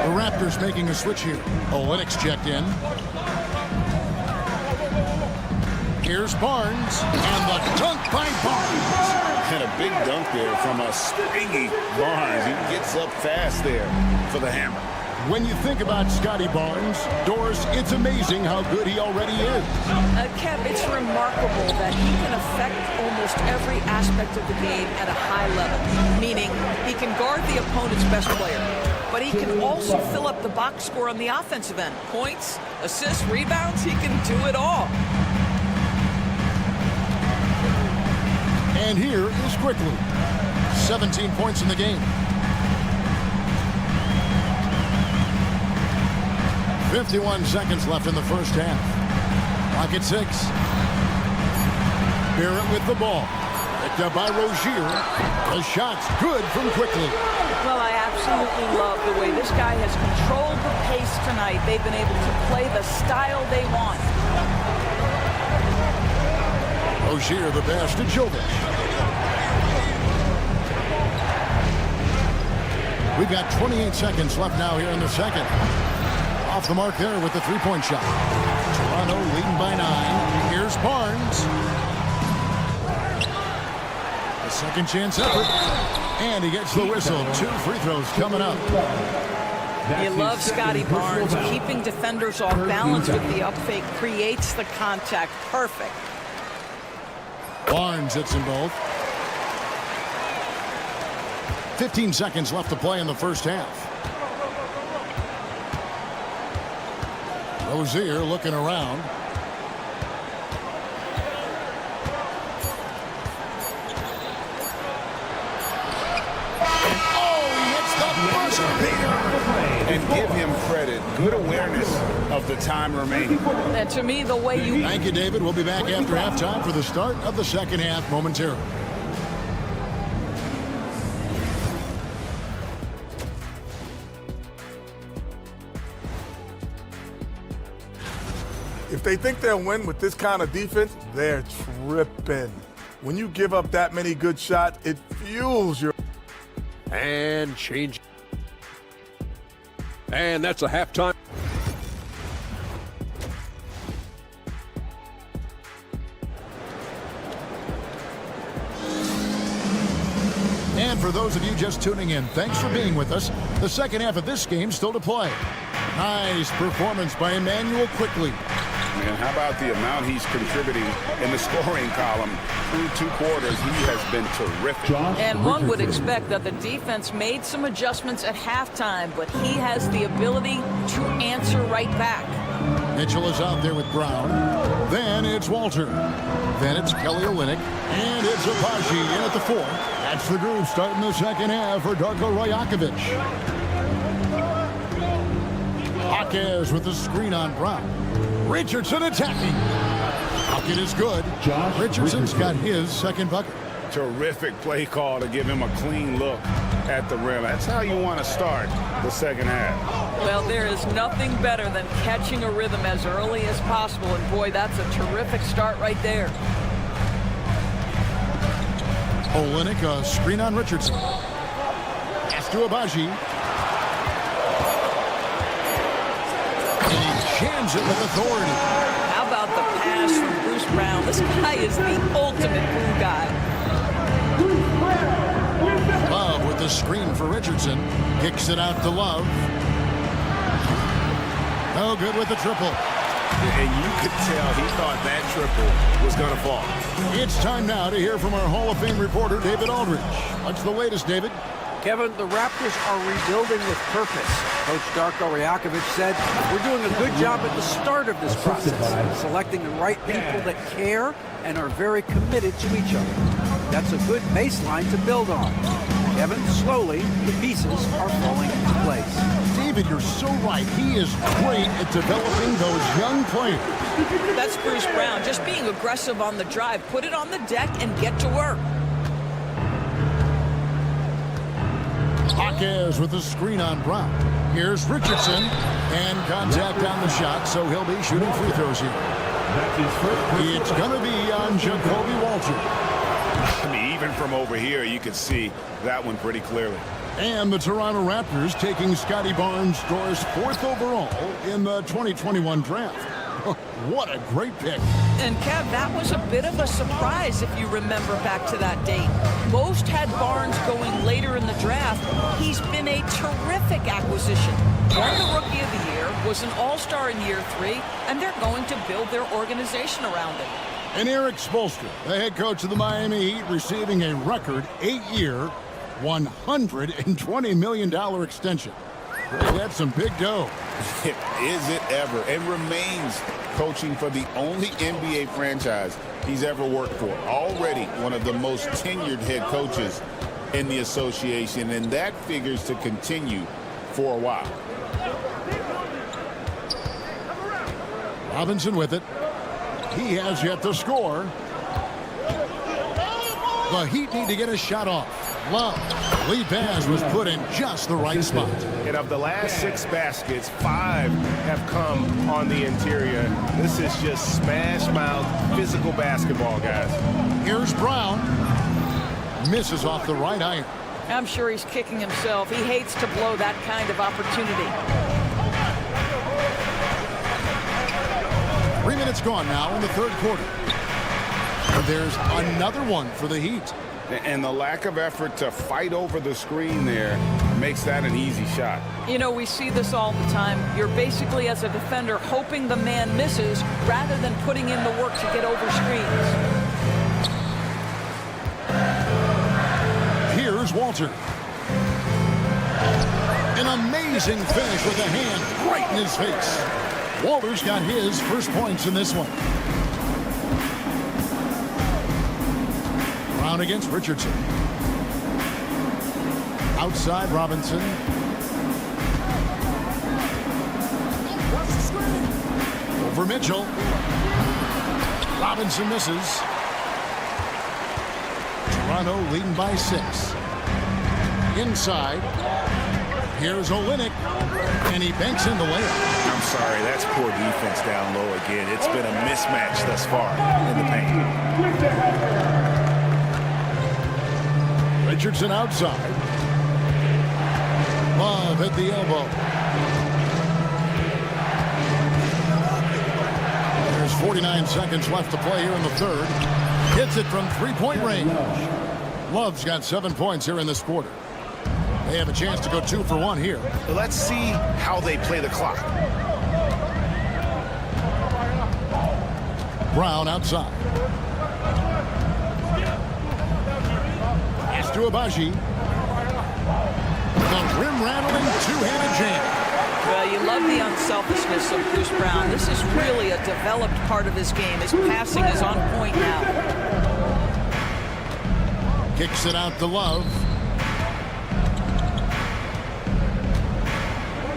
The Raptors making a switch here. Olynyk's checked in. Here's Barnes. And the dunk by Barnes. And a big dunk there from a springy Barnes. He gets up fast there for the hammer. When you think about Scotty Barnes, Doris, it's amazing how good he already is. Kev, it's remarkable that he can affect almost every aspect of the game at a high level, meaning he can guard the opponent's best player, but he can also fill up the box score on the offensive end. Points, assists, rebounds, he can do it all. And here is Quickly. 17 points in the game. 51 seconds left in the first half. Clock at 6. Barrett with the ball. Picked up by Rozier. The shot's good from Quickly. Well, I absolutely love the way this guy has controlled the pace tonight. They've been able to play the style they want. Rozier the pass to Jovic. We've got 28 seconds left now here in the second. Off the mark there with the three-point shot. Toronto leading by 9. Here's Barnes. A second chance effort. And he gets the whistle. 2 free throws coming up. You love Scotty Barnes. Keeping defenders off balance with the up fake creates the contact. Perfect. Barnes hits them both. 15 seconds left to play in the first half. Rozier looking around. And give him credit. Good awareness of the time remaining. And to me, the way you... Thank you, David. We'll be back after halftime for the start of the second half momentarily. If they think they'll win with this kind of defense, they're tripping. When you give up that many good shots, it fuels your... And change. And that's a halftime. And for those of you just tuning in, thanks for being with us. The second half of this game still to play. Nice performance by Emmanuel Quickly. Man, how about the amount he's contributing in the scoring column through 2 quarters? He has been terrific. And one would expect that the defense made some adjustments at halftime, but he has the ability to answer right back. Mitchell is out there with Brown. Then it's Walter. Then it's Kelly Olynyk. And it's Abaji in at the 4. That's the groove starting the second half for Darko Rajakovic. Hawkes with the screen on Brown. Richardson attacking. Bucket is good. Richardson's got his second bucket. Terrific play call to give him a clean look at the rim. That's how you want to start the second half. Well, there is nothing better than catching a rhythm as early as possible. And boy, that's a terrific start right there. Olynyk, a screen on Richardson. Pass to Abaji. Jams it with authority. How about the pass from Bruce Brown? This guy is the ultimate glue guy. Love with the screen for Richardson. Kicks it out to Love. Oh, good with the triple. And you could tell he thought that triple was going to fall. It's time now to hear from our Hall of Fame reporter, David Aldridge. What's the latest, David? Kevin, the Raptors are rebuilding with purpose. Coach Darko Rajakovic said, we're doing a good job at the start of this process, selecting the right people that care and are very committed to each other. That's a good baseline to build on. Kevin, slowly, the pieces are falling into place. David, you're so right. He is great at developing those young players. That's Bruce Brown, just being aggressive on the drive. Put it on the deck and get to work. Jaquez with the screen on Brown. Here's Richardson, and contact on the shot, so he'll be shooting free throws here. It's going to be on Jacoby Walter. I mean, even from over here, you could see that one pretty clearly. And the Toronto Raptors taking Scotty Barnes, Doris 4th overall in the 2021 draft. What a great pick. And Kev, that was a bit of a surprise if you remember back to that date. Most had Barnes going later in the draft. He's been a terrific acquisition. Won the Rookie of the Year, was an All-Star in year 3, and they're going to build their organization around it. And Eric Spoelstra, the head coach of the Miami Heat, receiving a record 8-year, $120 million extension. Boy, that's some big dough. Is it ever? And remains coaching for the only NBA franchise he's ever worked for. Already one of the most tenured head coaches in the association, and that figures to continue for a while. Robinson with it. He has yet to score. The Heat need to get a shot off. Love. Lead pass was put in just the right spot. And of the last 6 baskets, 5 have come on the interior. This is just smash mouth physical basketball, guys. Here's Brown. Misses off the right iron. I'm sure he's kicking himself. He hates to blow that kind of opportunity. 3 minutes gone now in the third quarter. There's another one for the Heat. And the lack of effort to fight over the screen there makes that an easy shot. You know, we see this all the time. You're basically, as a defender, hoping the man misses rather than putting in the work to get over screens. Here's Walter. An amazing finish with a hand right in his face. Walter's got his first points in this one. Brown against Richardson. Outside Robinson. Over Mitchell. Robinson misses. Toronto leading by 6. Inside. Here's Olynyk. And he banks in the layup. I'm sorry, that's poor defense down low again. It's been a mismatch thus far in the paint. Richardson outside. Love at the elbow. There's 49 seconds left to play here in the third. Hits it from three-point range. Love's got 7 points here in this quarter. They have a chance to go 2 for 1 here. Let's see how they play the clock. Brown outside. It's to Abaji. The rim-rattling two-handed jam. Well, you love the unselfishness of Bruce Brown. This is really a developed part of his game. His passing is on point now. Kicks it out to Love.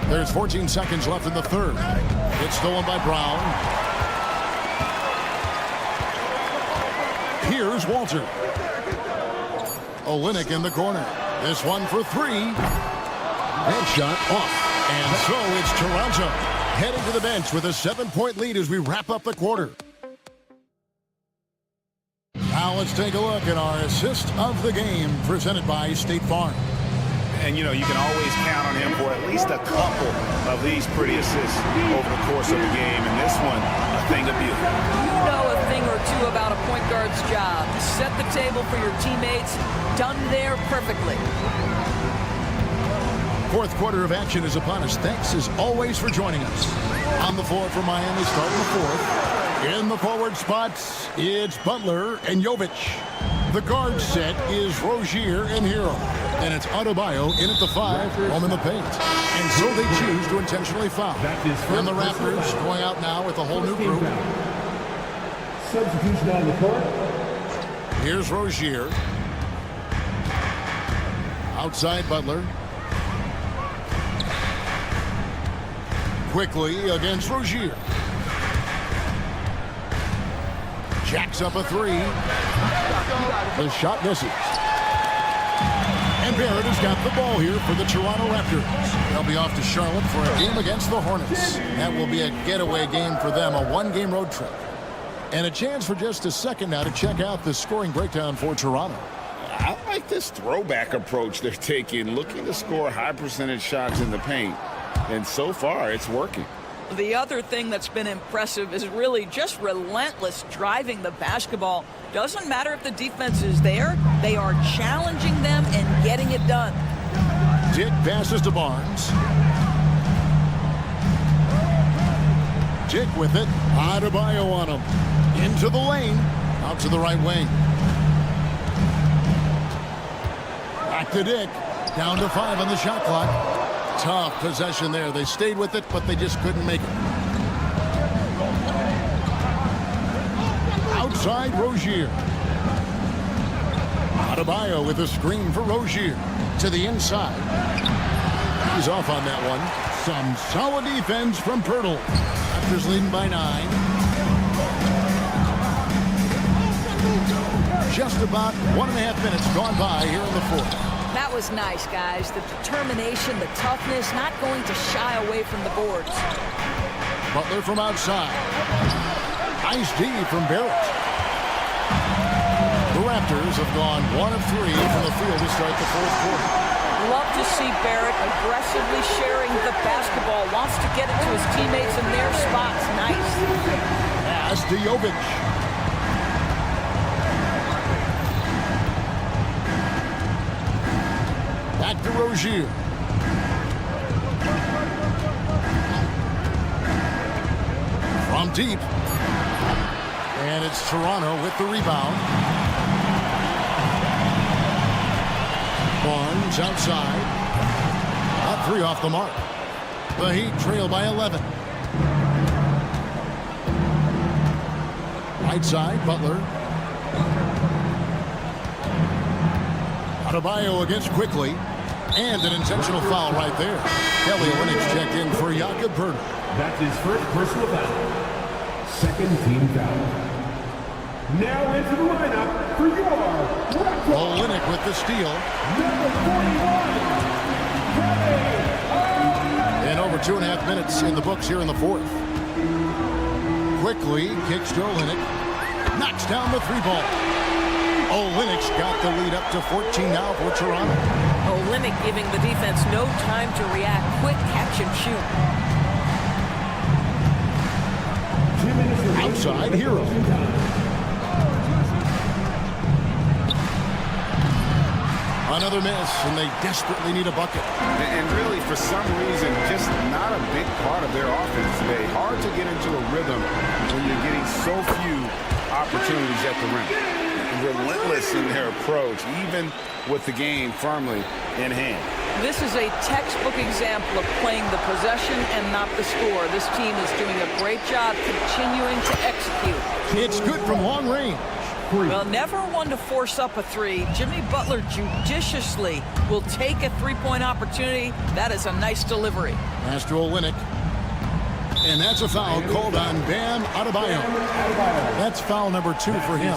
There's 14 seconds left in the third. It's stolen by Brown. Here's Walter. Olynyk in the corner. This one for 3. That shot off. And so it's Toronto heading to the bench with a 7-point lead as we wrap up the quarter. Now let's take a look at our assist of the game presented by State Farm. And, you know, you can always count on him for at least a couple of these pretty assists over the course of the game. And this one, a thing of beauty. You know a thing or two about a point guard's job. Set the table for your teammates. Done there perfectly. Fourth quarter of action is upon us. Thanks as always for joining us. On the floor for Miami, starting the fourth. In the forward spots, it's Butler and Jovic. The guard set is Rozier and Hero. And it's Adebayo in at the 5, home in the paint. And so they choose to intentionally foul. And the Raptors going out now with a whole new group. Substitution on the court. Here's Rozier. Outside Butler. Quickly against Rozier. Jacks up a 3. The shot misses. And Barrett has got the ball here for the Toronto Raptors. They'll be off to Charlotte for a game against the Hornets. That will be a getaway game for them, a one-game road trip. And a chance for just a second now to check out the scoring breakdown for Toronto. I like this throwback approach they're taking, looking to score high percentage shots in the paint. And so far, it's working. The other thing that's been impressive is really just relentless driving the basketball. Doesn't matter if the defense is there, they are challenging them and getting it done. Dick passes to Barnes. Dick with it. Adebayo on him. Into the lane. Out to the right wing. Back to Dick. Down to 5 on the shot clock. Tough possession there. They stayed with it, but they just couldn't make it. Outside Rozier. Adebayo with a screen for Rozier. To the inside. He's off on that one. Some solid defense from Pirtle. Raptors leading by 9. Just about 1.5 minutes gone by here in the fourth. That was nice, guys. The determination, the toughness, not going to shy away from the boards. Butler from outside. Nice D from Barrett. The Raptors have gone 1 of 3 from the field to start the fourth quarter. Love to see Barrett aggressively sharing the basketball. Wants to get it to his teammates in their spots. Nice. Pass to Jovic. Back to Rozier. From deep. And it's Toronto with the rebound. Barnes outside. Up 3 off the mark. The Heat trail by 11. Right side, Butler. Adebayo against quickly. And an intentional foul right there. Kelly Olynyk checked in for Jakob Poeltl. That's his first personal foul. Second team foul. Now into the lineup for your Raptors. Olynyk with the steal. Number 41. And over 2.5 minutes in the books here in the fourth. Quickly kicks to Olynyk. Knocks down the 3-ball. Olynyk's got the lead up to 14 now for Toronto. Olynyk giving the defense no time to react. Quick catch and shoot. Outside Hero. Another miss, and they desperately need a bucket. And really, for some reason, just not a big part of their offense today. Hard to get into a rhythm when you're getting so few opportunities at the rim. Relentless in their approach, even with the game firmly in hand. This is a textbook example of playing the possession and not the score. This team is doing a great job continuing to execute. It's good from long range. Well, never one to force up a 3. Jimmy Butler judiciously will take a 3-point opportunity. That is a nice delivery. Pass to Olynyk. And that's a foul called on Bam Adebayo. That's foul number 2 for him.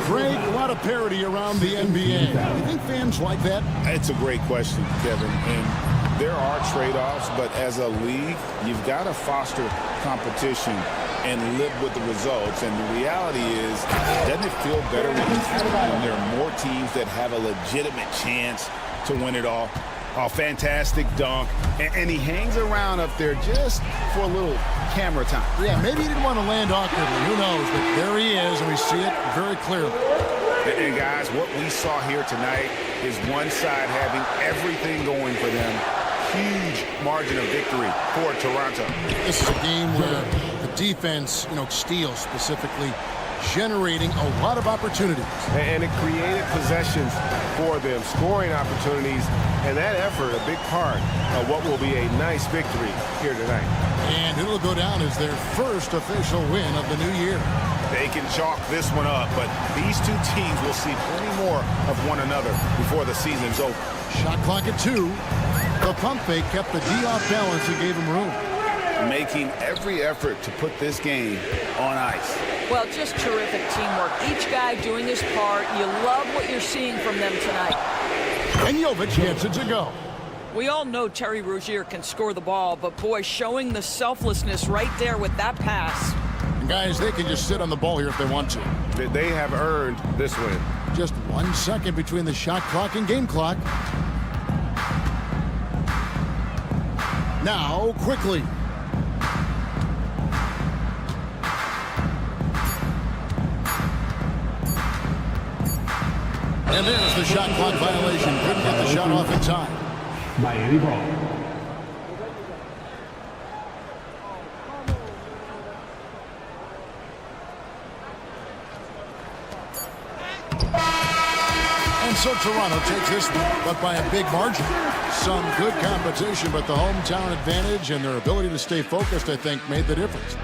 Greg, a lot of parity around the NBA. You think fans like that? It's a great question, Kevin. And there are trade-offs, but as a league, you've got to foster competition and live with the results. And the reality is, doesn't it feel better when there are more teams that have a legitimate chance to win it all? A fantastic dunk, and he hangs around up there just for a little camera time. Yeah, maybe he didn't want to land awkwardly. Who knows? But there he is, and we see it very clearly. And guys, what we saw here tonight is one side having everything going for them, huge margin of victory for Toronto. This is a game where the defense, steals specifically, generating a lot of opportunities. And it created possessions for them, scoring opportunities, and that effort a big part of what will be a nice victory here tonight. And it'll go down as their first official win of the new year. They can chalk this one up, but these two teams will see plenty more of one another before the season's over. Shot clock at 2. The pump fake kept the D off balance and gave him room. Making every effort to put this game on ice. Well, just terrific teamwork. Each guy doing his part. You love what you're seeing from them tonight. And Jovic gets it to go. We all know Terry Rozier can score the ball, but boy, showing the selflessness right there with that pass. And guys, they can just sit on the ball here if they want to. They have earned this win. Just 1 second between the shot clock and game clock. Now, quickly. And there's the shot clock violation. Couldn't get the shot off in time. Miami ball. And so Toronto takes this one, but by a big margin. Some good competition, but the hometown advantage and their ability to stay focused, I think, made the difference.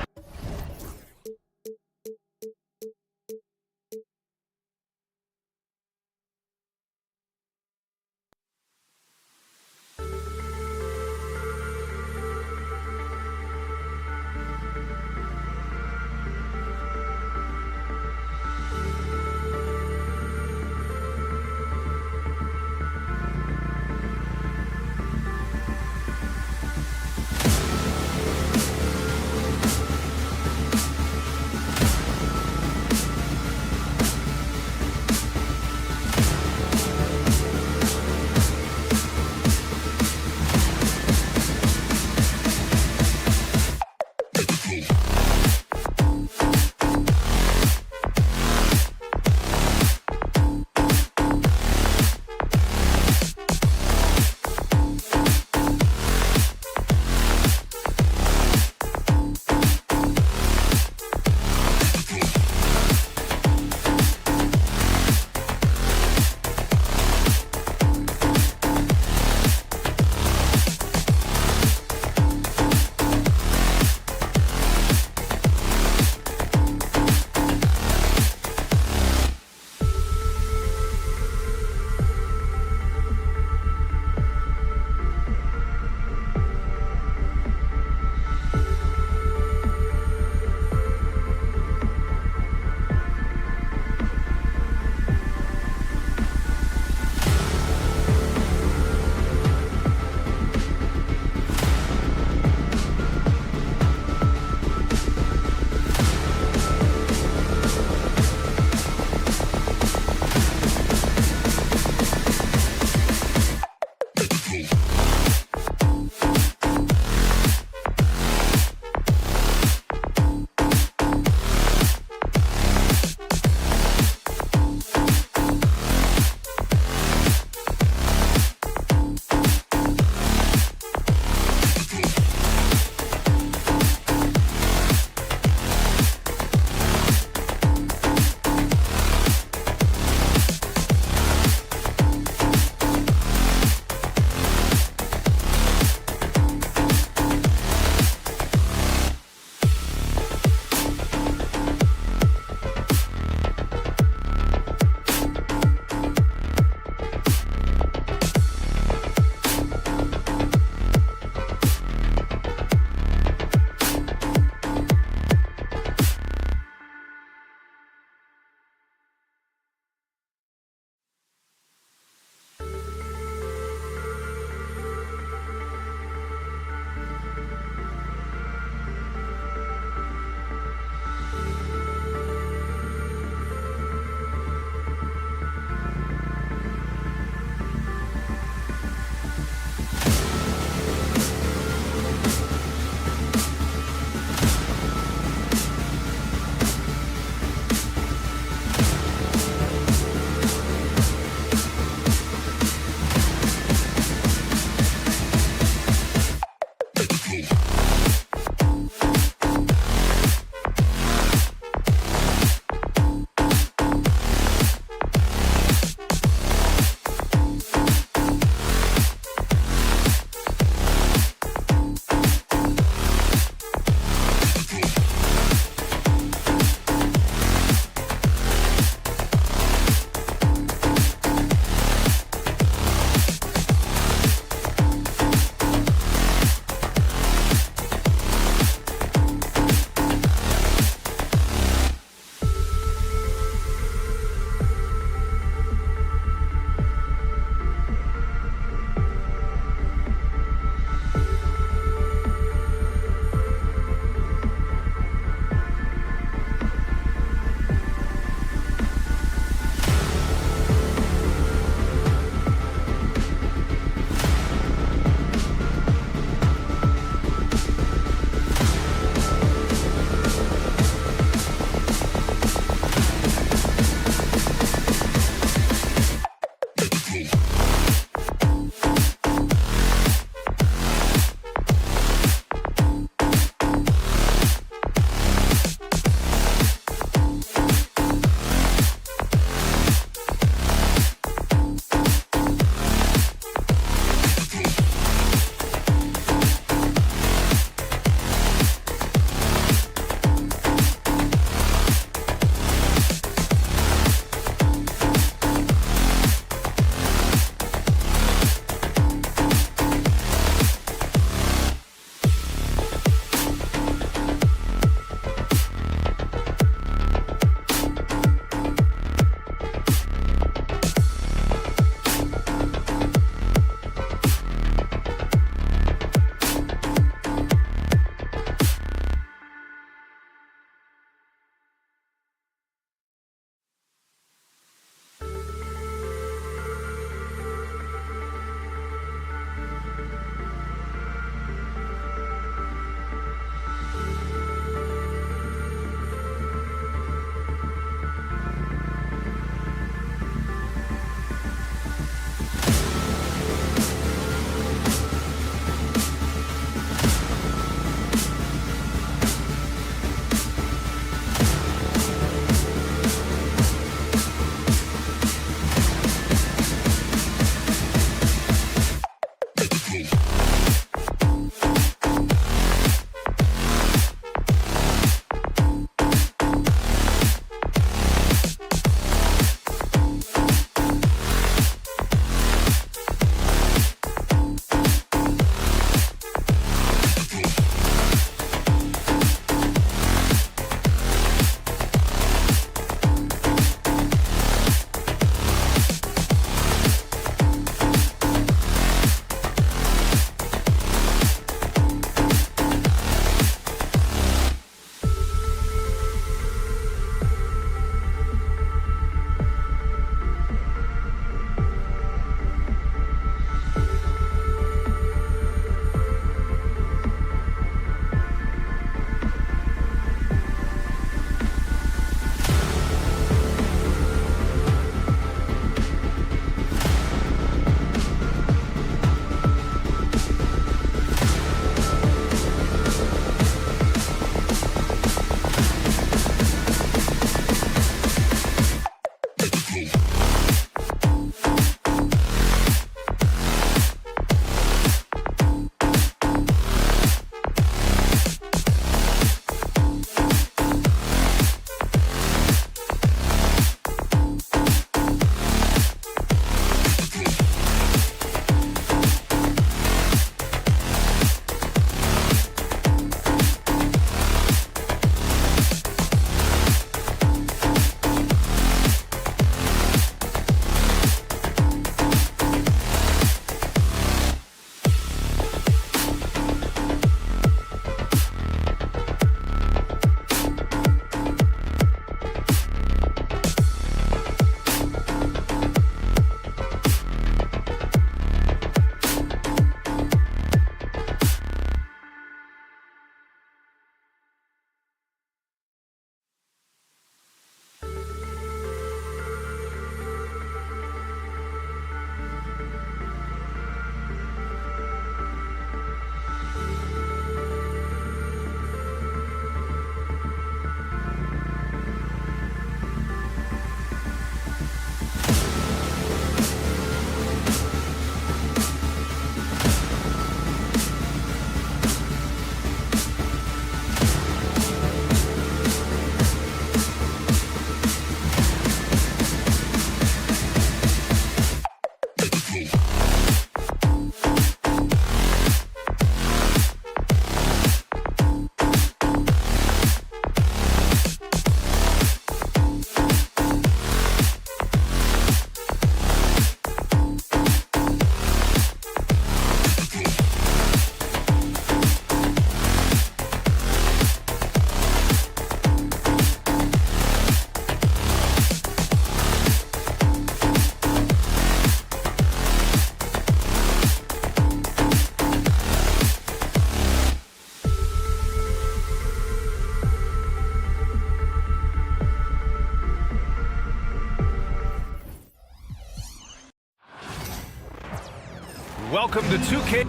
welcome to 2K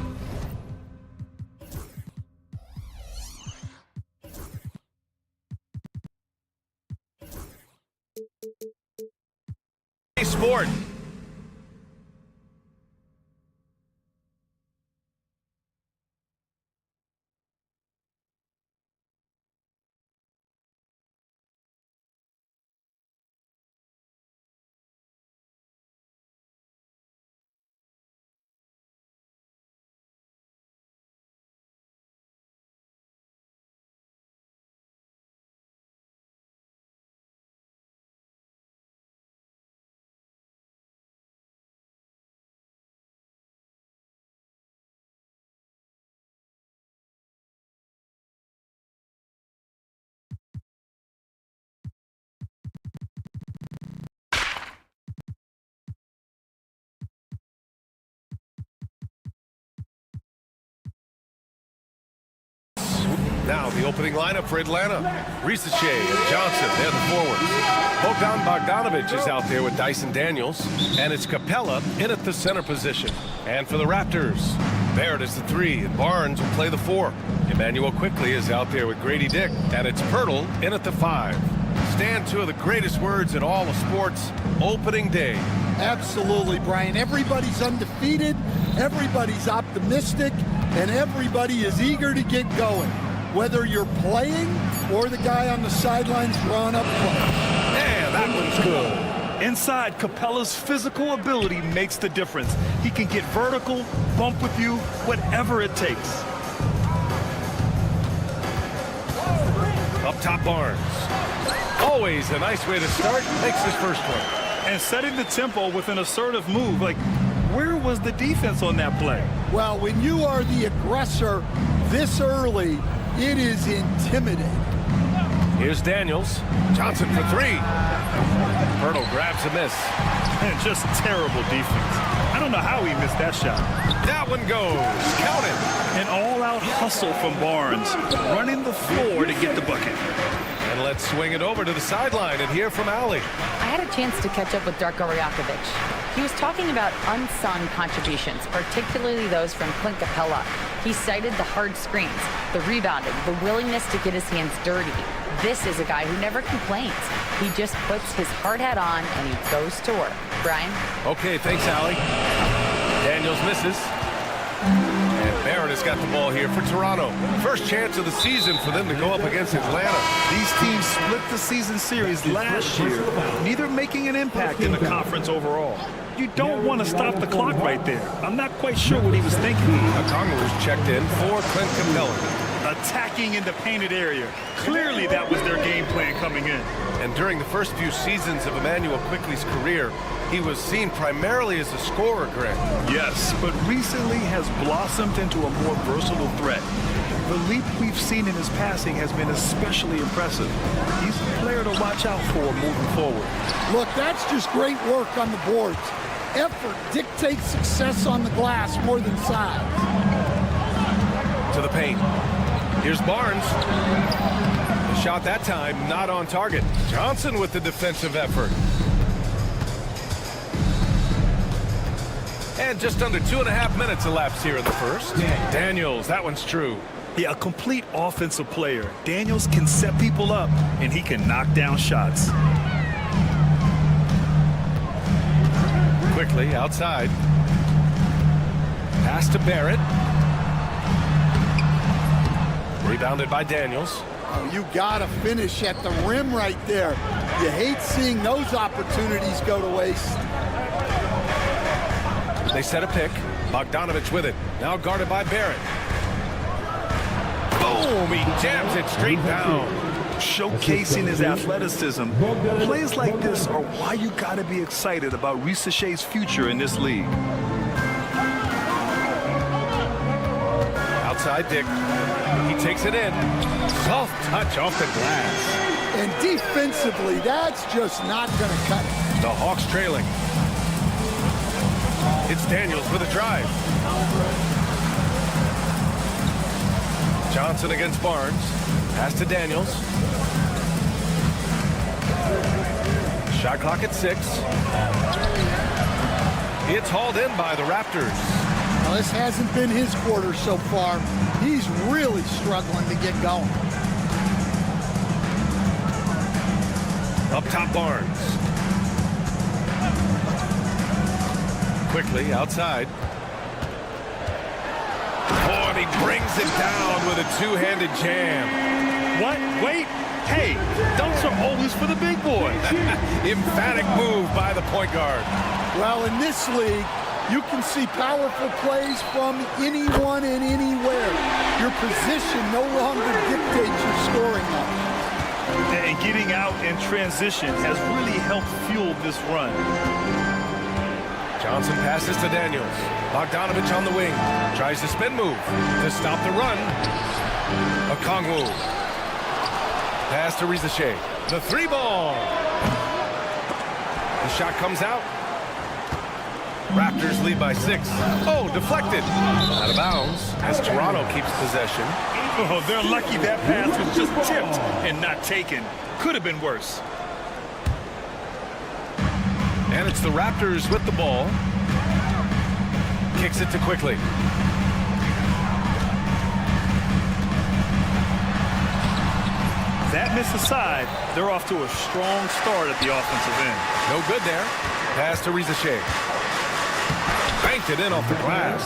Sport. Now the opening lineup for Atlanta. Risache and Johnson, they're the forwards. Bogdanovich is out there with Dyson Daniels. And it's Capella in at the center position. And for the Raptors, Barrett is the 3, and Barnes will play the 4. Emmanuel Quickly is out there with Grady Dick. And it's Pirtle in at the 5. Stand 2 of the greatest words in all of sports, opening day. Absolutely, Brian. Everybody's undefeated, everybody's optimistic, and everybody is eager to get going. Whether you're playing or the guy on the sidelines drawing up play. Man, that one's good. Inside, Capella's physical ability makes the difference. He can get vertical, bump with you, whatever it takes. Up top, Barnes. Always a nice way to start. Makes his first one. And setting the tempo with an assertive move. Like, where was the defense on that play? Well, when you are the aggressor this early, it is intimidating. Here's Daniels. Johnson for 3. Pirtle grabs a miss. And just terrible defense. I don't know how he missed that shot. That one goes. Count it. An all-out hustle from Barnes, running the floor to get the bucket. And let's swing it over to the sideline and hear from Allie. I had a chance to catch up with Darko Rajakovic. He was talking about unsung contributions, particularly those from Clint Capella. He cited the hard screens, the rebounding, the willingness to get his hands dirty. This is a guy who never complains. He just puts his hard hat on and he goes to work. Brian? Okay, thanks, Allie. Daniels misses. And Barrett has got the ball here for Toronto. First chance of the season for them to go up against Atlanta. These teams split the season series last year, neither making an impact in the conference overall. You don't want to stop the clock right there. I'm not quite sure what he was thinking. Okongwu's checked in for Clint Capella. Attacking in the painted area. Clearly that was their game plan coming in. And during the first few seasons of Emmanuel Quickly's career, he was seen primarily as a scorer, Greg. Yes, but recently has blossomed into a more versatile threat. The leap we've seen in his passing has been especially impressive. He's a player to watch out for moving forward. Look, that's just great work on the boards. Effort dictates success on the glass more than size. To the paint. Here's Barnes. The shot that time not on target. Johnson with the defensive effort. And just under 2.5 minutes elapsed here in the first. Daniels, that one's true. Yeah, a complete offensive player. Daniels can set people up, and he can knock down shots. Quickly outside. Pass to Barrett. Rebounded by Daniels. Oh, you gotta finish at the rim right there. You hate seeing those opportunities go to waste. They set a pick. Bogdanovich with it. Now guarded by Barrett. Boom! He jams it straight down. Showcasing his athleticism. Plays like this are why you gotta be excited about Risache's future in this league. Outside Dick. He takes it in. Soft touch off the glass. And defensively, that's just not going to cut it. The Hawks trailing. It's Daniels with a drive. Johnson against Barnes. Pass to Daniels. Shot clock at 6. It's hauled in by the Raptors. Now, this hasn't been his quarter so far. He's really struggling to get going. Up top, Barnes. Quickly outside. Oh, and he brings it down with a two-handed jam. What? Wait. Hey, dunks are always for the big boys. Emphatic move by the point guard. Well, in this league, you can see powerful plays from anyone and anywhere. Your position no longer dictates your scoring level. And getting out in transition has really helped fuel this run. Johnson passes to Daniels. Bogdanovich on the wing. Tries the spin move to stop the run. Okongwu. Pass to Rizachet. The three ball. The shot comes out. Raptors lead by 6. Oh, deflected. Out of bounds as Toronto keeps possession. Oh, they're lucky that pass was just tipped and not taken. Could have been worse. And it's the Raptors with the ball. Kicks it to Quickly. That miss aside, they're off to a strong start at the offensive end. No good there. Pass to Rizachet. Banked it in off the glass.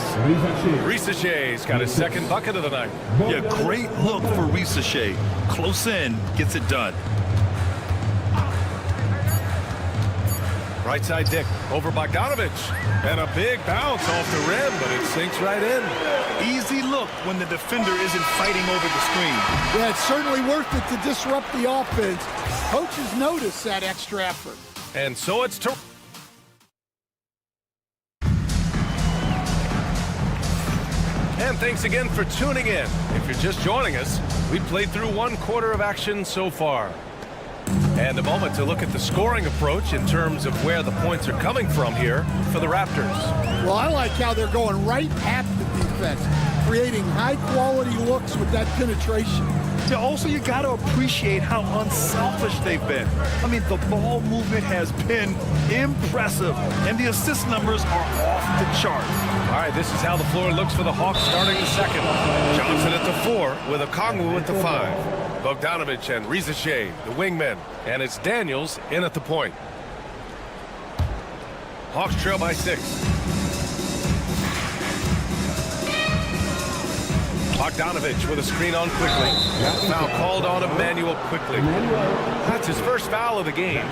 Risachet's got his second bucket of the night. Yeah, great look for Rizachet. Close in, gets it done. Right side Dick over Bogdanovich. And a big bounce off the rim, but it sinks right in. Easy look when the defender isn't fighting over the screen. Yeah, it's certainly worth it to disrupt the offense. Coaches notice that extra effort. And so it's to... And thanks again for tuning in. If you're just joining us, we played through one quarter of action so far. And a moment to look at the scoring approach in terms of where the points are coming from here for the Raptors. Well, I like how they're going right at the defense, creating high-quality looks with that penetration. Yeah, also, you got to appreciate how unselfish they've been. I mean, the ball movement has been impressive, and the assist numbers are off the chart. All right, this is how the floor looks for the Hawks starting the second. Johnson at the 4 with Okongwu at the 5. Bogdanovich and Rizachet, the wingmen, and it's Daniels in at the point. Hawks trail by 6. Bogdanovich with a screen on Quickly. Foul called on Emmanuel Quickly. That's his first foul of the game.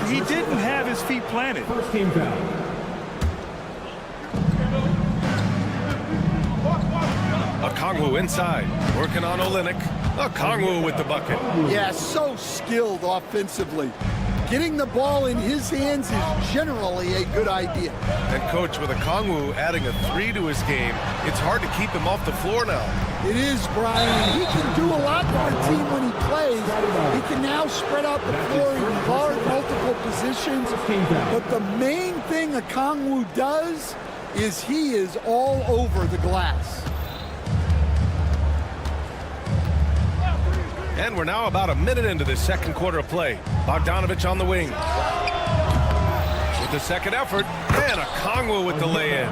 He didn't have his feet planted. First team foul. Okongwu inside, working on Olynyk. Okongwu with the bucket. Yeah, so skilled offensively. Getting the ball in his hands is generally a good idea. And coach, with Okongwu adding a 3 to his game, it's hard to keep him off the floor now. It is, Brian. He can do a lot for the team when he plays. He can now spread out the floor. He can guard multiple positions. But the main thing Okongwu does is he is all over the glass. And we're now about a minute into the second quarter of play. Bogdanovich on the wing. With the second effort, and Okongwu with the lay-in.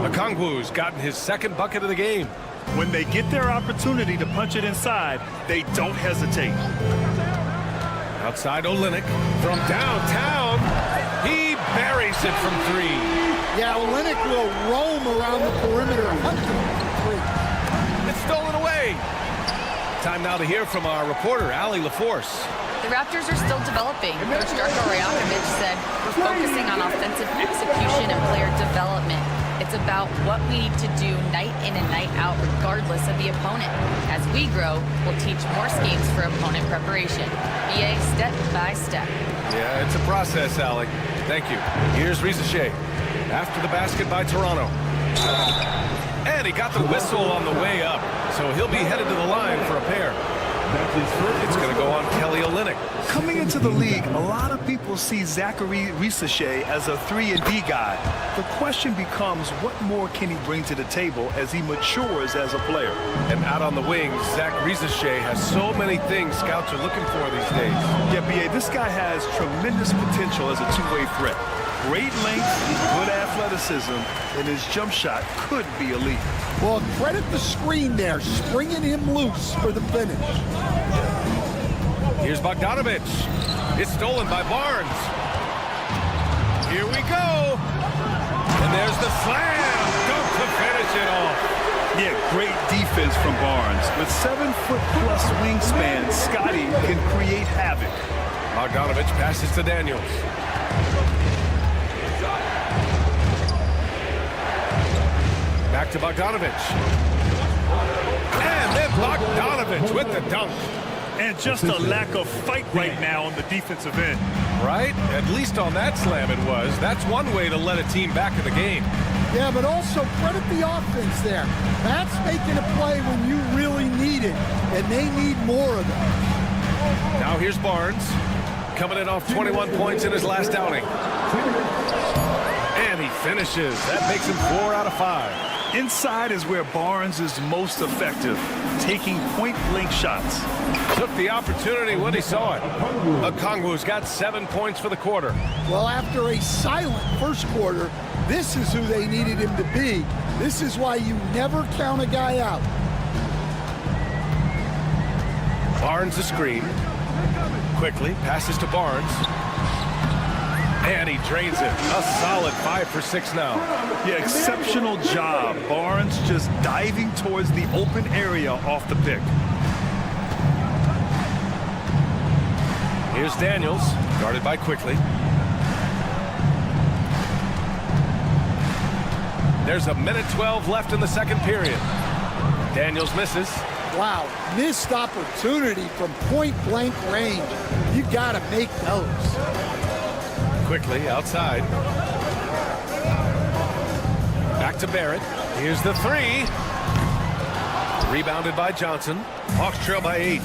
Okongwu's gotten his second bucket of the game. When they get their opportunity to punch it inside, they don't hesitate. Outside Olynyk from downtown. He buries it from 3. Yeah, Olynyk will roam around the perimeter hunting for 3. It's stolen away. Time now to hear from our reporter, Allie LaForce. The Raptors are still developing. Coach Darko Rajakovic said, we're focusing on offensive execution and player development. It's about what we need to do night in and night out, regardless of the opponent. As we grow, we'll teach more schemes for opponent preparation. BA step by step. Yeah, it's a process, Allie. Thank you. Here's Rizachet. After the basket by Toronto. And he got the whistle on the way up, so he'll be headed to the line for a pair. It's going to go on Kelly Olynyk. Coming into the league, a lot of people see Zachary Rizachet as a 3-and-D guy. The question becomes, what more can he bring to the table as he matures as a player? And out on the wings, Zach Rizachet has so many things scouts are looking for these days. Yeah, BA, this guy has tremendous potential as a two-way threat. great length, good athleticism, and his jump shot could be elite. Well, credit the screen there, springing him loose for the finish. Here's Bogdanovich. It's stolen by Barnes. Here we go. And there's the slam. Dunk to finish it off. Yeah, great defense from Barnes. With 7-foot-plus wingspan, Scotty can create havoc. Bogdanovich passes to Daniels. Back to Bogdanovich. And then Bogdanovich with the dunk. And just a lack of fight right now on the defensive end. Right? At least on that slam it was. That's one way to let a team back in the game. Yeah, but also credit the offense there. That's making a play when you really need it, and they need more of it. Now here's Barnes, coming in off 21 points in his last outing. And he finishes. That makes him 4 out of 5. Inside is where Barnes is most effective, taking point-blank shots. Took the opportunity when he saw it. Okongwu's got 7 points for the quarter. Well, after a silent first quarter, this is who they needed him to be. This is why you never count a guy out. Barnes the screen. Quickly passes to Barnes. And he drains it. A solid 5 for 6 now. Yeah, exceptional job. Barnes just diving towards the open area off the pick. Here's Daniels, guarded by Quickly. There's a minute 12 left in the second period. Daniels misses. Wow, missed opportunity from point-blank range. You got to make those. Quickly outside. Back to Barrett. Here's the 3. Rebounded by Johnson. Hawks trail by 8.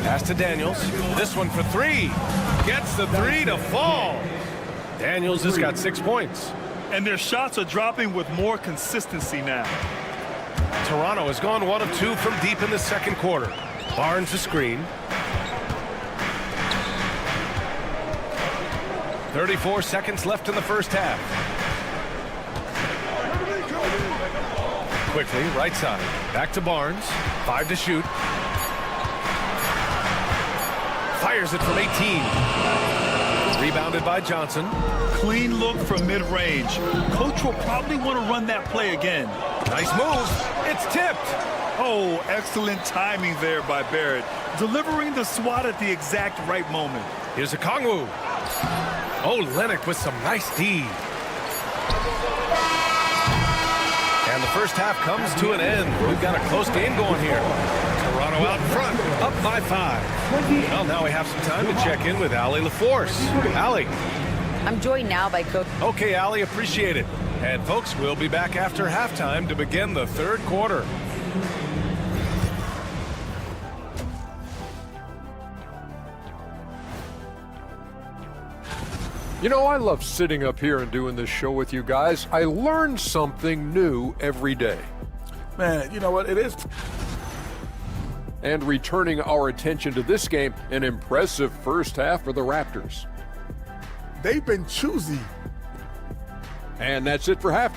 Pass to Daniels. This one for 3. Gets the 3 to fall. Daniels has got 6 points. And their shots are dropping with more consistency now. Toronto has gone 1 of 2 from deep in the second quarter. Barnes the screen. 34 seconds left in the first half. Quickly, right side. Back to Barnes. 5 to shoot. Fires it from 18. Rebounded by Johnson. Clean look from mid-range. Coach will probably want to run that play again. Nice move. It's tipped. Oh, excellent timing there by Barrett. Delivering the swat at the exact right moment. Here's Okongwu. Oh, Lennox with some nice D. And the first half comes to an end. We've got a close game going here. Toronto out in front, up by 5. Well, now we have some time to check in with Allie LaForce. Allie. I'm joined now by Coach. Okay, Allie, appreciate it. And folks, we'll be back after halftime to begin the third quarter. You know, I love sitting up here and doing this show with you guys. I learn something new every day. Man, you know what? It is. And returning our attention to this game, an impressive first half for the Raptors. They've been choosy. And that's it for half.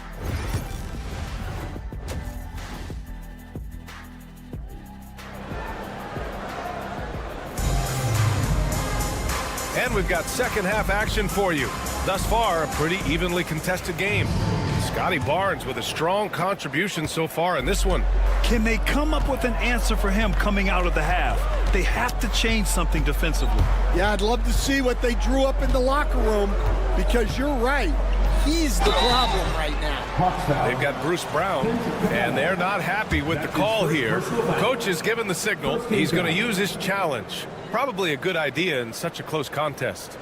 And we've got second half action for you. Thus far, a pretty evenly contested game. Scotty Barnes with a strong contribution so far in this one. Can they come up with an answer for him coming out of the half? They have to change something defensively. Yeah, I'd love to see what they drew up in the locker room, because you're right. He's the problem right now. They've got Bruce Brown, and they're not happy with the call here. Coach has given the signal. He's going to use his challenge. Probably a good idea in such a close contest.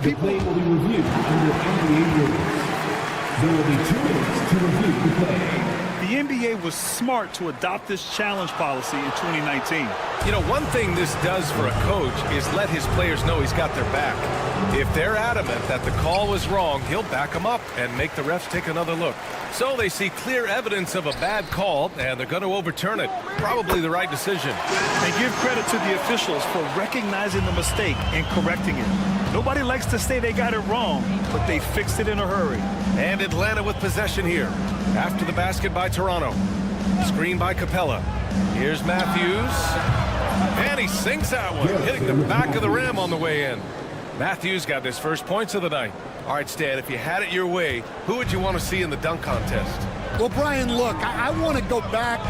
The play will be reviewed under NBA rules. There will be 2 minutes to review the play. The NBA was smart to adopt this challenge policy in 2019. You know, one thing this does for a coach is let his players know he's got their back. If they're adamant that the call was wrong, he'll back them up and make the refs take another look. So they see clear evidence of a bad call, and they're going to overturn it. Probably the right decision. And give credit to the officials for recognizing the mistake and correcting it. Nobody likes to say they got it wrong, but they fixed it in a hurry. And Atlanta with possession here. After the basket by Toronto. Screen by Capella. Here's Matthews. And he sinks that one, hitting the back of the rim on the way in. Matthews got his first points of the night. All right, Stan, if you had it your way, who would you want to see in the dunk contest? Well, Brian, look, I want to go back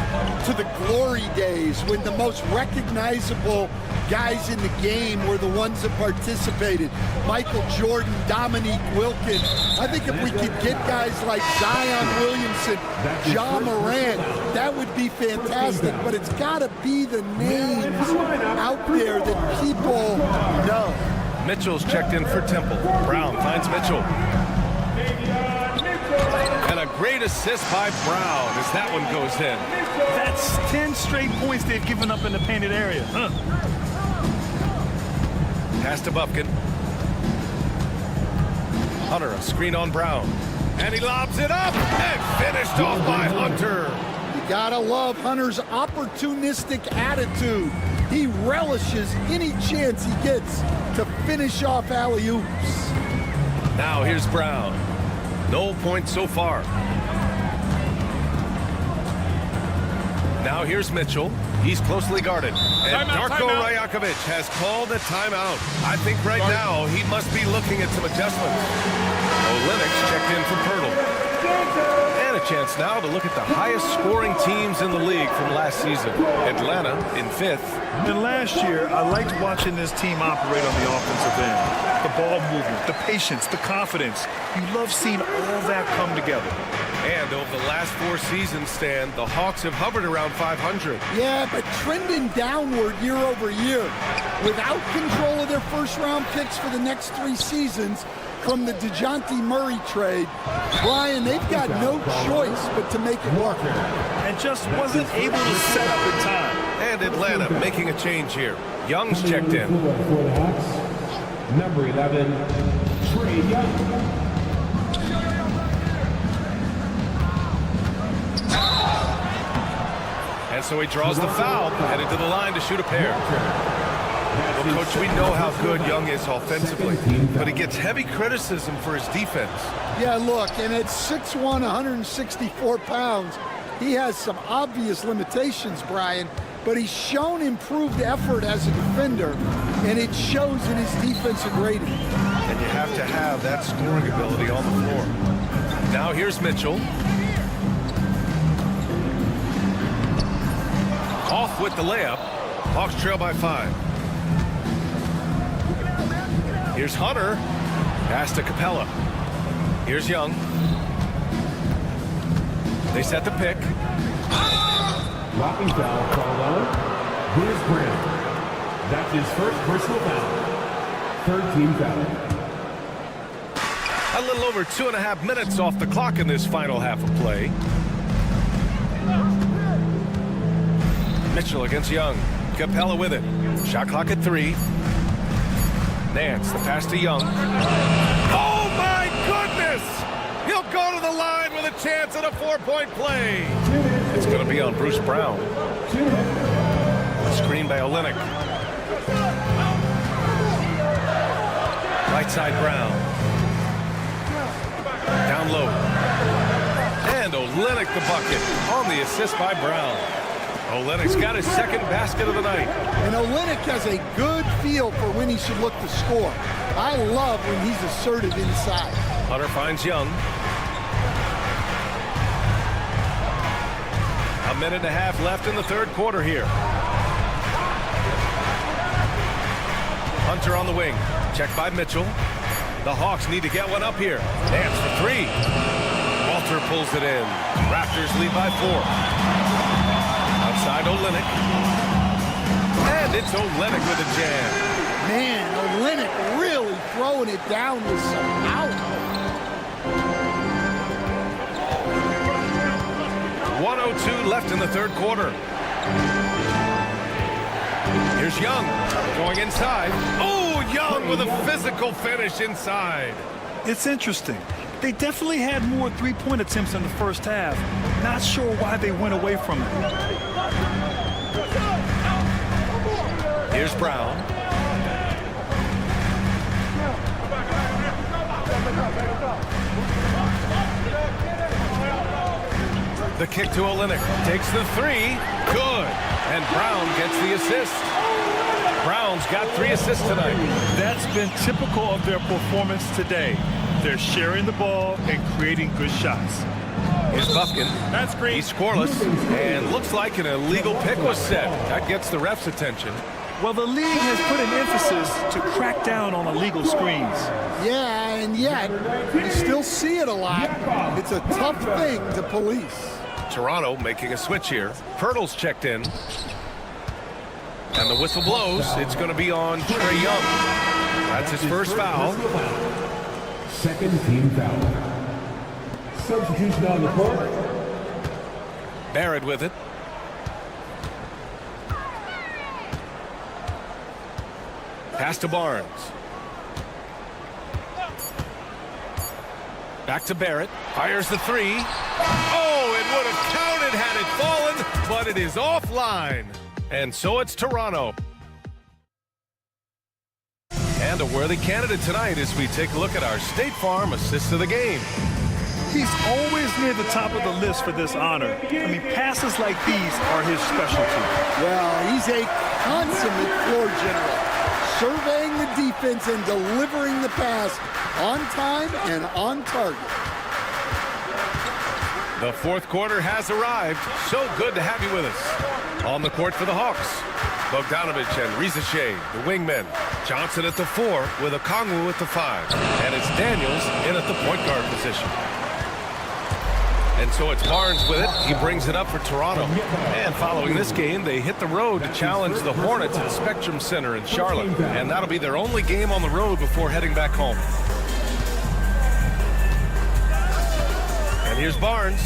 to the glory days when the most recognizable guys in the game were the ones that participated. Michael Jordan, Dominique Wilkins. I think if we could get guys like Zion Williamson, Ja Morant, that would be fantastic. But it's got to be the names out there that people know. Mitchell's checked in for Temple. Brown finds Mitchell. And a great assist by Brown as that one goes in. That's 10 straight points they've given up in the painted area. Pass to Bufkin. Hunter, a screen on Brown. And he lobs it up and finished off by Hunter. You gotta love Hunter's opportunistic attitude. He relishes any chance he gets to finish off alley-oops. Now here's Brown. No points so far. Now here's Mitchell. He's closely guarded. And Darko Rajakovic has called a timeout. I think right now he must be looking at some adjustments. Olynyk's checked in for Pirtle. And a chance now to look at the highest scoring teams in the league from last season. Atlanta in 5th. And last year, I liked watching this team operate on the offensive end. The ball movement, the patience, the confidence. You love seeing all that come together. And over the last 4 seasons, Stan, the Hawks have hovered around 500. Yeah, but trending downward year over year. Without control of their first-round picks for the next 3 seasons from the DeJounte Murray trade, Brian, they've got no choice but to make it work. And just wasn't able to set up in time. And Atlanta making a change here. Young's checked in. For the Hawks, number 11, Trae Young. And so he draws the foul, headed to the line to shoot a pair. Well, Coach, we know how good Young is offensively, but he gets heavy criticism for his defense. Yeah, look, and at 6'1", 164 pounds, he has some obvious limitations, Brian, but he's shown improved effort as a defender, and it shows in his defensive rating. And you have to have that scoring ability on the floor. Now here's Mitchell. Off with the layup. Hawks trail by 5. Here's Hunter. Pass to Capella. Here's Young. They set the pick. Blocking foul called on. Here's Brown. That's his first personal foul. 3rd team foul. A little over 2.5 minutes off the clock in this final half of play. Mitchell against Young. Capella with it. Shot clock at 3. Nance, the pass to Young. Oh my goodness! He'll go to the line with a chance at a 4-point play. It's going to be on Bruce Brown. Screen by Olynyk. Right side Brown. Down low. And Olynyk the bucket on the assist by Brown. Olynyk's got his 2nd basket of the night. And Olynyk has a good feel for when he should look to score. I love when he's assertive inside. Hunter finds Young. A minute and a half left in the 3rd quarter here. Hunter on the wing. Checked by Mitchell. The Hawks need to get one up here. Nance for 3. Walter pulls it in. Raptors lead by 4. Outside Olynyk. And it's Olynyk with a jam. Man, Olynyk really throwing it down with some power. 1:02 left in the 3rd quarter. Here's Young going inside. Oh, Young with a physical finish inside. It's interesting. They definitely had more three-point attempts in the first half. Not sure why they went away from it. Here's Brown. The kick to Olynyk. Takes the three. Good. And Brown gets the assist. Brown's got 3 assists tonight. That's been typical of their performance today. They're sharing the ball and creating good shots. Here's Buffkin. That's great. He's scoreless. And looks like an illegal pick was set. That gets the ref's attention. Well, the league has put an emphasis to crack down on illegal screens. Yeah, and yet you still see it a lot. It's a tough thing to police. Toronto making a switch here. Pirtle's checked in. And the whistle blows. It's going to be on Trae Young. That's his first foul. Second team foul. Substitution on the court. Barrett with it. Pass to Barnes. Back to Barrett. Fires the three. Oh, it would have counted had it fallen, but it is offline. And so it's Toronto. And a worthy candidate tonight as we take a look at our State Farm assist of the game. He's always near the top of the list for this honor. I mean, passes like these are his specialty. Well, he's a consummate floor general, surveying the defense and delivering the pass on time and on target. The fourth quarter has arrived. So good to have you with us. On the court for the Hawks, Bogdanovich and Rizachet, the wingmen. Johnson at the 4 with Okongwu at the 5. And it's Daniels in at the point guard position. And so it's Barnes with it. He brings it up for Toronto. And following this game, they hit the road to challenge the Hornets at Spectrum Center in Charlotte. And that'll be their only game on the road before heading back home. And here's Barnes.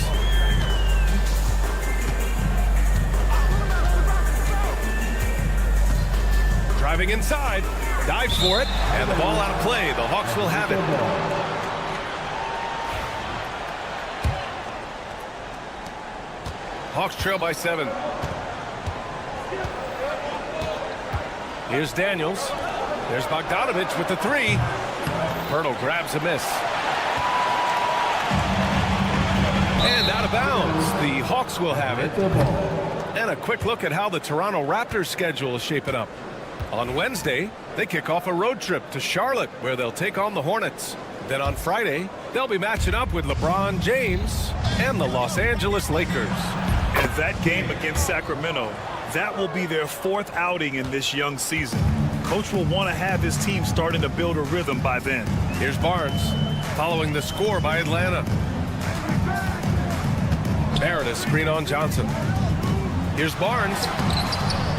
Driving inside, dives for it, and the ball out of play. The Hawks will have it. Hawks trail by 7. Here's Daniels. There's Bogdanovich with the 3. Pirtle grabs a miss. And out of bounds. The Hawks will have it. And a quick look at how the Toronto Raptors schedule is shaping up. On Wednesday, they kick off a road trip to Charlotte, where they'll take on the Hornets. Then on Friday, they'll be matching up with LeBron James and the Los Angeles Lakers. And that game against Sacramento, that will be their 4th outing in this young season. Coach will want to have his team starting to build a rhythm by then. Here's Barnes, following the score by Atlanta. Barrett a screen on Johnson. Here's Barnes.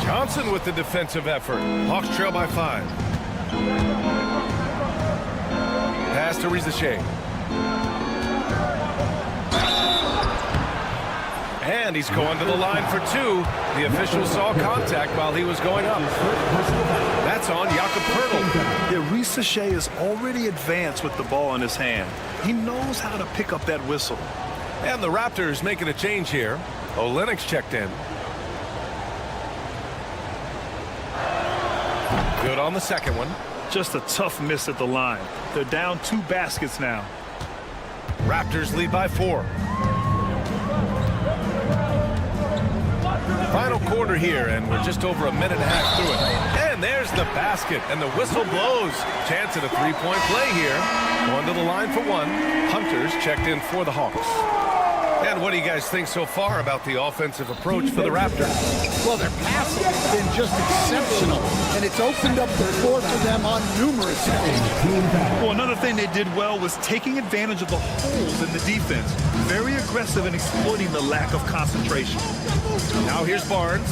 Johnson with the defensive effort. Hawks trail by 5. Pass to Rizachet. And he's going to the line for 2. The official saw contact while he was going up. That's on Jakob Pirtle. Yeah, Rizachet is already advanced with the ball in his hand. He knows how to pick up that whistle. And the Raptors making a change here. Olynyk's checked in. Good on the second one. Just a tough miss at the line. They're down 2 baskets now. Raptors lead by 4. Final quarter here, and we're just over a minute and a half through it. And there's the basket, and the whistle blows. Chance at a 3-point play here. Going to the line for 1. Hunter's checked in for the Hawks. And what do you guys think so far about the offensive approach for the Raptors? Well, their passing has been just exceptional, and it's opened up the floor for them on numerous occasions. Well, another thing they did well was taking advantage of the holes in the defense. Very aggressive in exploiting the lack of concentration. Now here's Barnes.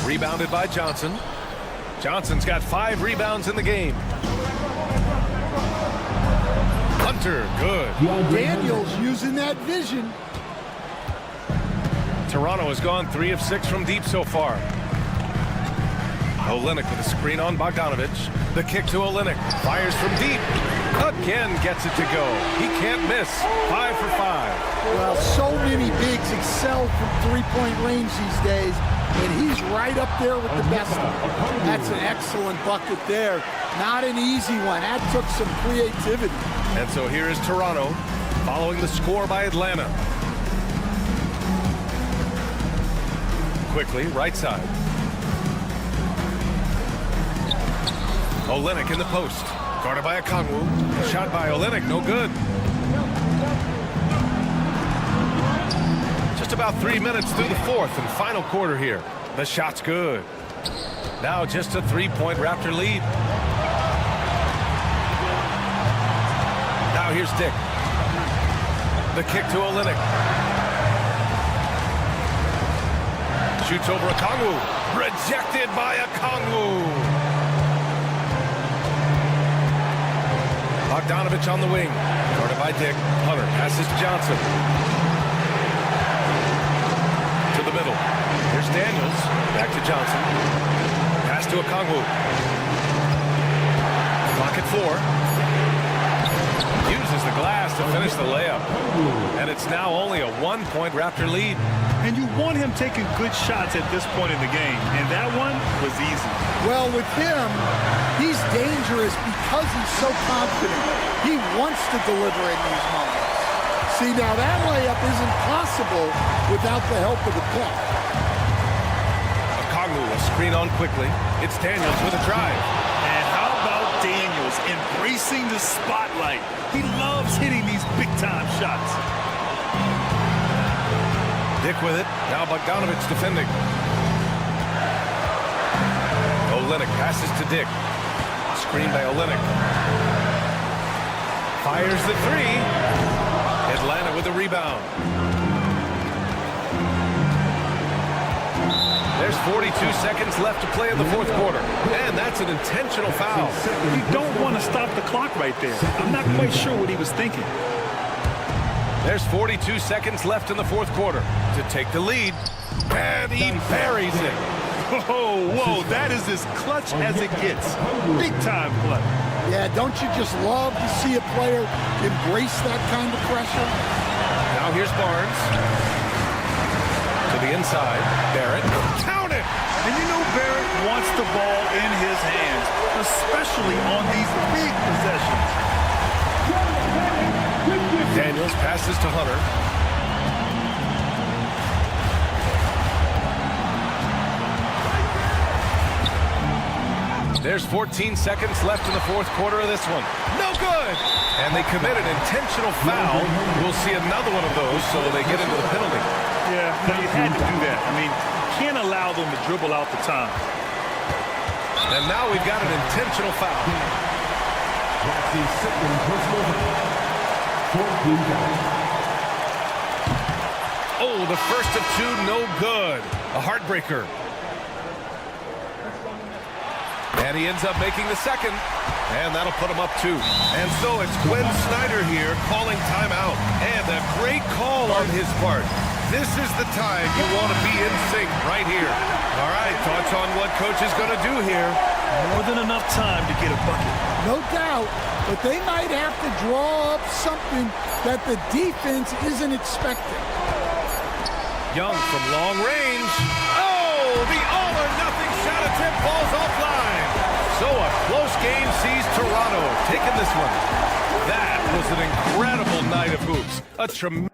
Rebounded by Johnson. Johnson's got 5 rebounds in the game. Hunter, good. Daniels using that vision. Toronto has gone 3 of 6 from deep so far. Olynyk with a screen on Bogdanovich. The kick to Olynyk. Fires from deep. Again gets it to go. He can't miss. 5 for 5. Well, so many bigs excel from three-point range these days, and he's right up there with the best of them. That's an excellent bucket there. Not an easy one. That took some creativity. And so here is Toronto following the score by Atlanta. Quickly, right side. Olynyk in the post. Guarded by Okongwu. Shot by Olynyk, no good. Just about 3 minutes through the fourth and final quarter here. The shot's good. Now just a 3-point Raptor lead. Now here's Dick. The kick to Olynyk. Shoots over Okongwu. Rejected by Okongwu. Bogdanovich on the wing. Guarded by Dick. Hunter passes to Johnson. To the middle. Here's Daniels. Back to Johnson. Pass to Okongwu. Clock at 4. Uses the glass to finish the layup. And it's now only a 1-point Raptor lead. And you want him taking good shots at this point in the game. And that one was easy. Well, with him, he's dangerous because he's so confident. He wants to deliver in these moments. See, now that layup isn't possible without the help of the pick. Okongwu will screen on quickly. It's Daniels with a drive. And how about Daniels embracing the spotlight? He loves hitting these big-time shots. Dick with it. Now Bogdanovich defending. Olynyk passes to Dick. Screen by Olynyk. Fires the 3. Atlanta with the rebound. There's 42 seconds left to play in the fourth quarter. And that's an intentional foul. You don't want to stop the clock right there. I'm not quite sure what he was thinking. There's 42 seconds left in the fourth quarter to take the lead. And he buries it. Whoa, whoa, that is as clutch as it gets. Big time clutch. Yeah, don't you just love to see a player embrace that kind of pressure? Now here's Barnes. To the inside. Barrett. Count it! And you know Barrett wants the ball in his hands, especially on these big possessions. Daniels passes to Hunter. There's 14 seconds left in the fourth quarter of this one. No good! And they commit an intentional foul. We'll see another one of those so they get into the penalty. Yeah, no, you had to do that. I mean, you can't allow them to dribble out the time. And now we've got an intentional foul. That's the second personal foul. Oh, the first of 2, no good. A heartbreaker. And he ends up making the second. And that'll put him up 2. And so it's Glenn Snyder here calling timeout. And a great call on his part. This is the time you want to be in sync right here. All right, thoughts on what coach is going to do here? More than enough time to get a bucket. No doubt, but they might have to draw up something that the defense isn't expecting. Young from long range. Oh, the all-or-nothing shot attempt falls offline. So a close game sees Toronto taking this one. That was an incredible night of hoops. A tremendous